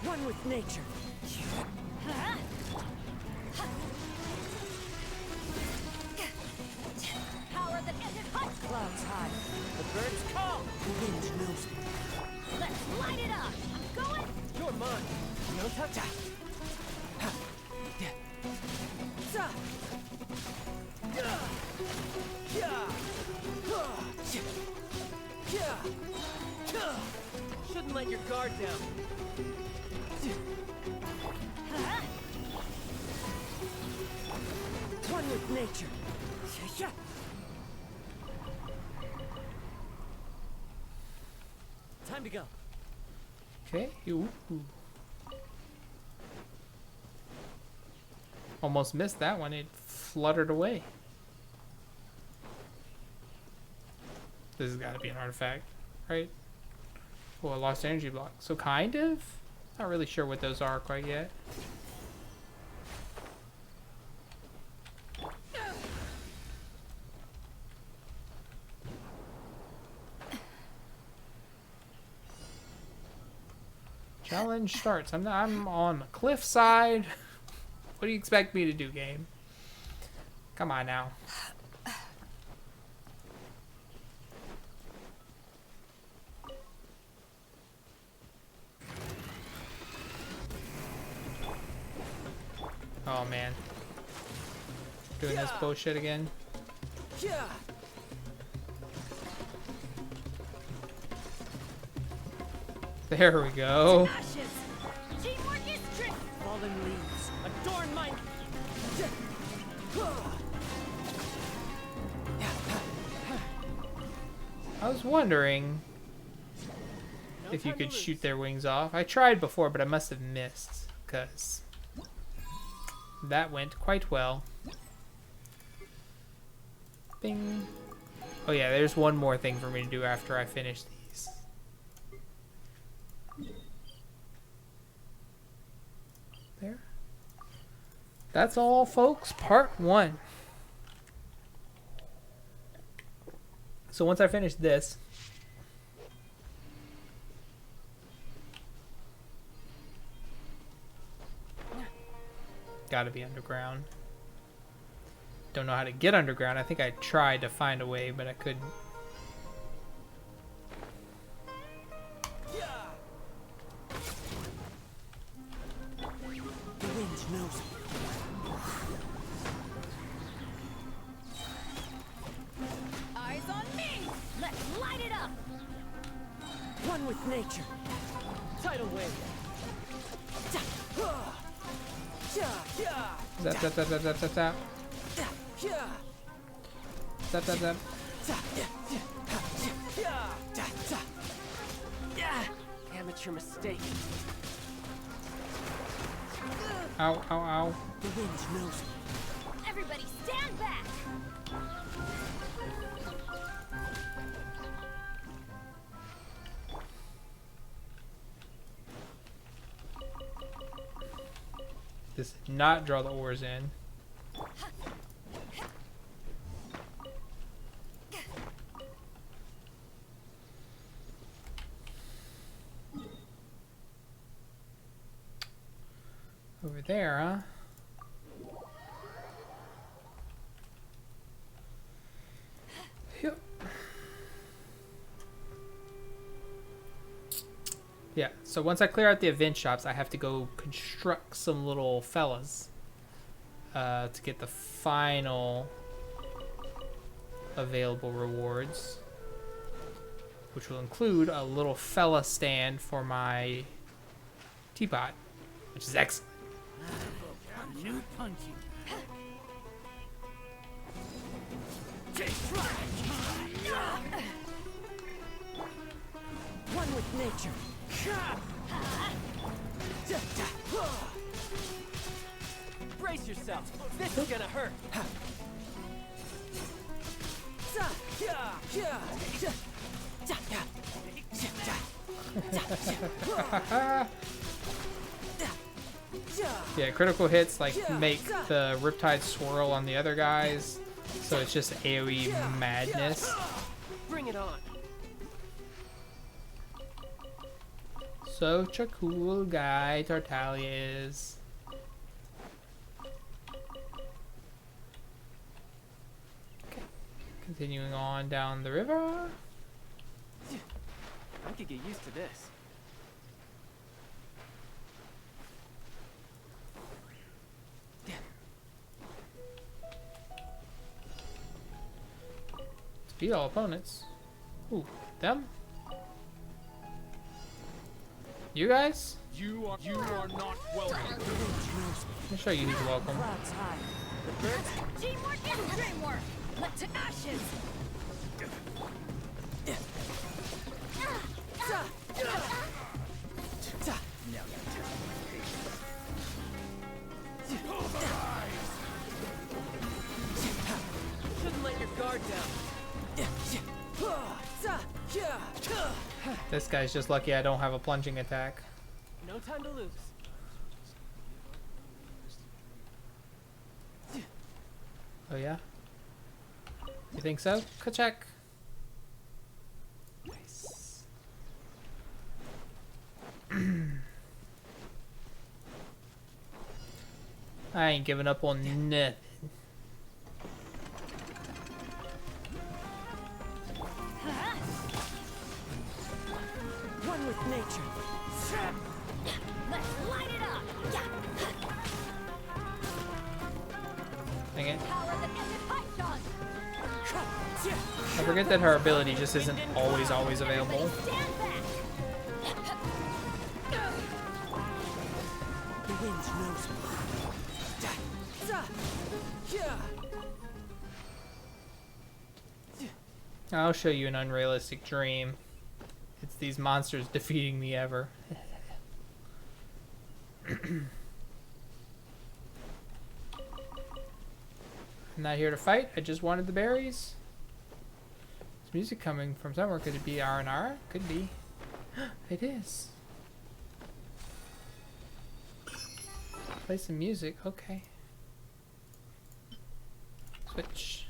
One with nature. Power that ended hot. Clouds high. The birds call. The wind knows me. Let's light it up. I'm going. You're mine. No touch. Shouldn't let your guard down. One with nature. Time to go. Okay. Ooh. Almost missed that one. It fluttered away. This has got to be an artifact, right? Oh, a lost energy block. So kind of? Not really sure what those are quite yet. Challenge starts. I'm on the cliff side. What do you expect me to do, game? Come on now. Oh man. Doing this bullshit again. There we go. Teamwork is trick. Fallen leaves. Adorn my... I was wondering if you could shoot their wings off. I tried before, but I must have missed, because that went quite well. Bing. Oh yeah, there's one more thing for me to do after I finish these. There. That's all, folks. Part 1. So once I finish this, gotta be underground. Don't know how to get underground. I think I tried to find a way, but I couldn't. The wind knows me. Eyes on me. Let's light it up. One with nature. Tidal wave. Zap, zap, zap, zap, zap, zap, zap. Zap, zap, zap. Amateur mistake. Ow, ow, ow. The wind knows me. Everybody stand back. This did not draw the oars in. Over there, huh? Yep. Yeah, so once I clear out the event shops, I have to go construct some little fellas to get the final available rewards, which will include a little fella stand for my teapot, which is excellent. New punching. One with nature. Brace yourself. This is gonna hurt. Yeah, critical hits like make the Riptide swirl on the other guys, so it's just AoE madness. Bring it on. Such a cool guy, Tartaglia is. Okay. Continuing on down the river. I could get used to this. Defeat all opponents. Ooh, them? You guys? You are not welcome. Let me show you who's welcome. Clouds high. The birds. Teamwork is dreamwork. Let to ashes. Shouldn't let your guard down. This guy's just lucky I don't have a plunging attack. No time to lose. Oh yeah? You think so? Ka-check. Nice. I ain't giving up on nothing. One with nature. Let's light it up. Dang it. Power the epic pipe shot. I forget that her ability just isn't always available. Stand back. The wind knows me. I'll show you an unrealistic dream. It's these monsters defeating me ever. I'm not here to fight, I just wanted the berries. Is music coming from somewhere? Could it be Aranara? Could be. It is. Play some music, okay. Switch.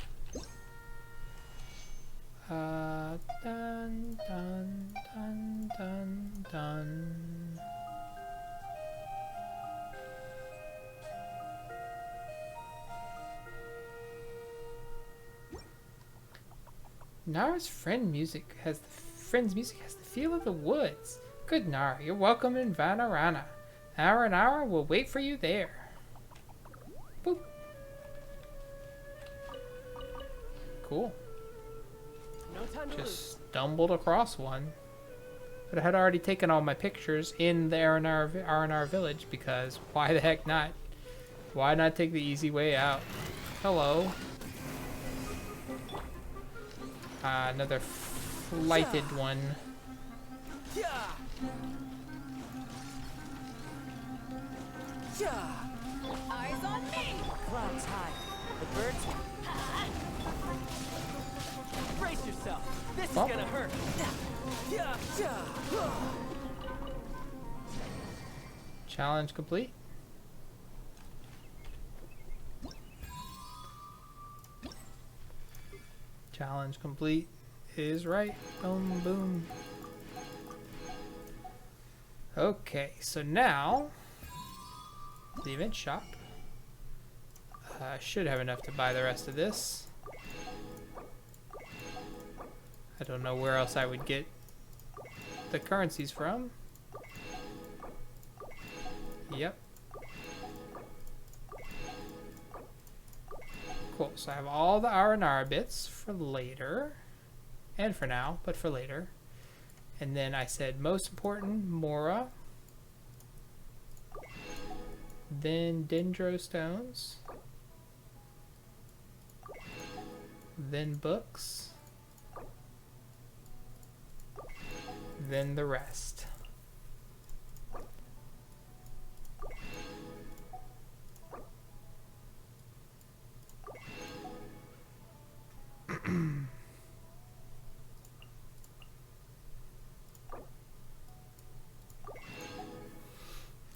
Dun dun dun dun dun. Nara's friend's music has the feel of the woods. Good Nara, you're welcome in Vimara. Aranara will wait for you there. Boop. Cool. No time to lose. Just stumbled across one. But I had already taken all my pictures in the Aranara village because why the heck not? Why not take the easy way out? Hello. Another flighted one. Eyes on me. Clouds high. The birds. Brace yourself. This is Oh. gonna hurt. Challenge complete. Challenge complete is right. Boom, boom. Okay, so now the event shop. I should have enough to buy the rest of this. I don't know where else I would get the currencies from. Yep. Cool, so I have all the Aranara bits for later. And for now, but for later. And then I said most important, Mora. Then Dendro Stones. Then books. Then the rest.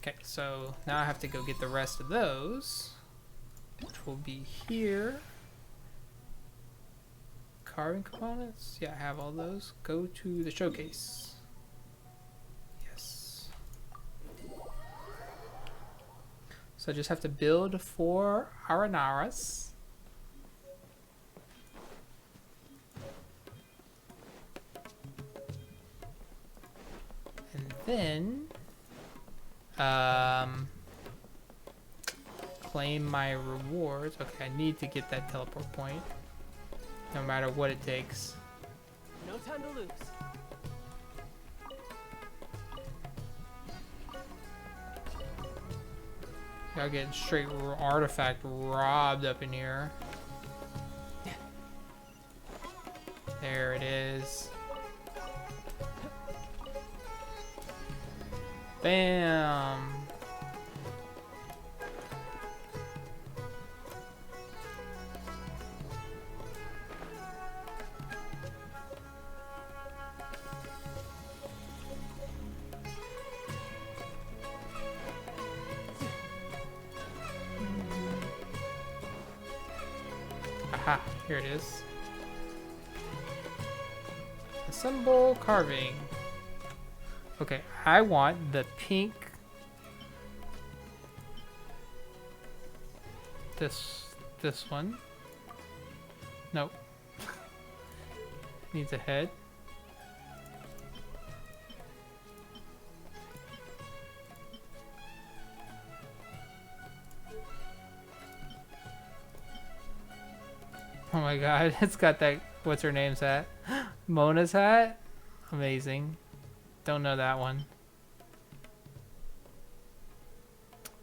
Okay, so now I have to go get the rest of those, which will be here. Carving components? Yeah, I have all those. Go to the showcase. Yes. So I just have to build 4 Aranaras. And then claim my rewards. Okay, I need to get that teleport point, no matter what it takes. No time to lose. Y'all getting straight artifact robbed up in here. There it is. Bam! Aha, here it is. Assemble carving. Okay, I want the pink. This one. Nope. Needs a head. Oh my god, it's got that, what's her name's hat? Mona's hat? Amazing. Don't know that one.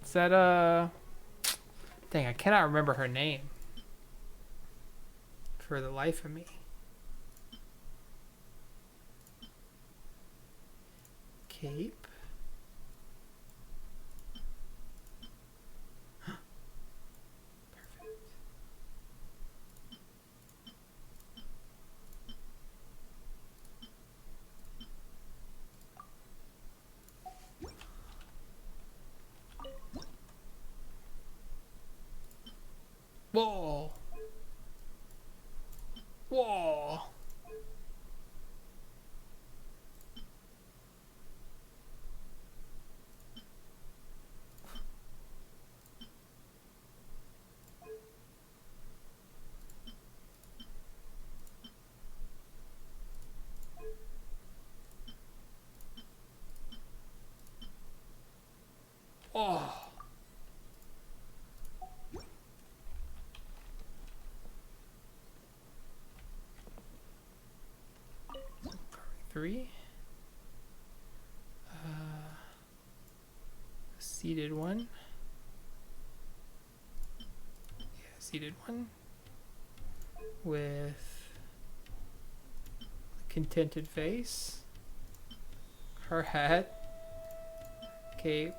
Is that, dang, I cannot remember her name. For the life of me. Cape. Whoa! Whoa! Oh! Three. Seated one. Yeah, seated one. With a contented face. Her hat. Cape.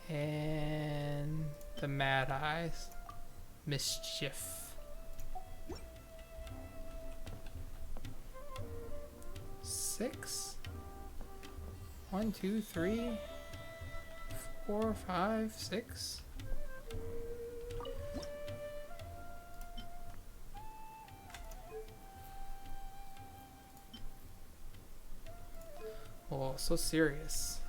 And the mad eyes. Mischief. Six. 1, 2, 3, 4, 5, 6. Oh, so serious.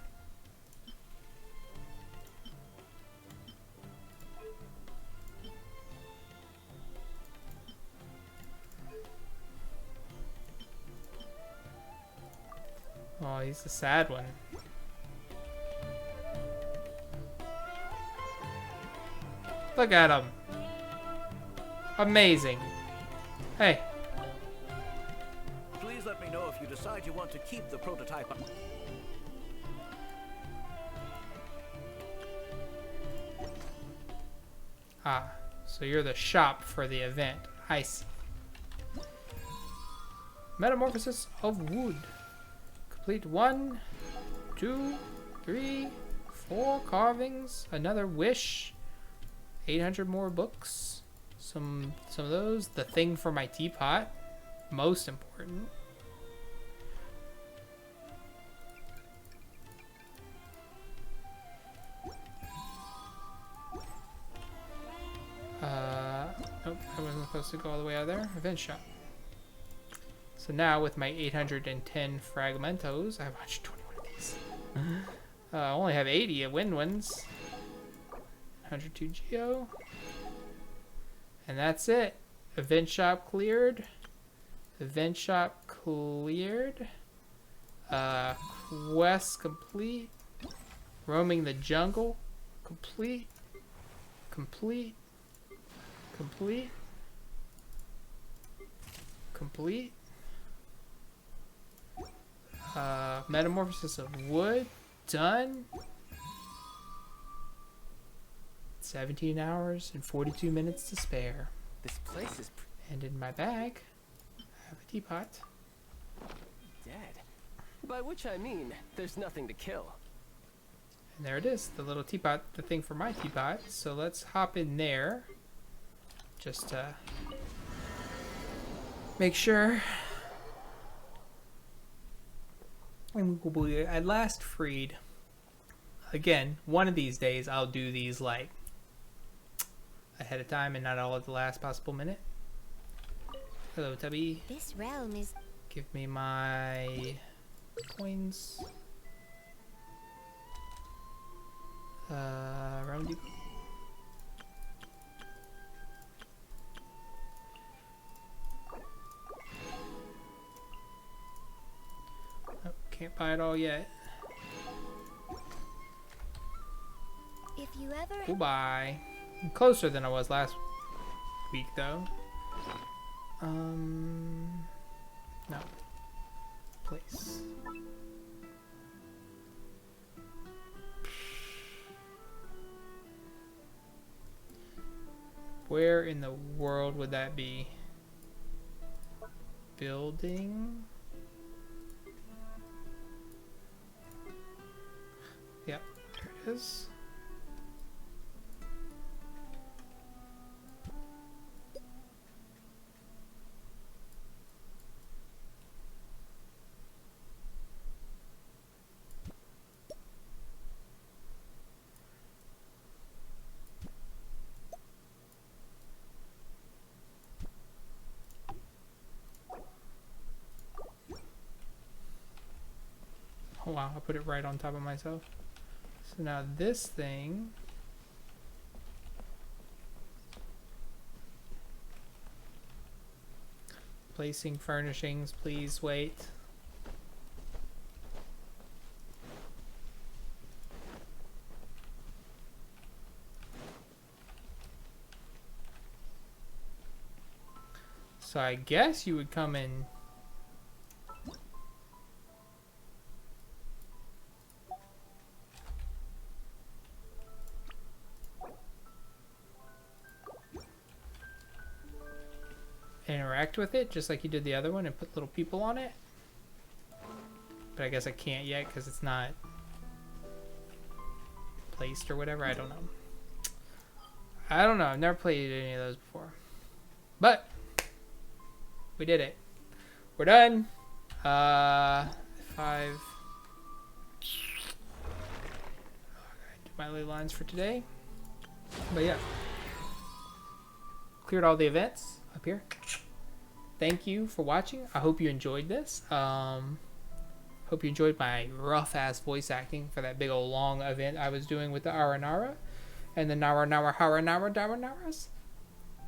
Oh, he's the sad one. Look at him. Amazing. Hey. Please let me know if you decide you want to keep the prototype. Ah, so you're the shop for the event. I see. Metamorphosis of wood. Complete 1, 2, 3, 4 carvings. Another wish. 800 more books. Some of those. The thing for my teapot. Most important. Nope, I wasn't supposed to go all the way out there. Event shop. So now with my 810 fragmentos, I have 121 of these. I only have 80 of Windwinds. 102 Geo. And that's it. Event shop cleared. Event shop cleared. Quest complete. Roaming the jungle. Complete. Complete. Complete. Complete. Metamorphosis of wood. Done. 17 hours and 42 minutes to spare. This place is And in my bag, I have a teapot. dead. By which I mean, there's nothing to kill. And there it is, the little teapot, the thing for my teapot. So let's hop in there. Just to make sure. And we'll be at last freed. Again, one of these days I'll do these like ahead of time and not all at the last possible minute. Hello, Tubby. This realm is Give me my coins. Around you. Oh, can't buy it all yet. if you ever Goodbye. I'm closer than I was last week, though. No. Place. Where in the world would that be? Building? Yep, there it is. Oh wow, I put it right on top of myself. So now this thing. Placing furnishings, please wait. So I guess you would come in. Interact with it just like you did the other one and put little people on it, but I guess I can't yet because it's not placed or whatever. I don't know. I've never played any of those before, but we did it. We're done. 5. I gotta do my ley lines for today, but yeah, cleared all the events up here. Thank you for watching. I hope you enjoyed this. Hope you enjoyed my rough-ass voice acting for that big old long event I was doing with the Aranara and the Naranaras.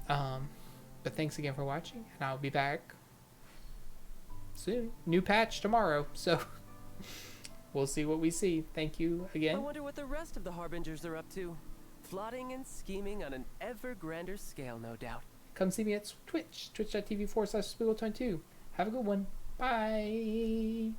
But thanks again for watching, and I'll be back soon. New patch tomorrow, so we'll see what we see. Thank you I again. wonder what the rest of the Harbingers are up to. Plotting and scheming on an ever grander scale, no doubt. Come see me at Twitch, twitch.tv/Spiegel22. Have a good one. Bye.